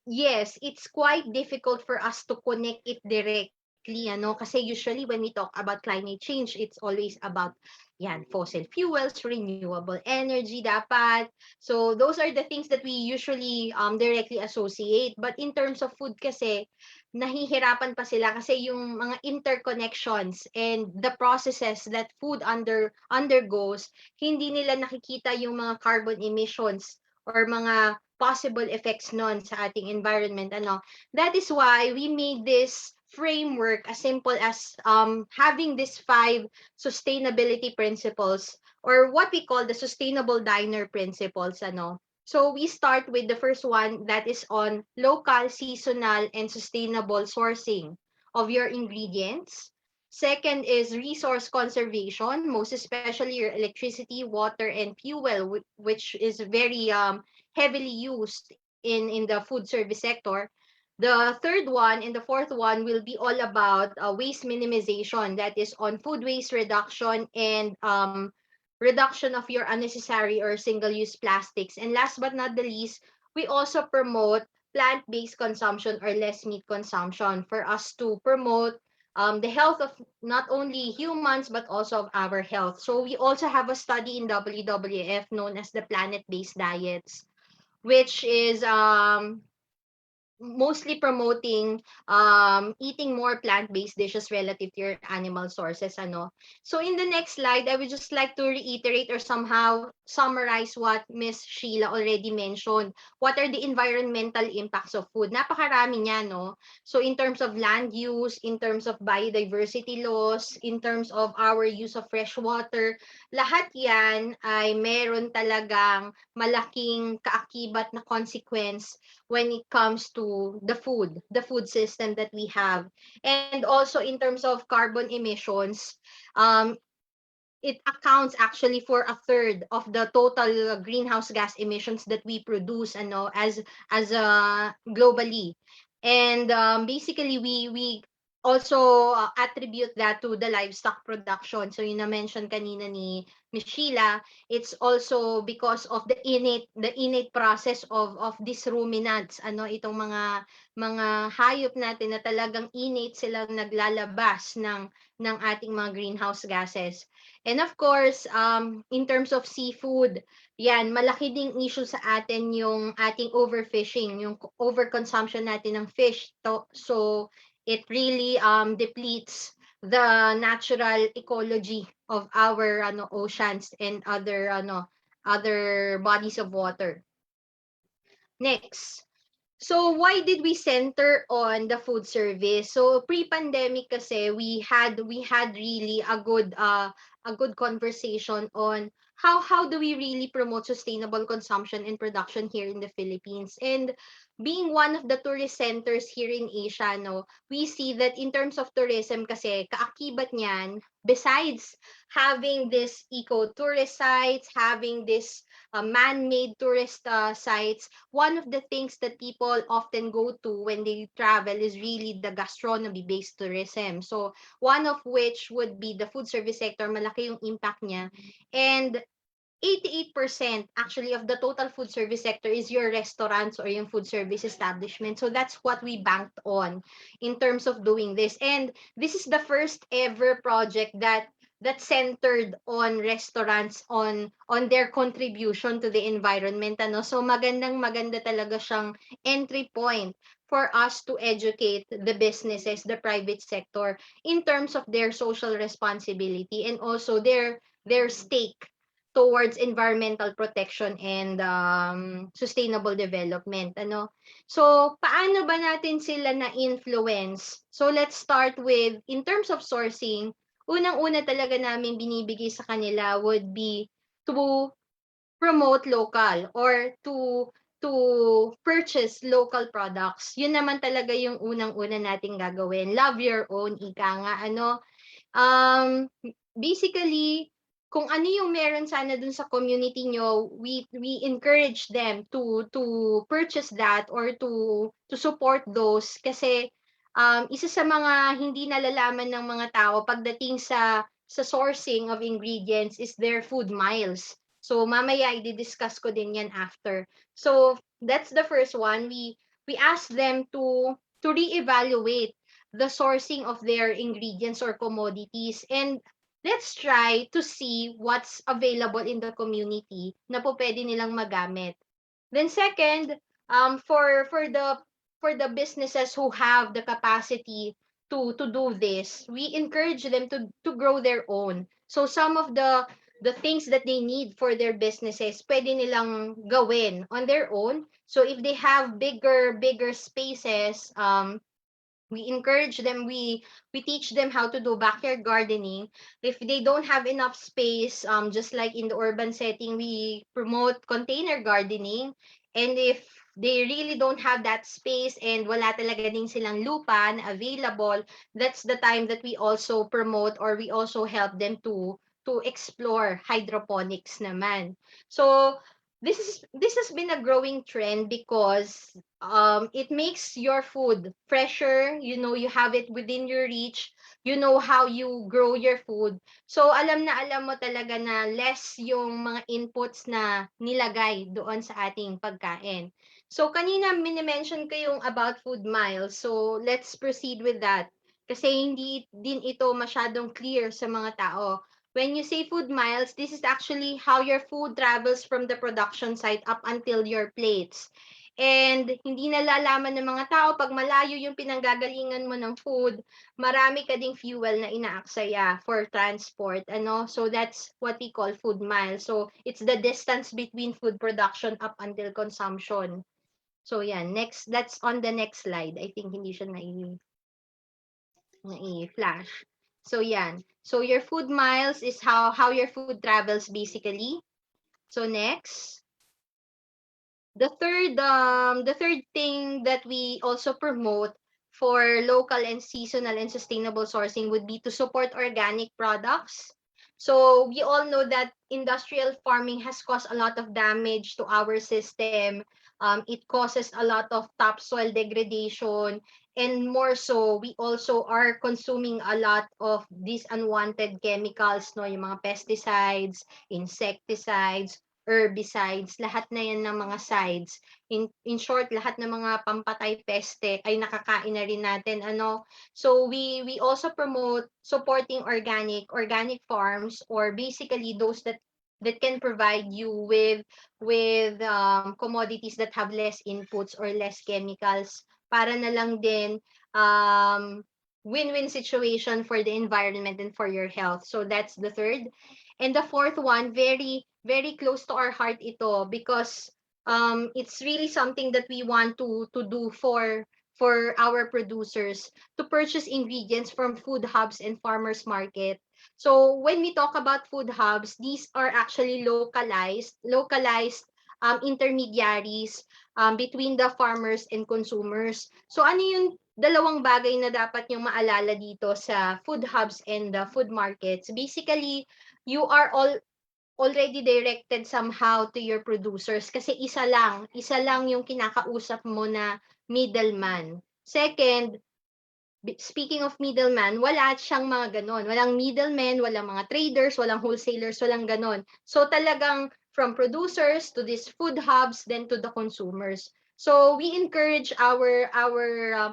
yes, it's quite difficult for us to connect it directly, ano, kasi usually when we talk about climate change, it's always about yan, fossil fuels, renewable energy dapat. So those are the things that we usually directly associate. But in terms of food kasi, nahihirapan pa sila kasi yung mga interconnections and the processes that food undergoes, hindi nila nakikita yung mga carbon emissions or mga possible effects nun sa ating environment. That is why we made this framework as simple as having these 5 sustainability principles, or what we call the sustainable diner principles. So we start with the first one, that is on local, seasonal, and sustainable sourcing of your ingredients. Second is resource conservation, most especially your electricity, water, and fuel, which is very heavily used in the food service sector. The third one and the fourth one will be all about waste minimization, that is on food waste reduction and reduction of your unnecessary or single-use plastics. And last but not the least, we also promote plant-based consumption or less meat consumption for us to promote the health of not only humans but also of our health. So we also have a study in WWF known as the planet-based diets, which is mostly promoting eating more plant-based dishes relative to your animal sources. So in the next slide, I would just like to reiterate or somehow summarize what Miss Sheila already mentioned. What are the environmental impacts of food? Napakarami niya, no? So in terms of land use, in terms of biodiversity loss, in terms of our use of fresh water, lahat yan ay meron talagang malaking kaakibat na consequence when it comes to the food system that we have. And also in terms of carbon emissions, it accounts actually for a third of the total greenhouse gas emissions that we produce as globally. And basically we also attribute that to the livestock production. So yun na mention kanina ni Ms. Sheila, it's also because of the innate process of these ruminants, itong mga hayop natin na talagang innate silang naglalabas ng ating mga greenhouse gases. And of course, in terms of seafood, yan, malaki ding issue sa atin yung ating overfishing, yung overconsumption natin ng fish. So it really depletes the natural ecology of our oceans and other bodies of water. Next. So why did we center on the food service? So pre-pandemic kasi we had really a good conversation on how do we really promote sustainable consumption and production here in the Philippines. And being one of the tourist centers here in Asia, we see that in terms of tourism kasi kaakibat niyan, besides having this eco-tourist sites, having this man-made tourist sites, one of the things that people often go to when they travel is really the gastronomy-based tourism. So one of which would be the food service sector, malaki yung impact niya. And 88% actually of the total food service sector is your restaurants or yung food service establishment. So that's what we banked on in terms of doing this. And this is the first ever project that centered on restaurants, on their contribution to the environment. So maganda talaga siyang entry point for us to educate the businesses, the private sector, in terms of their social responsibility and also their stake towards environmental protection and sustainable development. So paano ba natin sila na-influence? So let's start with, in terms of sourcing, unang-una talaga namin binibigay sa kanila would be to promote local or to purchase local products. Yun naman talaga yung unang-una nating gagawin. Love your own, ika nga. Basically, kung ano yung meron sana dun sa community nyo, we encourage them to purchase that or to support those kasi isa sa mga hindi nalalaman ng mga tao pagdating sa sourcing of ingredients is their food miles. So mamaya i-discuss ko din yan after. So that's the first one. We ask them to reevaluate the sourcing of their ingredients or commodities, and let's try to see what's available in the community na po pwede nilang magamit. Then second, for the businesses who have the capacity to do this, we encourage them to grow their own. So some of the the things that they need for their businesses, pwede nilang gawin on their own. So if they have bigger spaces, we encourage them, we teach them how to do backyard gardening. If they don't have enough space, just like in the urban setting, we promote container gardening. And if they really don't have that space and wala talaga din silang lupa na available, that's the time that we also promote, or we also help them to explore hydroponics naman. So this has been a growing trend because it makes your food fresher. You know, you have it within your reach. You know how you grow your food. So alam na alam mo talaga na less yung mga inputs na nilagay doon sa ating pagkain. So kanina mini-mention ko yung about food miles. So let's proceed with that. Kasi hindi din ito masyadong clear sa mga tao. When you say food miles, this is actually how your food travels from the production site up until your plates. And hindi nalalaman ng mga tao, pag malayo yung pinanggagalingan mo ng food, marami ka ding fuel na inaaksaya for transport. So that's what we call food miles. So it's the distance between food production up until consumption. So yan, next, that's on the next slide. I think hindi siya nai-flash. So yan. So your food miles is how your food travels basically. So next. The third thing that we also promote for local and seasonal and sustainable sourcing would be to support organic products. So we all know that industrial farming has caused a lot of damage to our system. It causes a lot of topsoil degradation, and more so, we also are consuming a lot of these unwanted chemicals, no, yung mga pesticides, insecticides, herbicides, lahat na yan ng mga sides. In short, lahat ng mga pampatay peste ay nakakain na rin natin. So we also promote supporting organic farms, or basically those that can provide you with commodities that have less inputs or less chemicals, para na lang din win-win situation for the environment and for your health. So that's the third. And the fourth one, very very close to our heart ito, because it's really something that we want to do for our producers, to purchase ingredients from food hubs and farmers market. So when we talk about food hubs, these are actually localized intermediaries between the farmers and consumers. So ano yung dalawang bagay na dapat yung maalala dito sa food hubs and the food markets? Basically, you are already directed somehow to your producers, kasi isa lang yung kinakausap mo na middleman. Second, speaking of middleman, wala siyang mga ganon. Walang middlemen, walang mga traders, walang wholesalers, walang ganon. So talagang from producers to these food hubs, then to the consumers. So we encourage our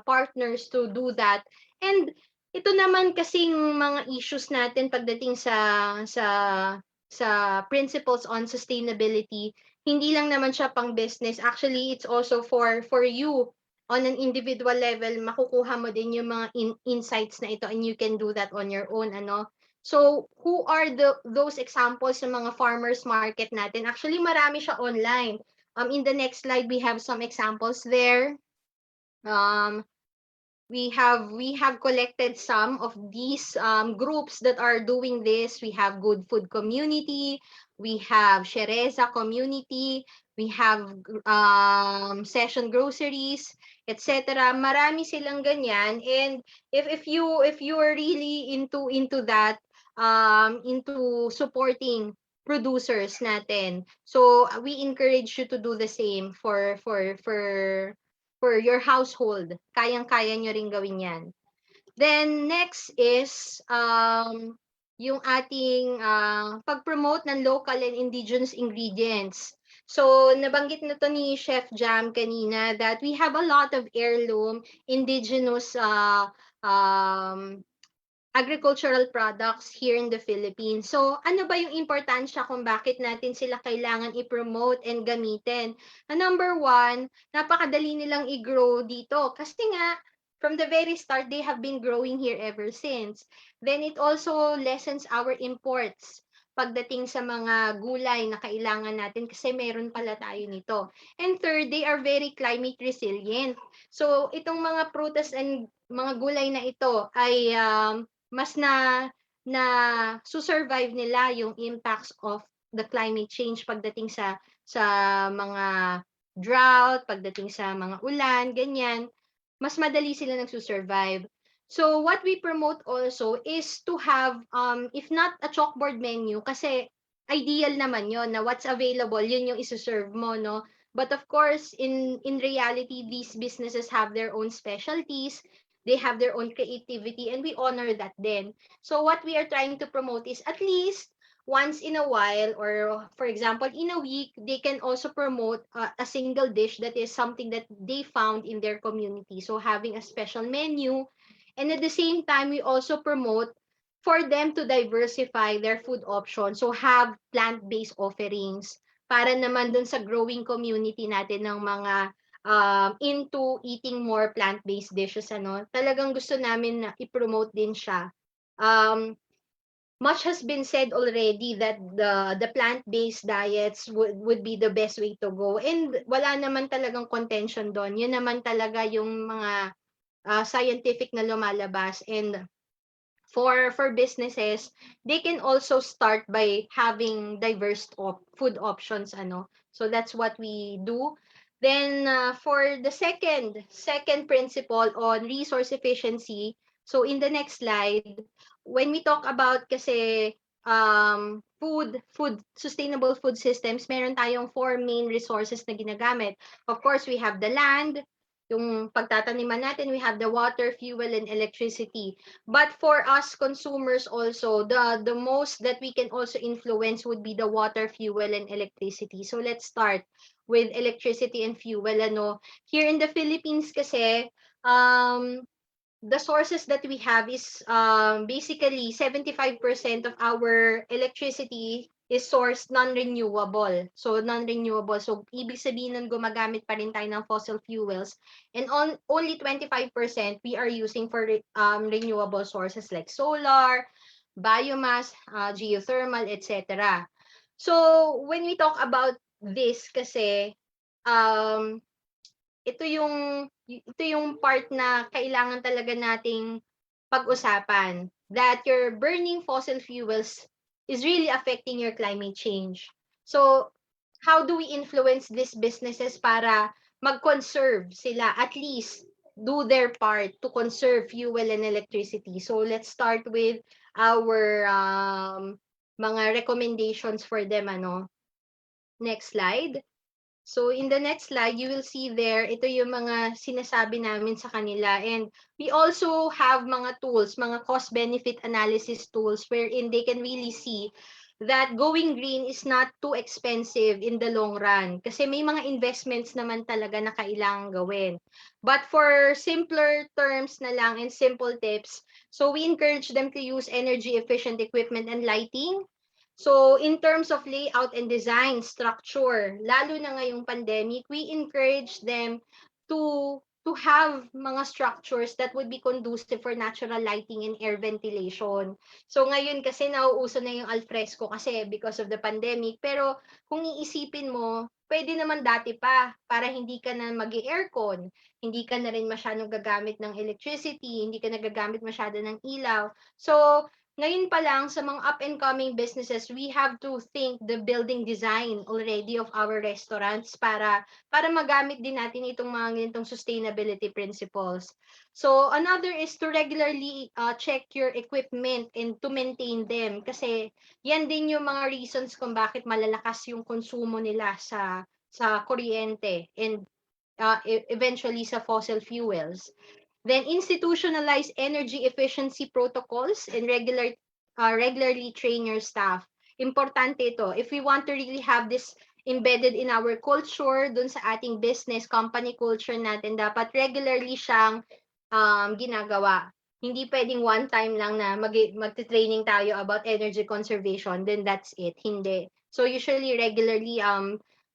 partners to do that. And ito naman kasing mga issues natin pagdating sa principles on sustainability, hindi lang naman siya pang business. Actually, it's also for you on an individual level. Makukuha mo din yung mga insights na ito, and you can do that on your own. So who are those examples ng mga farmers market natin? Actually, marami siya online. In the next slide, we have some examples there. We have collected some of these groups that are doing this. We have Good Food Community, we have Shereza Community, we have Session Groceries, etc. Marami silang ganyan. And if you are really into that, into supporting producers natin, so we encourage you to do the same for your household. Kayang-kaya nyo rin gawin yan. Then next is yung ating pag-promote ng local and indigenous ingredients. So nabanggit na to ni Chef Jam kanina that we have a lot of heirloom indigenous agricultural products here in the Philippines. So ano ba yung importansya kung bakit natin sila kailangan i-promote and gamitin? Number one, napakadali nilang i-grow dito kasi nga from the very start, they have been growing here ever since. Then it also lessens our imports. pagdating sa mga gulay na kailangan natin kasi meron pala tayo nito. And third, they are very climate resilient. So itong mga prutas and mga gulay na ito ay mas na survive nila yung impacts of the climate change pagdating sa mga drought, pagdating sa mga ulan, ganyan, mas madali sila nagsusurvive. So what we promote also is to have, if not a chalkboard menu, kasi ideal naman yon na what's available, yun yung isuserve mo, no? But of course, in reality, these businesses have their own specialties, they have their own creativity, and we honor that then. So what we are trying to promote is at least once in a while, or for example, in a week, they can also promote a single dish that is something that they found in their community. So having a special menu. And at the same time, we also promote for them to diversify their food options. So have plant-based offerings para naman dun sa growing community natin ng mga into eating more plant-based dishes. Talagang gusto namin na i-promote din siya. Much has been said already that the plant-based diets would be the best way to go. And wala naman talagang contention doon. Yun naman talaga yung mga scientific na lumalabas. And for businesses, they can also start by having diverse food options. So that's what we do. Then for the second principle on resource efficiency, so in the next slide, when we talk about kasi sustainable food systems, meron tayong 4 main resources na ginagamit. Of course, we have the land, yung pagtataniman natin, we have the water, fuel, and electricity. But for us consumers also, the most that we can also influence would be the water, fuel, and electricity. So let's start with electricity and fuel. Here in the Philippines kasi, the sources that we have is basically 75% of our electricity is sourced non-renewable. So non-renewable. So ibig sabihin nun gumagamit pa rin tayo ng fossil fuels. And only 25% we are using for renewable sources like solar, biomass, geothermal, etc. So when we talk about this kasi, ito yung part na kailangan talaga nating pag-usapan, that your burning fossil fuels is really affecting your climate change. So, how do we influence these businesses para mag-conserve sila, at least do their part to conserve fuel and electricity? So, let's start with our mga recommendations for them. Next slide. So in the next slide, you will see there, ito yung mga sinasabi namin sa kanila. And we also have mga tools, mga cost-benefit analysis tools wherein they can really see that going green is not too expensive in the long run. Kasi may mga investments naman talaga na kailangan gawin. But for simpler terms na lang and simple tips, so we encourage them to use energy-efficient equipment and lighting. So in terms of layout and design structure, lalo na ngayong pandemic, we encourage them to have mga structures that would be conducive for natural lighting and air ventilation. So ngayon kasi nauuso na yung alfresco kasi because of the pandemic. Pero kung iisipin mo, pwede naman dati pa para hindi ka na mag-aircon, hindi ka na rin masyadong gagamit ng electricity, hindi ka na gagamit masyado ng ilaw. So ngayon pa lang sa mga up-and-coming businesses, we have to think the building design already of our restaurants para magamit din natin itong mga ganitong sustainability principles. So another is to regularly check your equipment and to maintain them kasi yan din yung mga reasons kung bakit malalakas yung konsumo nila sa kuryente and eventually sa fossil fuels. Then institutionalize energy efficiency protocols and regularly train your staff. Importante ito. If we want to really have this embedded in our culture, dun sa ating business, company culture natin, dapat regularly siyang ginagawa. Hindi pwedeng one time lang na magte-training tayo about energy conservation, then that's it. Hindi. So usually regularly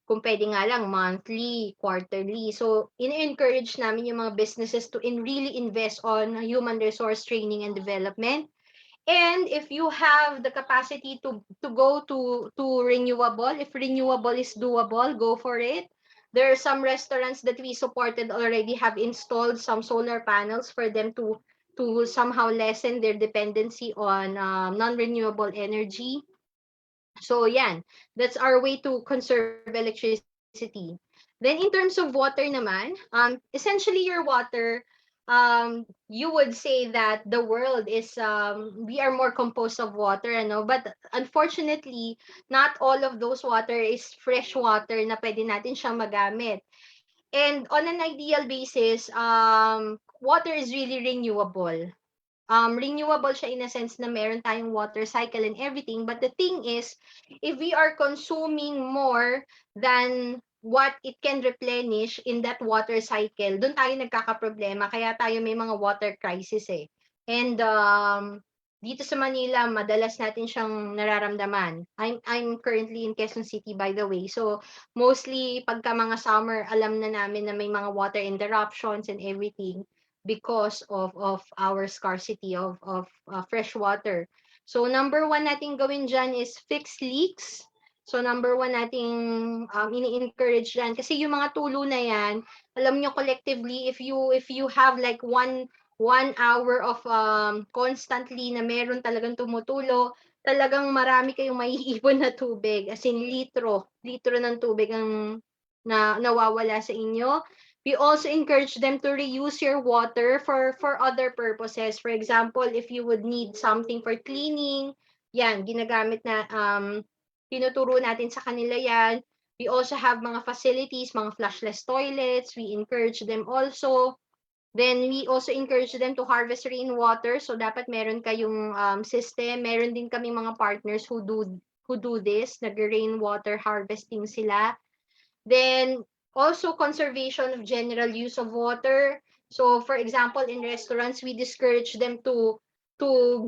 kung pwede nga lang monthly, quarterly. So, in-encourage namin yung mga businesses to really invest on human resource training and development. And if you have the capacity to go to renewable, if renewable is doable, go for it. There are some restaurants that we supported already have installed some solar panels for them to somehow lessen their dependency on non-renewable energy. So yan, that's our way to conserve electricity. Then in terms of water naman, essentially your water, you would say that the world is, we are more composed of water, but unfortunately, not all of those water is fresh water na pwede natin siyang magamit. And on an ideal basis, water is really renewable. Renewable siya in a sense na meron tayong water cycle and everything. But the thing is, if we are consuming more than what it can replenish in that water cycle, doon tayo nagkakaproblema. Kaya tayo may mga water crisis eh. And dito sa Manila, madalas natin siyang nararamdaman. I'm currently in Quezon City, by the way. So, mostly, pagka mga summer, alam na namin na may mga water interruptions and everything because of our scarcity of fresh water. So, number one nating gawin dyan is fix leaks. So, number one nating ini-encourage dyan. Kasi yung mga tulo na yan, alam nyo collectively, if you have like one hour of constantly na meron talagang tumutulo, talagang marami kayong maiipon na tubig, as in litro ng tubig ang nawawala sa inyo. We also encourage them to reuse your water for other purposes. For example, if you would need something for cleaning, yan, ginagamit na, tinuturo natin sa kanila yan. We also have mga facilities, mga flushless toilets. We encourage them also. Then we also encourage them to harvest rainwater. So dapat meron kayong system. Meron din kami mga partners who do this. Nag-rainwater harvesting sila. Then also conservation of general use of water. So for example, in restaurants, we discourage them to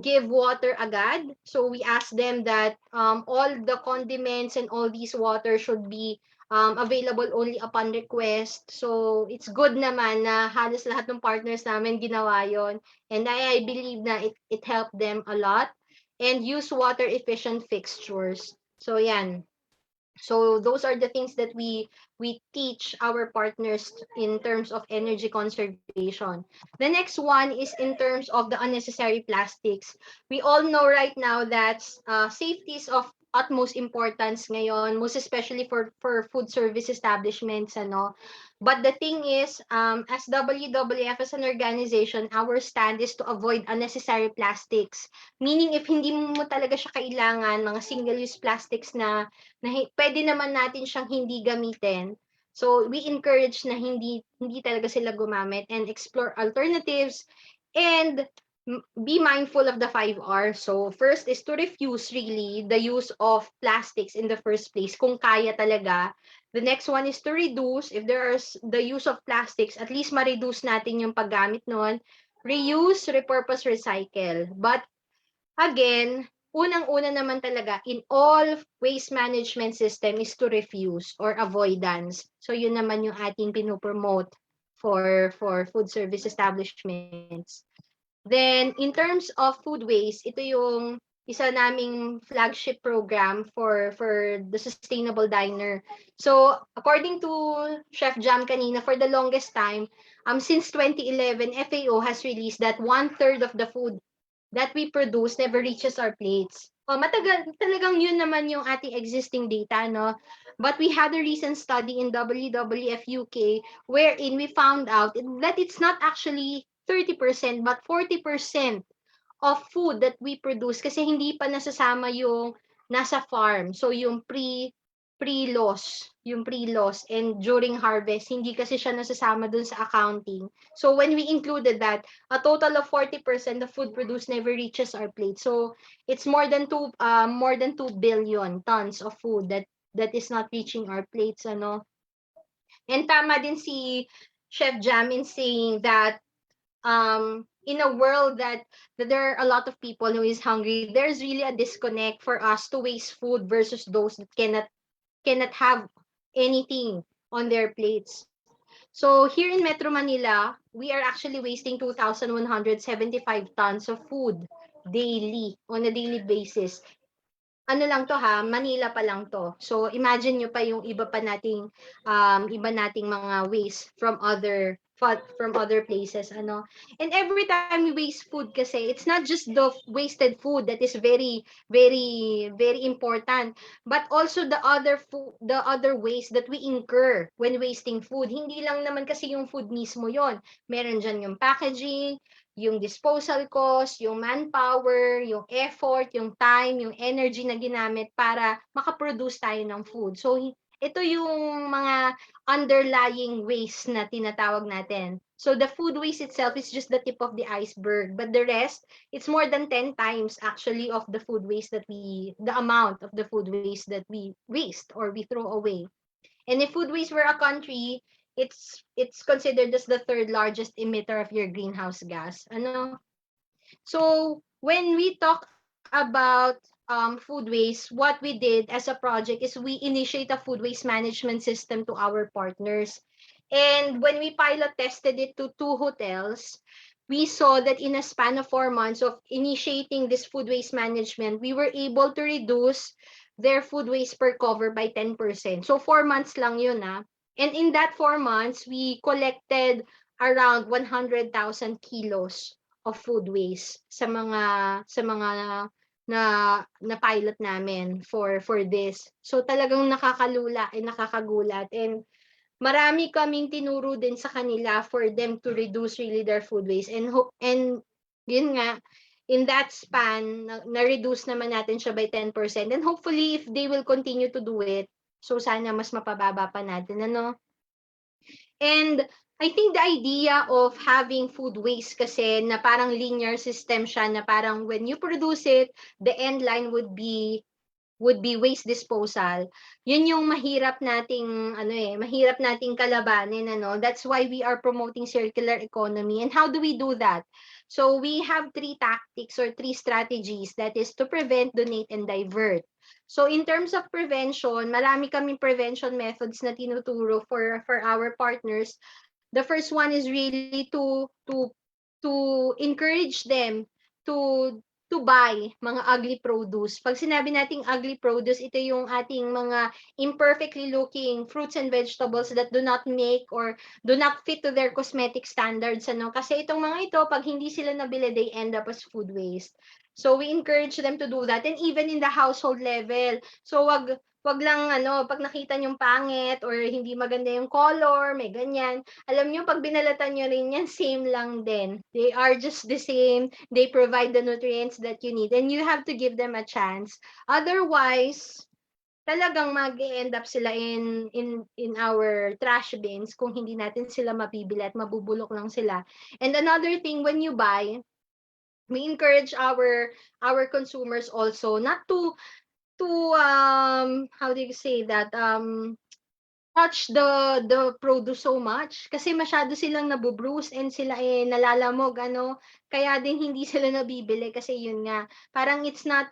give water agad. So we ask them that all the condiments and all these water should be available only upon request. So it's good naman na halos lahat ng partners namin ginawa yon. And I believe na it helped them a lot. And use water efficient fixtures. So yan. So those are the things that we teach our partners in terms of energy conservation. The next one is in terms of the unnecessary plastics. We all know right now that safety is of utmost importance ngayon, most especially for food service establishments, ano. But the thing is, as WWF as an organization, our stand is to avoid unnecessary plastics. Meaning, if hindi mo talaga siya kailangan, mga single-use plastics na pwede naman natin siyang hindi gamitin. So we encourage na hindi talaga sila gumamit and explore alternatives and be mindful of the 5 R's. So first is to refuse really the use of plastics in the first place kung kaya talaga. The next one is to reduce. If there is the use of plastics, at least ma-reduce natin yung paggamit nun. Reuse, repurpose, recycle. But again, unang-una naman talaga in all waste management system is to refuse or avoidance. So yun naman yung ating pinopromote for food service establishments. Then in terms of food waste, ito yung isa naming flagship program for the sustainable diner. So according to Chef Jam kanina, for the longest time, since 2011, FAO has released that 1/3 of the food that we produce never reaches our plates. Matagal, talagang yun naman yung ating existing data, no? But we had a recent study in WWF UK wherein we found out that it's not actually 30% but 40% of food that we produce kasi hindi pa nasasama yung nasa farm. So yung pre-loss and during harvest, hindi kasi siya nasasama dun sa accounting. So when we included that, a total of 40% of food produced never reaches our plate. So it's more than 2 billion tons of food that is not reaching our plates, ano. And tama din si Chef Jam in saying that in a world that there are a lot of people who is hungry, there's really a disconnect for us to waste food versus those that cannot have anything on their plates. So here in Metro Manila, we are actually wasting 2,175 tons of food daily, on a daily basis. Ano lang to ha, Manila pa lang to. So imagine nyo pa yung iba nating mga waste from other places, ano. And every time we waste food kasi, it's not just the wasted food that is very very important, but also the other waste that we incur when wasting food. Hindi lang naman kasi yung food mismo yon. Meron dyan yung packaging, yung disposal cost, yung manpower, yung effort, yung time, yung energy na ginamit para makaproduce tayo ng food. So, ito yung mga underlying waste na tinatawag natin. So, the food waste itself is just the tip of the iceberg. But the rest, it's more than 10 times actually of the food waste the amount of the food waste that we waste or we throw away. And if food waste were a country, it's considered as the third largest emitter of your greenhouse gas. Ano? So when we talk about food waste, what we did as a project is we initiate a food waste management system to our partners. And when we pilot tested it to 2 hotels, we saw that in a span of 4 months of initiating this food waste management, we were able to reduce their food waste per cover by 10%. So 4 months lang yun ah. And in that 4 months, we collected around 100,000 kilos of food waste sa mga na pilot namin for this. So talagang nakakagulat, and marami kaming tinuro din sa kanila for them to reduce really their food waste, and yun nga, in that span na-reduce naman natin siya by 10%, and hopefully if they will continue to do it, so sana mas mapababa pa natin, ano. And I think the idea of having food waste kasi na parang linear system siya, na parang when you produce it, the end line would be waste disposal. Yun yung mahirap nating kalabanin, ano. That's why we are promoting circular economy. And how do we do that? So we have 3 tactics or 3 strategies, that is to prevent, donate, and divert. So in terms of prevention, marami kaming prevention methods na tinuturo for our partners. The first one is really to encourage them to buy mga ugly produce. Pag sinabi nating ugly produce, ito yung ating mga imperfectly looking fruits and vegetables that do not make or do not fit to their cosmetic standards, ano. Kasi itong mga ito, pag hindi sila nabili, they end up as food waste. So we encourage them to do that, and even in the household level. So wag lang pag nakita niyong pangit or hindi maganda yung color, may ganyan. Alam niyo, pag binalatan niyo rin yan, same lang din. They are just the same. They provide the nutrients that you need, and you have to give them a chance. Otherwise, talagang mag-end up sila in our trash bins kung hindi natin sila mabibili at mabubulok lang sila. And another thing, when you buy, we encourage our consumers also not to how do you say that, touch the produce so much, kasi masyado silang nabubruise and sila nalalamog, ano, kaya din hindi sila nabibili kasi yun nga, parang it's not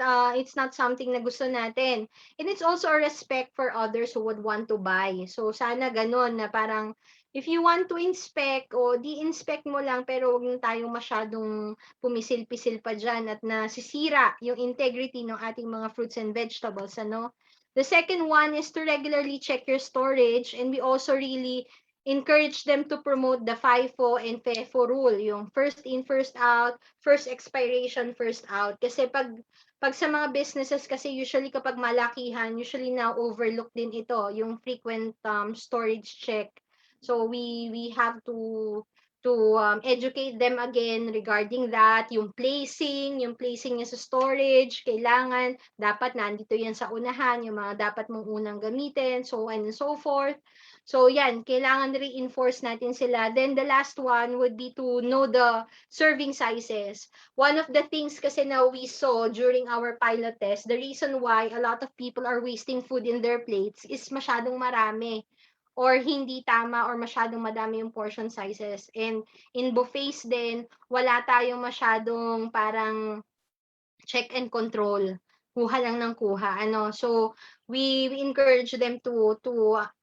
something na gusto natin. And it's also a respect for others who would want to buy. So sana ganon, na parang if you want to inspect, o di-inspect mo lang, pero wag na tayong masyadong pumisil-pisil pa dyan at nasisira yung integrity ng ating mga fruits and vegetables, ano. The second one is to regularly check your storage, and we also really encourage them to promote the FIFO and FEFO rule, yung first in, first out, first expiration, first out. Kasi pag sa mga businesses kasi, usually kapag malakihan, usually na overlook din ito, yung frequent storage check. So we have to educate them again regarding that, yung placing niya sa storage, kailangan, dapat nandito yan sa unahan, yung mga dapat mong unang gamitin, so on and so forth. So yan, kailangan reinforce natin sila. Then the last one would be to know the serving sizes. One of the things kasi na we saw during our pilot test, the reason why a lot of people are wasting food in their plates is masyadong marami, or hindi tama, or masyadong madami yung portion sizes. And in buffets din, wala tayong masyadong parang check and control. Kuha lang ng kuha, ano. So we encourage them to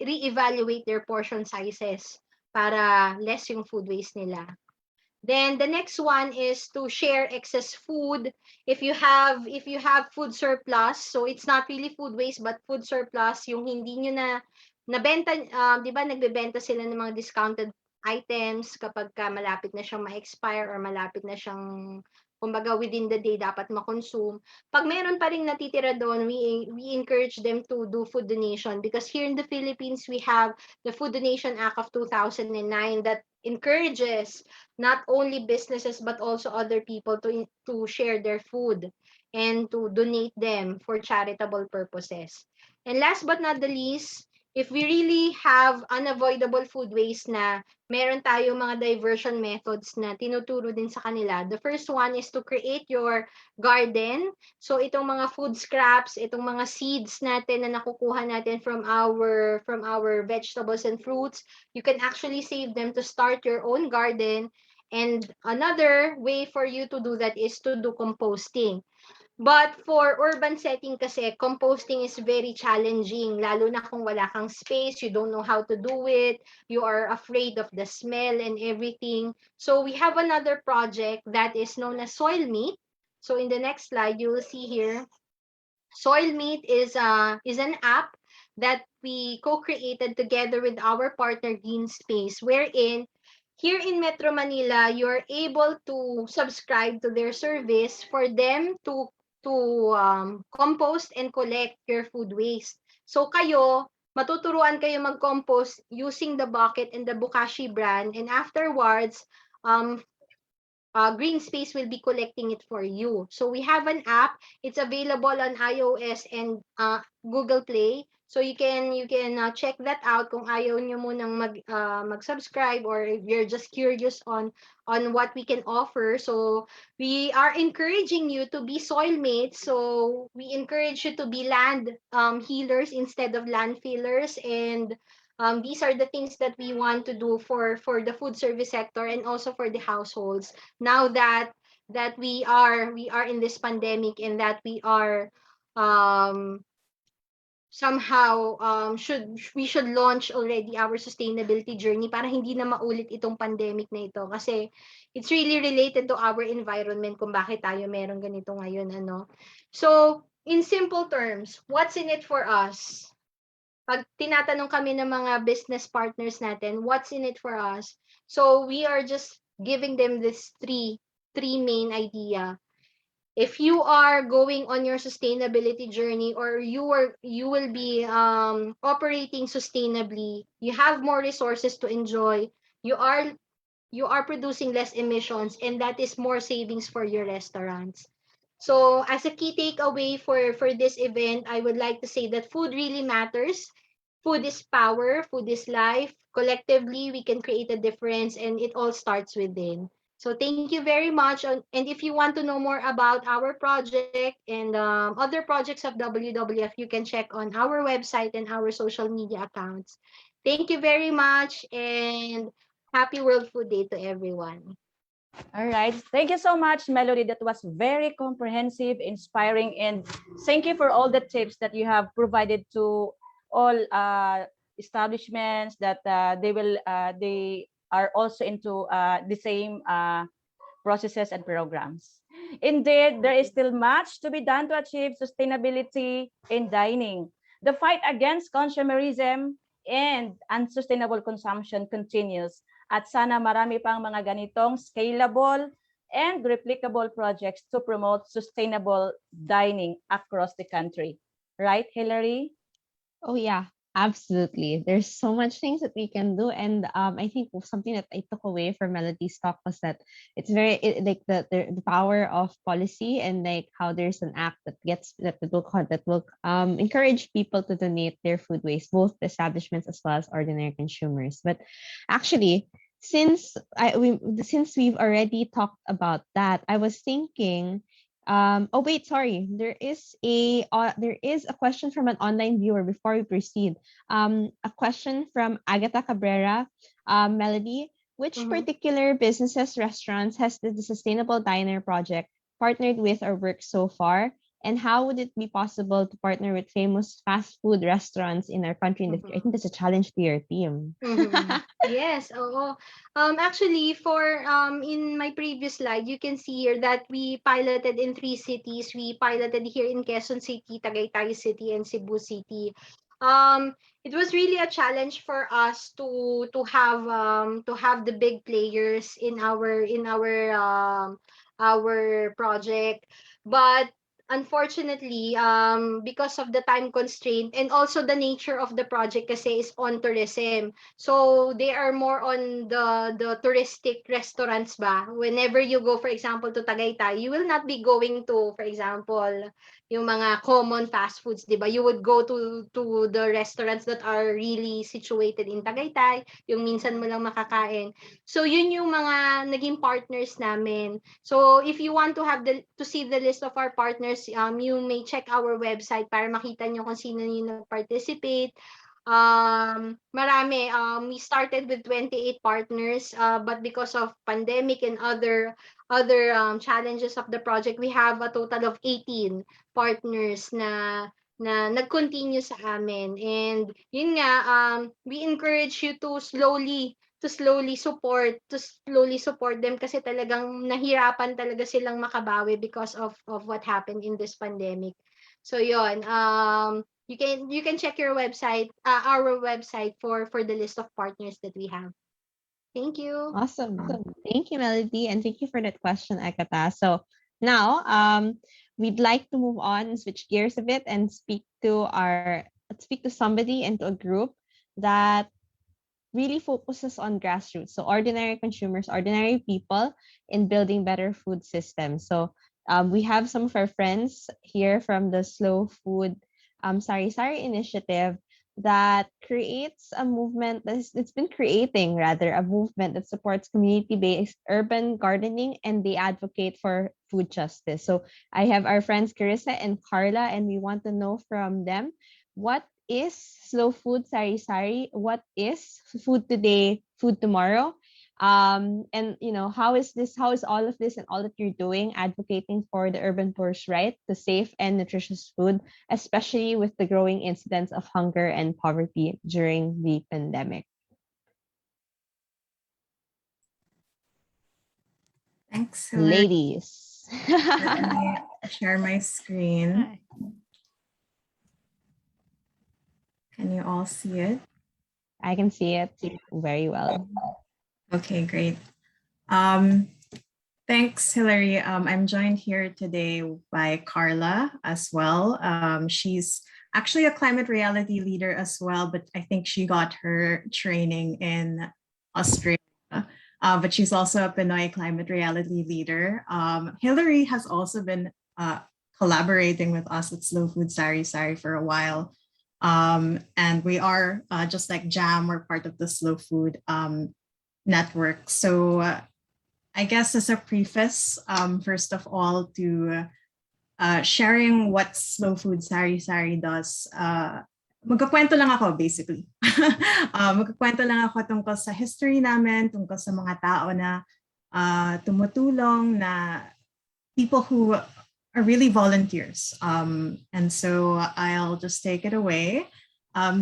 reevaluate their portion sizes para less yung food waste nila. Then the next one is to share excess food. If you have food surplus, so it's not really food waste but food surplus, yung hindi nyo na nabenta, 'di ba nagbebenta sila ng mga discounted items kapag ka malapit na siyang ma-expire or malapit na siyang kumbaga within the day dapat ma-consume. Pag meron pa ring natitira doon, we encourage them to do food donation because here in the Philippines we have the Food Donation Act of 2009 that encourages not only businesses but also other people to share their food and to donate them for charitable purposes. And last but not the least, if we really have unavoidable food waste na meron tayo mga diversion methods na tinuturo din sa kanila. The first one is to create your garden. So itong mga food scraps, itong mga seeds natin na nakukuha natin from our vegetables and fruits, you can actually save them to start your own garden. And another way for you to do that is to do composting. But for urban setting kasi, composting is very challenging, lalo na kung wala kang space, you don't know how to do it, you are afraid of the smell and everything. So we have another project that is known as Soil Meat. So in the next slide, you will see here, Soil Meat is an app that we co-created together with our partner Green Space, wherein here in Metro Manila, you're able to subscribe to their service for them to compost and collect your food waste. So kayo, matuturuan kayo mag-compost using the bucket and the Bukashi brand, and afterwards, Green Space will be collecting it for you. So we have an app. It's available on iOS and Google Play. So you can check that out kung ayaw nyo munang mag-subscribe or if you're just curious on what we can offer. So we are encouraging you to be soil mates. So we encourage you to be land healers instead of land fillers, and these are the things that we want to do for the food service sector and also for the households. Now that we are in this pandemic and that we are somehow we should launch already our sustainability journey para hindi na maulit itong pandemic na ito kasi it's really related to our environment kung bakit tayo meron ganito ngayon, ano. So in simple terms, what's in it for us? Pag tinatanong kami ng mga business partners natin, what's in it for us? So we are just giving them this three main idea. If you are going on your sustainability journey or you will be operating sustainably, you have more resources to enjoy, you are producing less emissions, and that is more savings for your restaurants. So as a key takeaway for this event, I would like to say that food really matters. Food is power, food is life. Collectively, we can create a difference, and it all starts within. So thank you very much. And if you want to know more about our project and other projects of WWF, you can check on our website and our social media accounts. Thank you very much, and happy World Food Day to everyone. All right. Thank you so much, Melody. That was very comprehensive, inspiring, and thank you for all the tips that you have provided to all establishments that they are also into the same processes and programs. Indeed, there is still much to be done to achieve sustainability in dining. The fight against consumerism and unsustainable consumption continues. At sana marami pang mga ganitong scalable and replicable projects to promote sustainable dining across the country. Right, Hilary? Oh yeah, absolutely. There's so much things that we can do, and I think something that I took away from Melody's talk was that it's like the power of policy, and like how there's an act that will encourage people to donate their food waste, both establishments as well as ordinary consumers. But actually, since we've already talked about that, I was thinking. Oh wait, sorry. There is a question from an online viewer before we proceed. A question from Agatha Cabrera, Melody. Which particular businesses, restaurants has the Sustainable Diner project partnered with or worked so far? And how would it be possible to partner with famous fast food restaurants in our country in the future? I think that's a challenge to your team. Yes, oo. Actually, for in my previous slide, you can see here that we piloted in 3 cities. We piloted here in Quezon City, Tagaytay City, and Cebu City. It was really a challenge for us to have the big players in our project, but unfortunately, because of the time constraint and also the nature of the project kasi is on tourism. So they are more on the touristic restaurants ba. Whenever you go, for example, to Tagaytay, you will not be going to, for example, yung mga common fast foods, di ba? You would go to the restaurants that are really situated in Tagaytay, yung minsan mo lang makakain. So yun yung mga naging partners namin. So if you want to see the list of our partners, you may check our website para makita nyo kung sino yung nag-participate. Marami. We started with 28 partners, but because of pandemic and other challenges of the project, we have a total of 18 partners na nag-continue sa amin. And yun nga, we encourage you to slowly support them kasi talagang nahirapan talaga silang makabawi because of what happened in this pandemic. So yun, you can check your website, our website for the list of partners that we have. Thank you. Awesome. Thank you, Melody, and thank you for that question, Akata. So now, we'd like to move on and switch gears a bit and speak to somebody and to a group that really focuses on grassroots. So ordinary consumers, ordinary people in building better food systems. So we have some of our friends here from the Slow Food Sari-Sari initiative that creates a movement it's been creating rather a movement that supports community-based urban gardening, and they advocate for food justice. So I have our friends Carissa and Carla, and we want to know from them, what is Slow Food Sari-Sari? What is food today, food tomorrow? And how is all of this and all that you're doing advocating for the urban poor's right to safe and nutritious food, especially with the growing incidence of hunger and poverty during the pandemic? Thanks, Hilary. Ladies. Let me share my screen. Can you all see it? I can see it very well. Okay, great. Thanks, Hilary. I'm joined here today by Carla as well. She's actually a climate reality leader as well, but I think she got her training in Australia. But she's also a Pinoy climate reality leader. Hilary has also been collaborating with us at Slow Food Sari-Sari for a while. And we are, just like Jam, we're part of the Slow Food network. So I guess as a preface, first of all, to sharing what Slow Food Sari-Sari does, magkakwento lang ako basically. Magkakwento lang ako tungkol sa history namin, tungkol sa mga tao na tumutulong, na people who are really volunteers. And so I'll just take it away.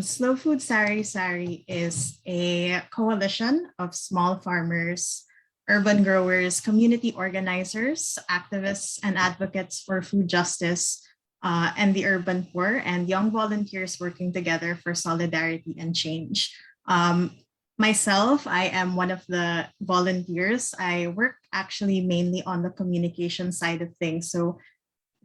Slow Food Sari-Sari is a coalition of small farmers, urban growers, community organizers, activists, and advocates for food justice and the urban poor, and young volunteers working together for solidarity and change. Myself, I am one of the volunteers. I work actually mainly on the communication side of things. So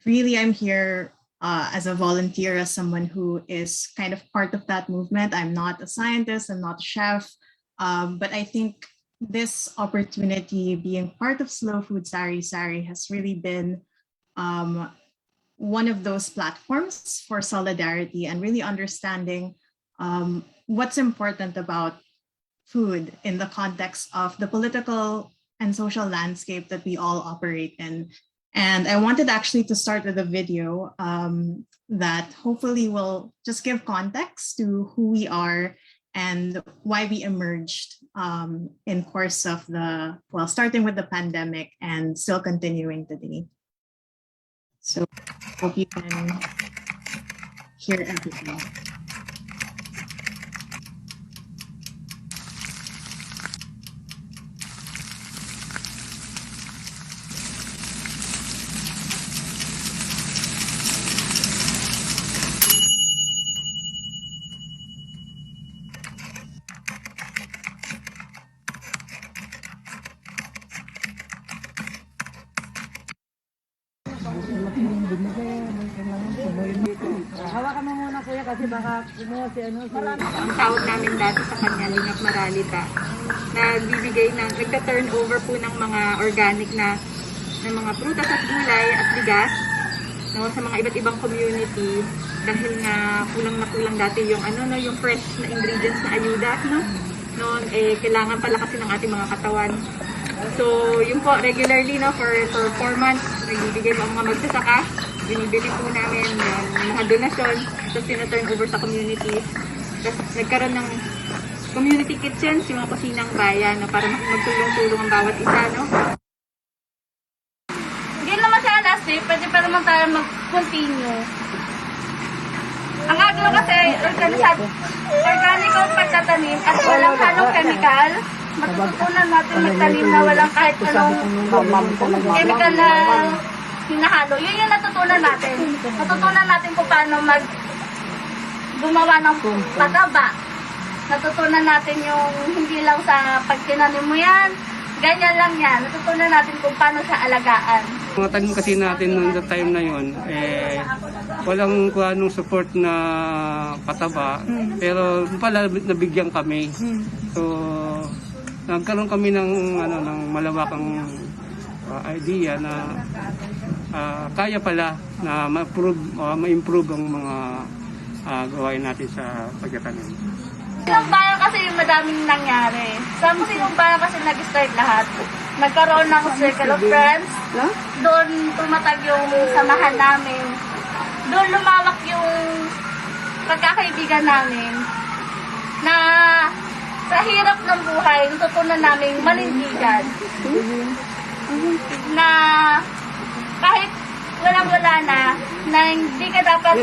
really, I'm here as a volunteer, as someone who is kind of part of that movement. I'm not a scientist, I'm not a chef, but I think this opportunity, being part of Slow Food Sari-Sari, has really been one of those platforms for solidarity and really understanding what's important about food in the context of the political and social landscape that we all operate in. And I wanted actually to start with a video that hopefully will just give context to who we are and why we emerged in course of starting with the pandemic and still continuing today. So hope you can hear everything. Ang tawag namin dati sa kanya, Lingap Maralita, nagta-turn over po ng mga organic na mga prutas at gulay at bigas, no, sa mga iba't ibang community dahil nga kulang na kulang dati yung yung fresh na ingredients na ayuda, no? Noon kailangan pala kasi ng ating mga katawan. So, yun po regularly, no, for 4 months nagbibigay po ang mga magsasaka. Binibili po namin yung mga donasyon, tapos tina-turn over sa community. Tapos nagkaroon ng community kitchens, yung mga kusinang bayan, no, para magtulong-tulong ang bawat isa, no? Hindi naman siya last day, pwede pa naman tayo mag-continue. Ang agro kasi, organic ang pagtatanim at walang halong chemical. Matututunan natin magtanim na walang kahit anong chemical na hinahalo. Yun yung natutunan natin. Natutunan natin kung paano gumawa ng pataba. Natutunan natin yung hindi lang sa pagtinanim mo yan, ganyan lang yan. Natutunan natin kung paano siya alagaan. Mga tanim kasi natin noong time na yon, walang kuanong support na pataba, pero pala nabigyan kami. So nagkaroon kami ng malawakang idea na kaya pala na ma-improve ang mga gawain natin sa pagtatanim. Silang bayan kasi yung madaming nangyari. Sa Silang bayan kasi nag-start lahat. Nagkaroon ng circle of friends. Doon tumatag yung samahan namin. Doon lumawak yung pagkakaibigan namin. Na sa hirap ng buhay, natutunan namin manindigan. Na kahit walang-wala na hindi ka dapat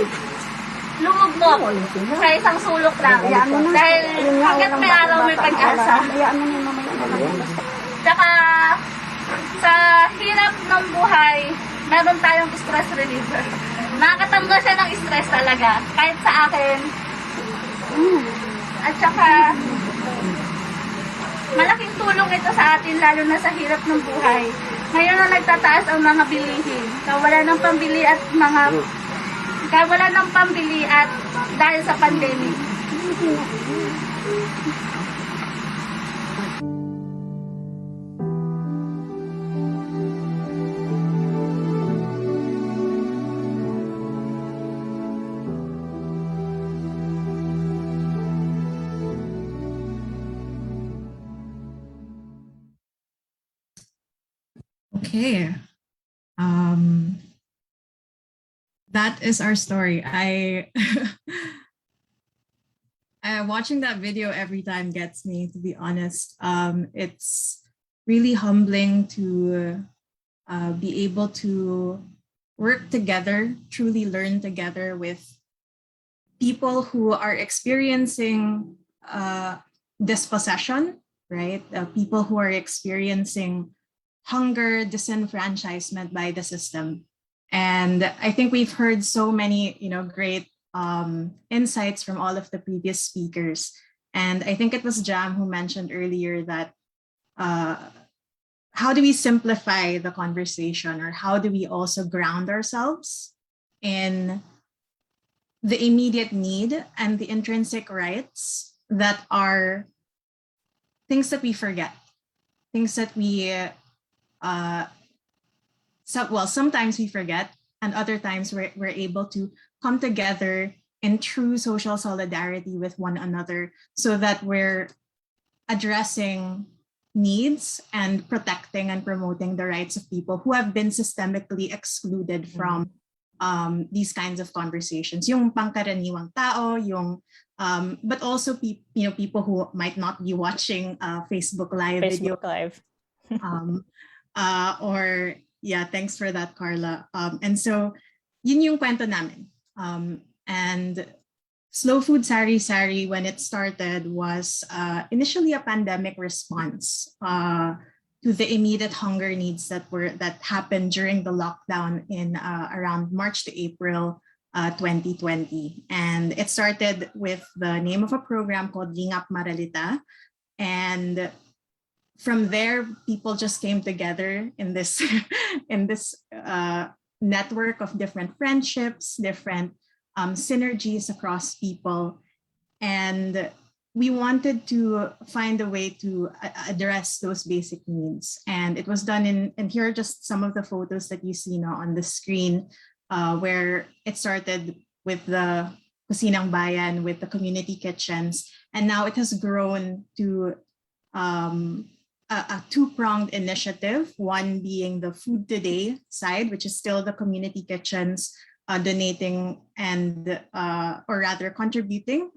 lumugmok sa isang sulok lang. Dahil hanggat may araw may pag-asa. Tsaka sa hirap ng buhay, meron tayong stress reliever. Nakakatanggal siya ng stress talaga. Kahit sa akin. At tsaka malaking tulong ito sa atin lalo na sa hirap ng buhay. Ngayon na nagtataas ang mga bilihin. Wala ng pambili at dahil sa pandemic. Okay. That is our story. Watching that video every time gets me, to be honest. It's really humbling to be able to work together, truly learn together with people who are experiencing dispossession, right? People who are experiencing hunger, disenfranchisement by the system. And I think we've heard so many, great insights from all of the previous speakers. And I think it was Jam who mentioned earlier that how do we simplify the conversation, or how do we also ground ourselves in the immediate need and the intrinsic rights that are things that we forget, things that we sometimes we forget, and other times we're able to come together in true social solidarity with one another, so that we're addressing needs and protecting and promoting the rights of people who have been systemically excluded from these kinds of conversations. Yung pangkaraniwang tao, but also people who might not be watching Facebook Live Facebook Live. or Yeah, thanks for that, Carla. And so, yun yung kwento namin. And Slow Food Sari-Sari, when it started, was initially a pandemic response to the immediate hunger needs that happened during the lockdown in around March to April 2020. And it started with the name of a program called Lingap Maralita. And from there, people just came together in this network of different friendships, different synergies across people. And we wanted to find a way to address those basic needs. And it was done and here are just some of the photos that you see now on the screen, where it started with the Kusinang Bayan, with the community kitchens. And now it has grown to a two-pronged initiative, one being the Food Today side, which is still the community kitchens donating and, or rather contributing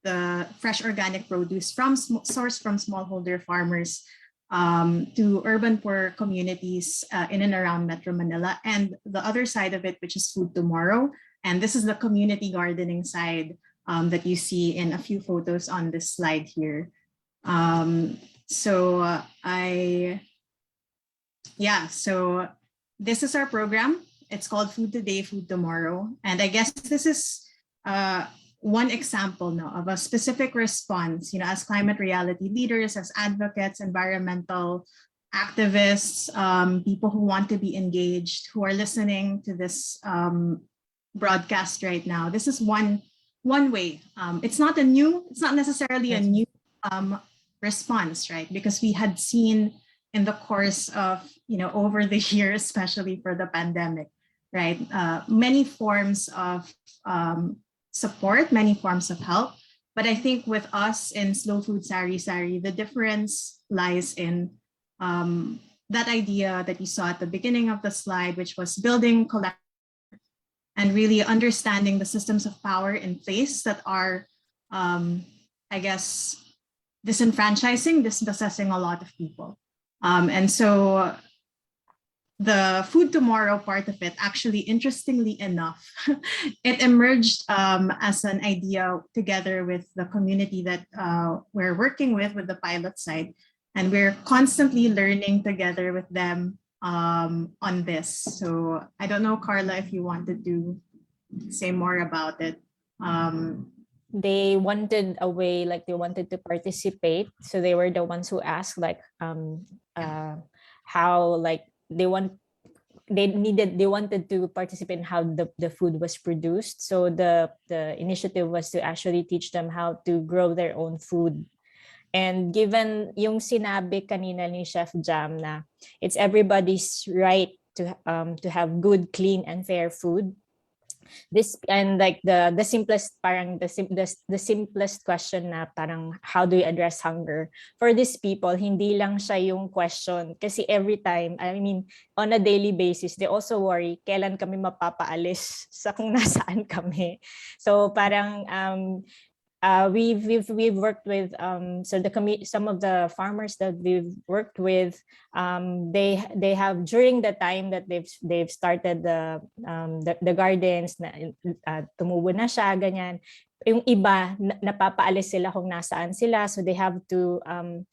the fresh organic produce sourced from smallholder farmers to urban poor communities in and around Metro Manila. And the other side of it, which is Food Tomorrow. And this is the community gardening side that you see in a few photos on this slide here. So this is our program. It's called Food Today, Food Tomorrow. And I guess this is one example now of a specific response, as climate reality leaders, as advocates, environmental activists, people who want to be engaged, who are listening to this broadcast right now. This is one way. It's not necessarily a new response, right? Because we had seen in the course of, over the years, especially for the pandemic, right? Many forms of support, many forms of help. But I think with us in Slow Food Sari-Sari, the difference lies in that idea that you saw at the beginning of the slide, which was building collective and really understanding the systems of power in place that are, I guess, disenfranchising, dispossessing a lot of people. And so the Food Tomorrow part of it, actually, interestingly enough, it emerged as an idea together with the community that we're working with the pilot side. And we're constantly learning together with them on this. So I don't know, Carla, if you wanted to say more about it. They wanted a way, like they wanted to participate. So they were the ones who asked, like, how, like, they wanted to participate in how the food was produced. So the initiative was to actually teach them how to grow their own food. And given yung sinabi kanina ni Chef Jam na it's everybody's right to have good, clean, and fair food. This, and like the simplest question na parang how do you address hunger for these people, hindi lang siya yung question kasi every time, I mean on a daily basis, they also worry kailan kami mapapaalis sa kung nasaan kami. So parang we've worked with some of the farmers that we've worked with, they have, during the time that they've started the gardens na tumubo na siya ganyan, yung iba napapaalis sila kung nasaan sila, so they have to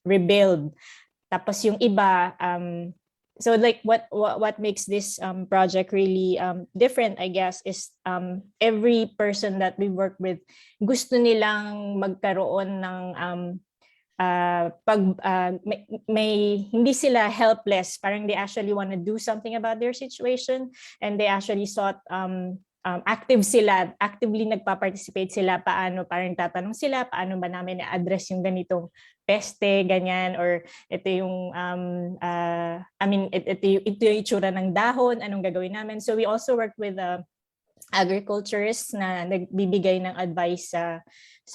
rebuild. Tapos yung iba so like what makes this project really different, I guess, is every person that we work with gusto nilang magkaroon ng may hindi sila helpless, parang they actually want to do something about their situation, and they actually sought actively nagpa-participate sila, parang tatanong sila, paano ba namin i-address yung ganitong peste, ganyan, or ito yung, ito yung itsura ng dahon, anong gagawin namin. So we also work with agriculturists na nagbibigay ng advice sa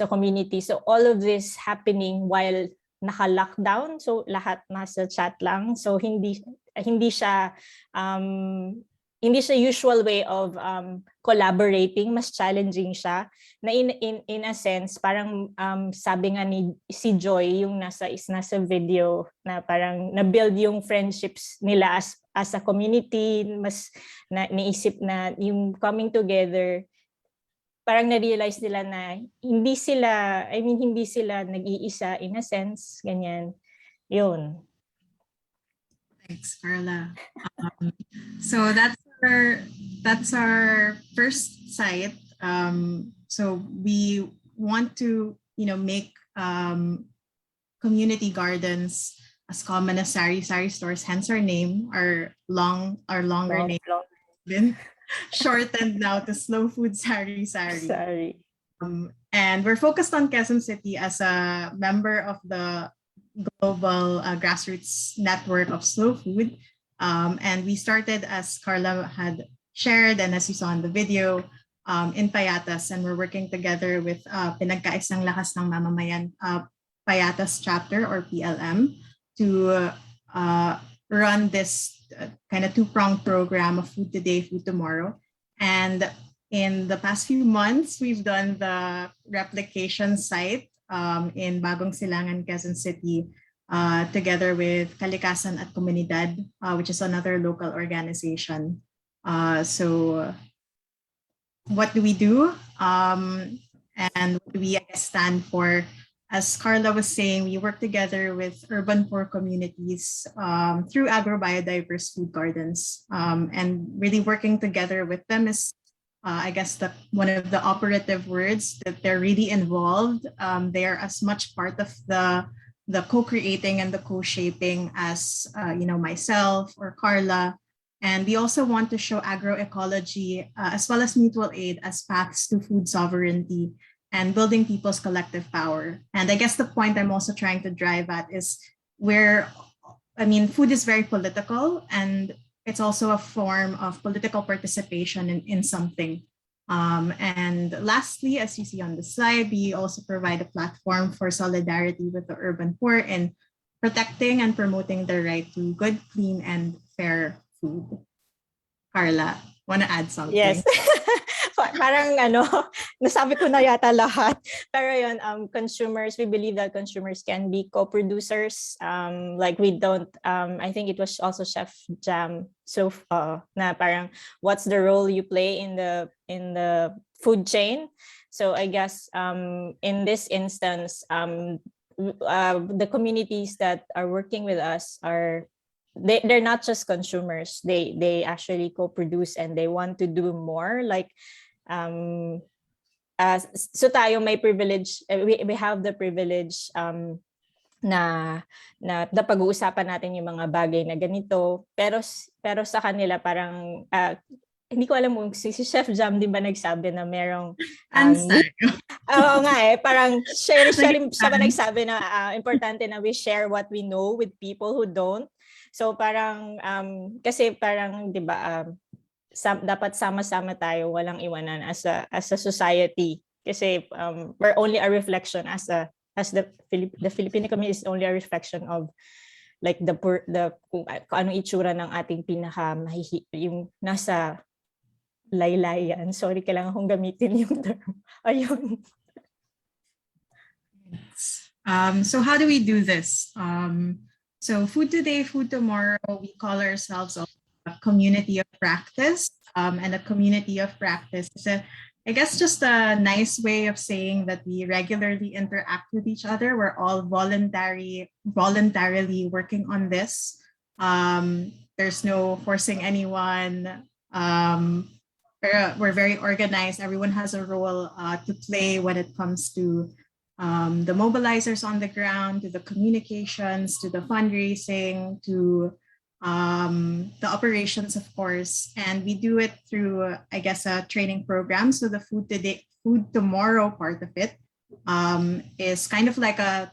community. So all of this happening while naka-lockdown, so lahat nasa chat lang. So hindi siya usual way of collaborating, mas challenging siya na in a sense parang sabi nga ni si Joy yung nasa video na parang na-build yung friendships nila as a community, mas naisip na yung coming together, parang na-realize nila na hindi sila nag-iisa in a sense, ganyan. Yun. Thanks, Carla. So that's our first site. So we want to, make community gardens as common as Sari-Sari stores. Hence our name, our longer name, been shortened now to Slow Food Sari-Sari. Sorry. And we're focused on Quezon City as a member of the global grassroots network of slow food. And we started, as Carla had shared and as you saw in the video, in Payatas, and we're working together with Pinagkaisang Lakas ng Mamamayan Payatas chapter, or PLM, to run this kind of two-pronged program of Food Today, Food Tomorrow. And in the past few months, we've done the replication site in Bagong Silangan, Quezon City, together with Kalikasan at Komunidad, which is another local organization. So what do we do? And what do we stand for? As Carla was saying, we work together with urban poor communities through agrobiodiverse food gardens. And really working together with them is, I guess, one of the operative words, that they're really involved. They are as much part of the co-creating and the co-shaping as myself or Carla. And we also want to show agroecology as well as mutual aid as paths to food sovereignty and building people's collective power. And I guess the point I'm also trying to drive at is food is very political, and it's also a form of political participation in something. And lastly, as you see on the slide, we also provide a platform for solidarity with the urban poor in protecting and promoting the right to good, clean, and fair food. Carla, want to add something? Yes. Parang nasabi ko na yata lahat. Pero yun, consumers, we believe that consumers can be co-producers. Like we don't, I think it was also Chef Jam, so na parang what's the role you play in the food chain. So I guess in this instance, the communities that are working with us they're not just consumers. They actually co-produce and they want to do more. Like so tayo may privilege, we have the privilege na pag-uusapan natin yung mga bagay na ganito, pero sa kanila parang hindi ko alam kung si Chef Jam din ba nagsabi na merong oo nga parang siya ba nagsabi na importante na we share what we know with people who don't. So parang kasi parang 'di ba dapat sama-sama tayo, walang iwanan as a society, kasi we're only a reflection as the Filipino community is only a reflection of like kung anong itsura ng ating yung nasa laylayan. Sorry, kailangan kong gamitin yung term. Ayun. So how do we do this? So Food Today, Food Tomorrow, we call ourselves a community of practice, and a community of practice is I guess just a nice way of saying that we regularly interact with each other. We're all voluntarily working on this. There's no forcing anyone. We're very organized. Everyone has a role to play when it comes to the mobilizers on the ground, to the communications, to the fundraising, to the operations, of course. And we do it through, I guess, a training program. So the Food Today, Food Tomorrow part of it is kind of like a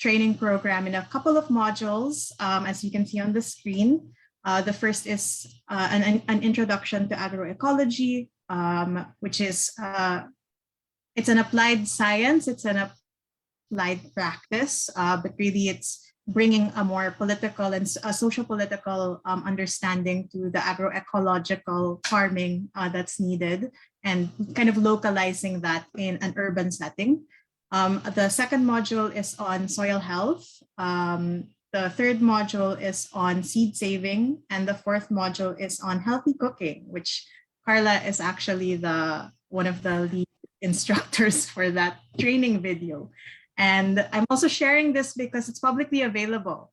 training program in a couple of modules, as you can see on the screen. The first is an introduction to agroecology, which is it's an applied science, it's an applied practice, but really it's bringing a more political and a social-political understanding to the agroecological farming that's needed, and kind of localizing that in an urban setting. The second module is on soil health. the third module is on seed saving, and the fourth module is on healthy cooking, which Carla is actually one of the lead instructors for that training video. And I'm also sharing this because it's publicly available.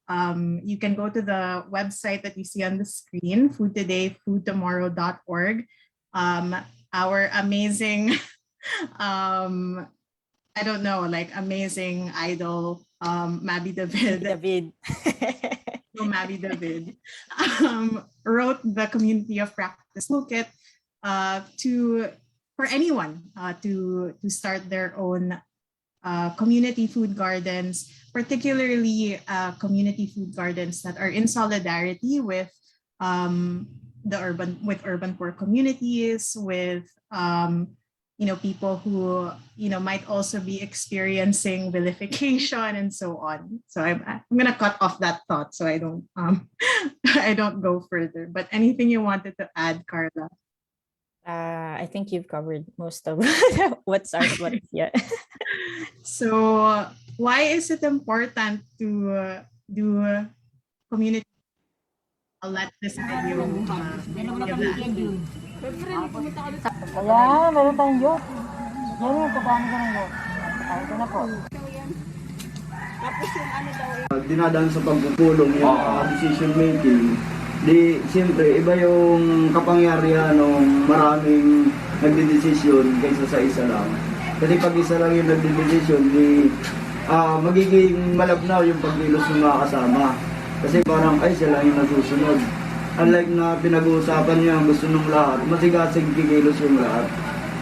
You can go to the website that you see on the screen, foodtodayfoodtomorrow.org. Our amazing, I don't know, like amazing idol, Mabi David. So Mabi David wrote the Community of Practice Toolkit for anyone to start their own community food gardens, particularly community food gardens that are in solidarity with urban poor communities, with people who might also be experiencing vilification and so on. So I'm gonna cut off that thought so I don't I don't go further. But anything you wanted to add, Carla? I think you've covered most of what's yeah. So why is it important to do community? I'll let this video give that. Kaya, meron tayong youth. Yan yung kasama ko ng youth. Ito na po. Dinadaan sa pagpupulong yung decision making. Di, siyempre, iba yung kapangyarihan ng maraming nagdidesisyon kaysa sa isa lang. Kasi pag isa lang yung nagdidesisyon, di magiging malabnaw yung pagkilos ng mga kasama. Kasi parang ay sila yung nasusunod. Unlike na pinag-uusapan niya ang gusto ng lahat, masigasig kikilos yung lahat.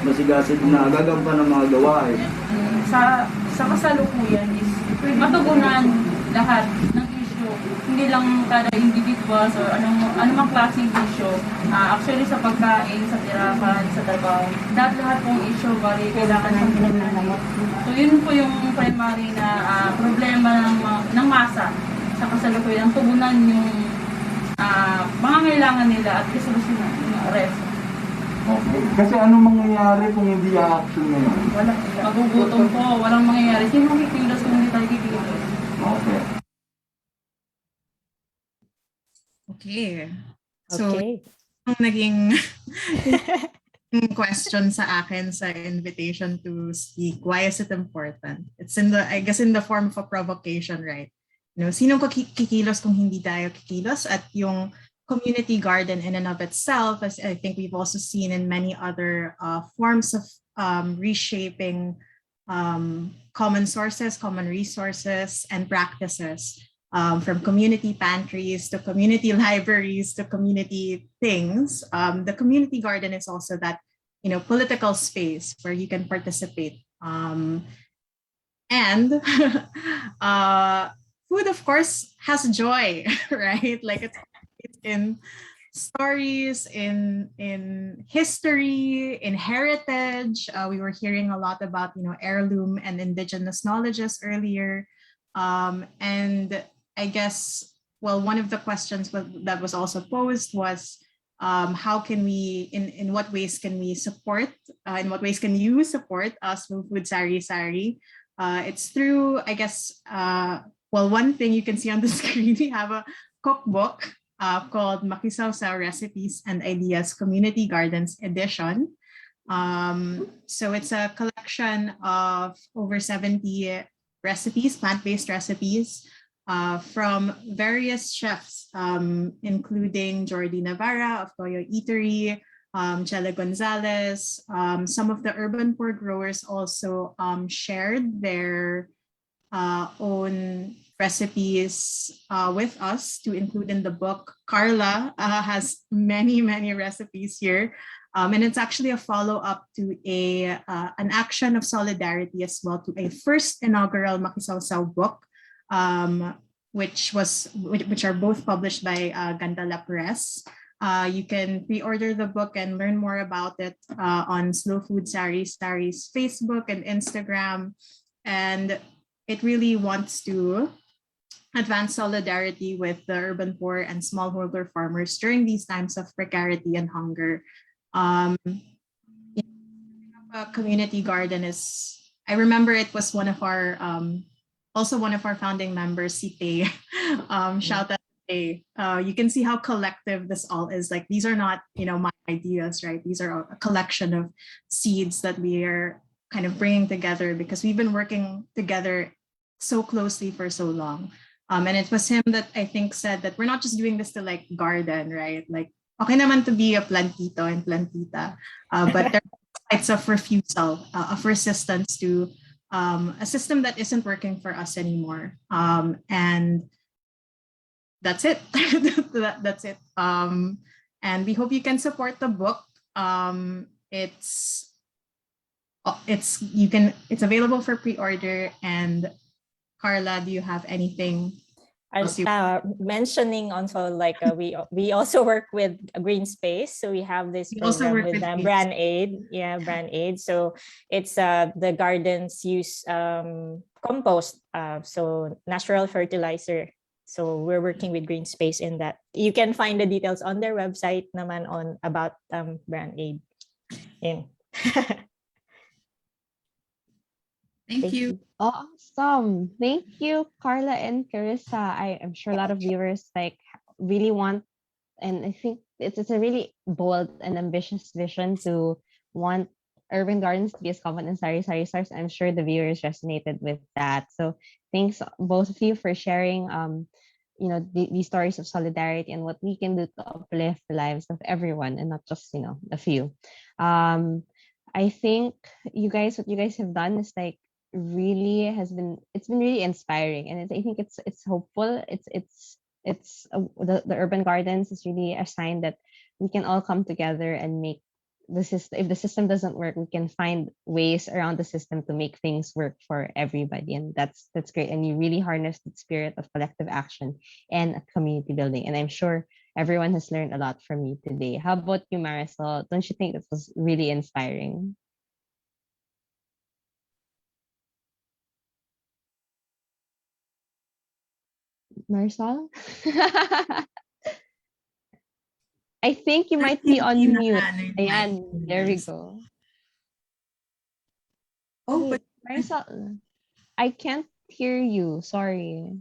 Masigasig na gagampan ng mga gawain. Sa kasalukuyan is matugunan lahat ng issue. Hindi lang kada individuals or anumang klaseng issue. Actually sa pagkain, sa tirahan, sa trabaho. Lahat pong issue bali kailangan ng pinagnanan. So yun po yung primary na problema ng masa sa kasalukuyan. Tugunan yung mga kailangan nila at kasolusyonan yung rest. Okay. Kasi anong mangyayari kung hindi action nila? Magugutom po, walang mangyayari. Sino makikilos kung hindi tayo kikilos? Okay. Okay. So, ang naging question sa akin sa invitation to speak, why is it important? It's I guess in the form of a provocation, right? Sinong kikilos kung hindi tayo kikilos? At yung community garden in and of itself, as I think we've also seen in many other forms of reshaping common sources, common resources, and practices, from community pantries to community libraries to community things. The community garden is also that political space where you can participate. And food, of course, has joy, right? Like it's in stories, in history, in heritage. We were hearing a lot about heirloom and indigenous knowledges earlier, and I guess one of the questions that was also posed was how can we, in what ways can we support? In what ways can you support us with Sari-Sari? It's through, I guess, one thing you can see on the screen, we have a cookbook called Makisawsaw Recipes and Ideas Community Gardens Edition. So it's a collection of over 70 recipes, plant-based recipes from various chefs, including Jordi Navarra of Toyo Eatery, Chela Gonzalez. Some of the urban poor growers also shared their own recipes with us to include in the book. Carla has many recipes here, and it's actually a follow-up to an action of solidarity as well to a first inaugural Makisawsaw book, which are both published by Gandala Press. You can pre-order the book and learn more about it on Slow Food Sari-Sari's Facebook and Instagram, and it really wants to advance solidarity with the urban poor and smallholder farmers during these times of precarity and hunger. A community garden I remember it was one of our also one of our founding members, si Tay. Shout out to Tay. You can see how collective this all is. Like, these are not, my ideas, right? These are a collection of seeds that we are kind of bringing together because we've been working together so closely for so long. And it was him that I think said that we're not just doing this to like garden, right? Like, okay naman to be a plantito and plantita, but there are sites of refusal, of resistance to a system that isn't working for us anymore. And that's it. That's it. And we hope you can support the book. It's available for pre-order. And Carla, do you have anything else mentioning also, like we also work with Green Space, so we have this program with Brand Aid. Brand Aid. So it's the gardens use compost, so natural fertilizer. So we're working with Green Space in that. You can find the details on their website naman on about Brand Aid. Thank you. Awesome. Thank you, Carla and Carissa. I'm sure a lot of viewers like really want, and I think it's a really bold and ambitious vision to want urban gardens to be as common as Sari-Sari stores. I'm sure the viewers resonated with that. So thanks both of you for sharing these stories of solidarity and what we can do to uplift the lives of everyone and not just a few. I think what you guys have done is like it's been really inspiring, and I think it's hopeful. The urban gardens is really a sign that we can all come together and make the system. If the system doesn't work, we can find ways around the system to make things work for everybody, and that's great. And you really harness the spirit of collective action and community building. And I'm sure everyone has learned a lot from you today. How about you, Marisol? Don't you think this was really inspiring? Marisol? I think you might be on mute. Ayan, there we go. But Marisol, I can't hear you. Sorry.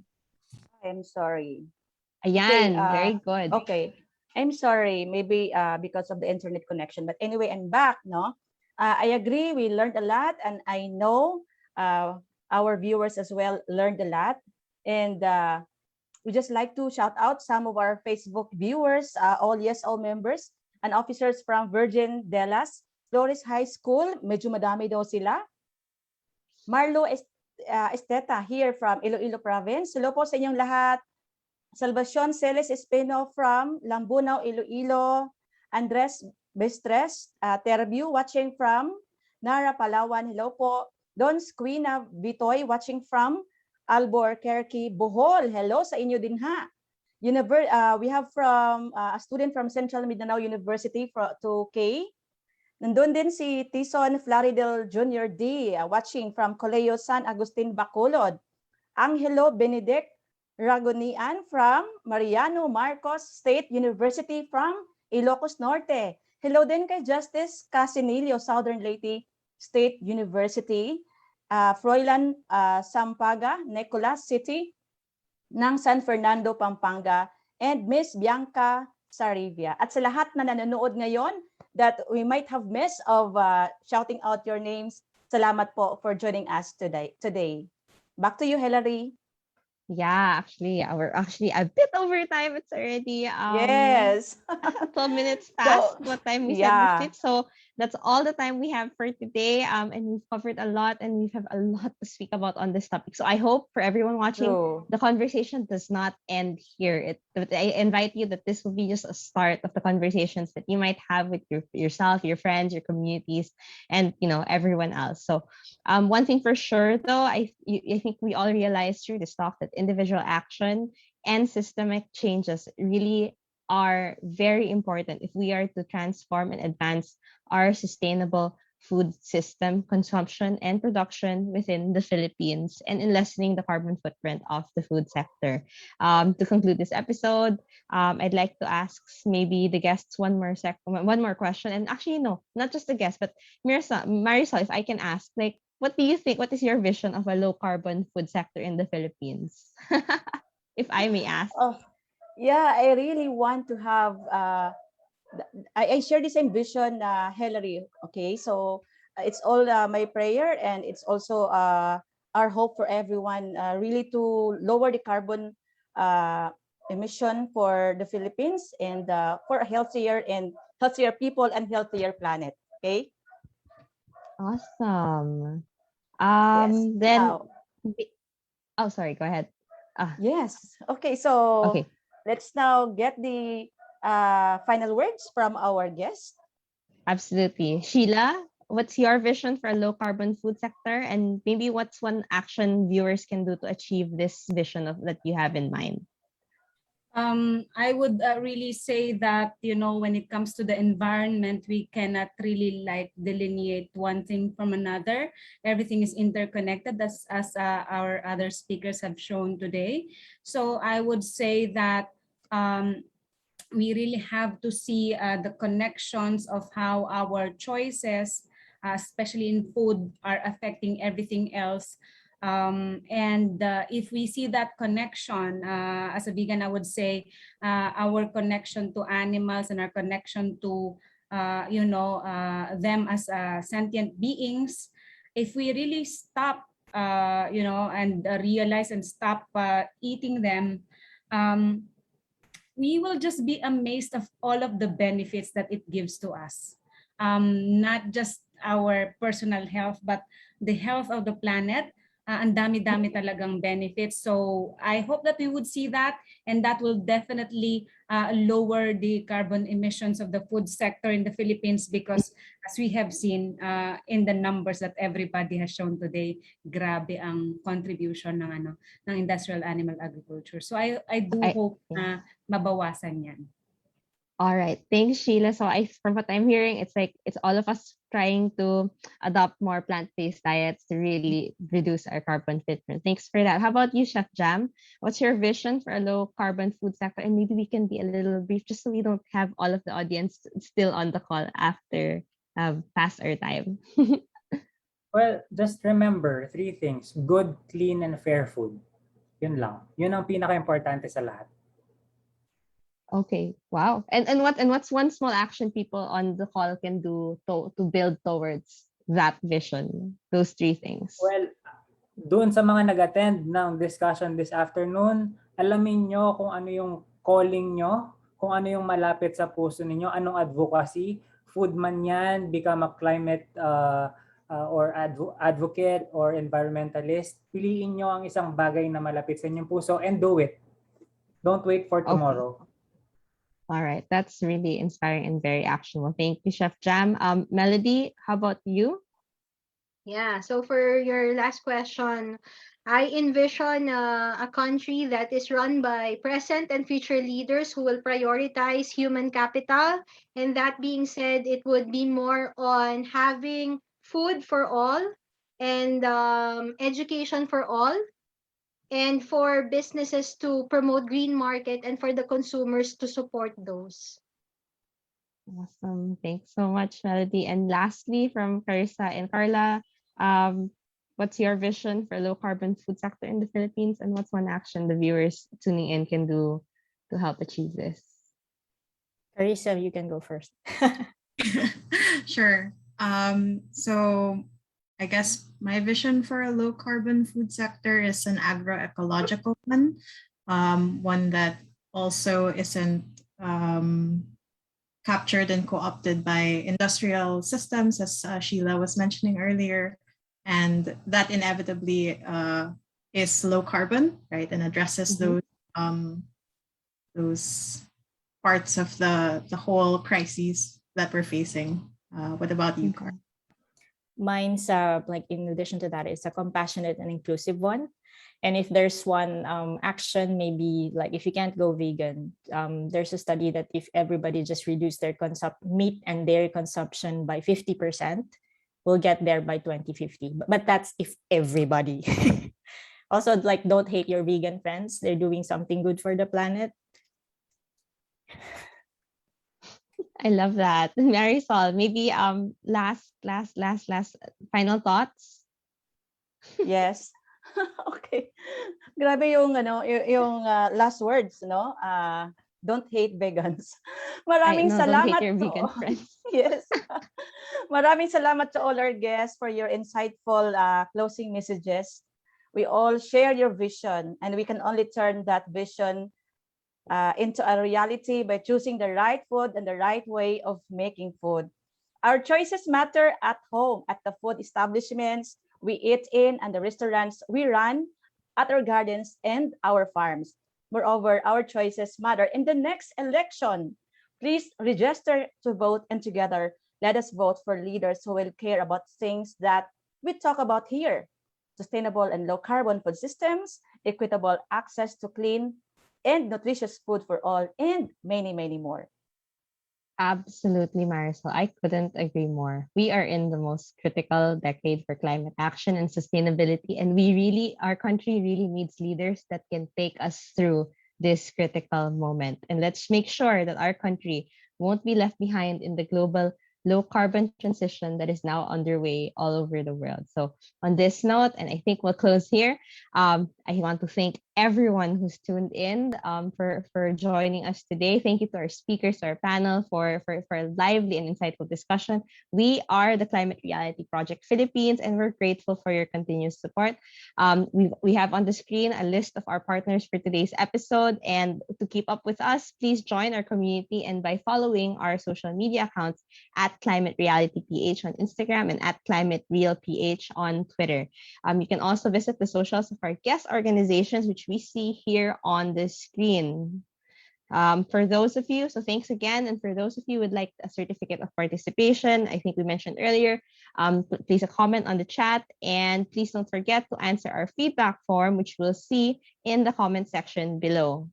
I'm sorry. Ayan, very good. Okay. I'm sorry, maybe because of the internet connection. But anyway, I'm back, no? I agree, we learned a lot, and I know our viewers as well learned a lot. And we just like to shout out some of our Facebook viewers, all members and officers from Virgin Delas, Flores High School, medyo madami daw sila. Marlo Esteta here from Iloilo Province. Hello po sa inyong lahat. Salvacion Celes Espino from Lambunaw, Iloilo. Andres Bestres, Terview, watching from Nara, Palawan. Hello po. Don Squina Vitoy, watching from Albuquerque, Bohol. Hello sa inyo din ha. We have from a student from Central Mindanao University to K. Nandun din si Tison Flaridel Jr. D, watching from Colegio San Agustin, Bacolod. Angelo Benedict Ragonian from Mariano Marcos State University from Ilocos Norte. Hello din kay Justice Casinilio, Southern Leyte State University. Froilan Sampaga, Nicolas City ng San Fernando, Pampanga, and Miss Bianca Sarivia. At sa lahat na nanonood ngayon that we might have missed of shouting out your names, salamat po for joining us today. Back to you, Hilary. Yeah, we're actually a bit over time. It's already yes 12 minutes past what time we said we fit. So that's all the time we have for today. And we've covered a lot, and we have a lot to speak about on this topic. So I hope for everyone watching, the conversation does not end here. I invite you that this will be just a start of the conversations that you might have with yourself, your friends, your communities, and everyone else. So one thing for sure, though, I think we all realize through this talk that individual action and systemic changes really are very important if we are to transform and advance our sustainable food system, consumption, and production within the Philippines, and in lessening the carbon footprint of the food sector. To conclude this episode, I'd like to ask maybe the guests one more question. And actually, no, not just the guests, but Marisol, if I can ask, like, what do you think? What is your vision of a low carbon food sector in the Philippines? If I may ask. Oh, yeah, I really want to have I share the same vision, Hilary. Okay, so it's all my prayer, and it's also our hope for everyone, really to lower the carbon uh, emission for the Philippines, and for a healthier people and healthier planet. Okay. Awesome. Yes. Then, Now, oh, sorry, go ahead. yes. Okay. So Okay. let's now get the final words from our guest. Absolutely. Sheila, what's your vision for a low carbon food sector? And maybe what's one action viewers can do to achieve this vision of that you have in mind? I would really say that, when it comes to the environment, we cannot really like delineate one thing from another. Everything is interconnected, as our other speakers have shown today. So I would say that we really have to see the connections of how our choices, especially in food, are affecting everything else. And if we see that connection, as a vegan, I would say our connection to animals and our connection to, them as sentient beings, if we really stop, and realize and stop eating them, we will just be amazed of all of the benefits that it gives to us. Not just our personal health, but the health of the planet. Ang dami-dami talagang benefits. So I hope that we would see that, and that will definitely lower the carbon emissions of the food sector in the Philippines, because as we have seen in the numbers that everybody has shown today, grabe ang contribution ng industrial animal agriculture. So I do hope na mabawasan yan. All right. Thanks, Sheila. So from what I'm hearing, it's like it's all of us trying to adopt more plant-based diets to really reduce our carbon footprint. Thanks for that. How about you, Chef Jam? What's your vision for a low carbon food sector? And maybe we can be a little brief just so we don't have all of the audience still on the call after past our time. Well, just remember 3 things: good, clean, and fair food. Yun lang. Yun ang pinaka-importante sa lahat. Okay. Wow. And what's one small action people on the call can do to build towards that vision? Those 3 things. Well, doon sa mga nag-attend ng discussion this afternoon, alamin nyo kung ano yung calling nyo, kung ano yung malapit sa puso ninyo, anong advocacy, food man yan, become a climate or advocate or environmentalist. Piliin nyo ang isang bagay na malapit sa inyong puso and do it. Don't wait for tomorrow. Okay. All right, that's really inspiring and very actionable. Thank you, Chef Jam. Melody, how about you? Yeah, so for your last question, I envision a country that is run by present and future leaders who will prioritize human capital. And that being said, it would be more on having food for all and education for all, and for businesses to promote green market, and for the consumers to support those. Awesome. Thanks so much, Melody. And lastly, from Carissa and Carla, what's your vision for low carbon food sector in the Philippines, and what's one action the viewers tuning in can do to help achieve this? Carissa, you can go first. Sure. So I guess my vision for a low carbon food sector is an agroecological one, one that also isn't captured and co-opted by industrial systems, as Sheila was mentioning earlier, and that inevitably is low carbon, right, and addresses those parts of the whole crises that we're facing. What about you, Carl? Mine's like in addition to that, it's a compassionate and inclusive one. And if there's one action, maybe like if you can't go vegan, there's a study that if everybody just reduce their meat and dairy consumption by 50%, we'll get there by 2050. But that's if everybody. Also, like, don't hate your vegan friends. They're doing something good for the planet. I love that. Marisol, maybe last final thoughts. Yes. Okay. Grabe yung last words, no? Don't hate vegans. I Maraming know, don't hate salamat your vegan to friends. yes. Maraming salamat to all our guests for your insightful closing messages. We all share your vision, and we can only turn that vision into a reality by choosing the right food and the right way of making food. Our choices matter at home, at the food establishments we eat in, and the restaurants we run, at our gardens and our farms. Moreover, our choices matter in the next election. Please register to vote, and together, let us vote for leaders who will care about things that we talk about here: sustainable and low carbon food systems, equitable access to clean and nutritious food for all, and many, many more. Absolutely, Marisol. I couldn't agree more. We are in the most critical decade for climate action and sustainability, and our country really needs leaders that can take us through this critical moment. And let's make sure that our country won't be left behind in the global low carbon transition that is now underway all over the world. So, on this note, and I think we'll close here. I want to thank everyone who's tuned in for joining us today. Thank you to our speakers, to our panel for a lively and insightful discussion. We are the Climate Reality Project Philippines, and we're grateful for your continuous support. We have on the screen a list of our partners for today's episode. And to keep up with us, please join our community and by following our social media accounts at Climate Reality PH on Instagram and at Climate Real PH on Twitter. You can also visit the socials of our guest organizations, which we see here on the screen. For those of you, so thanks again. And for those of you who would like a certificate of participation, I think we mentioned earlier, please a comment on the chat, and please don't forget to answer our feedback form, which we'll see in the comment section below.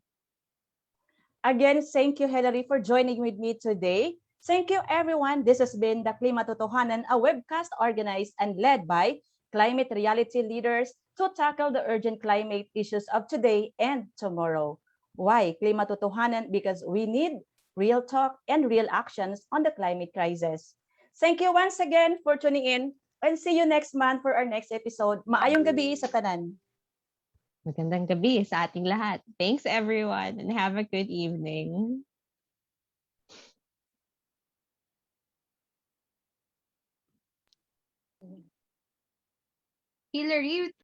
Again, thank you, Hilary, for joining with me today. Thank you, everyone. This has been the Klimatotohanan, a webcast organized and led by climate reality leaders to tackle the urgent climate issues of today and tomorrow. Why Klimatotohanan? Because we need real talk and real actions on the climate crisis. Thank you once again for tuning in, and see you next month for our next episode. Maayong gabi sa tanan. Magandang gabi sa ating lahat. Thanks everyone, and have a good evening. Hilary,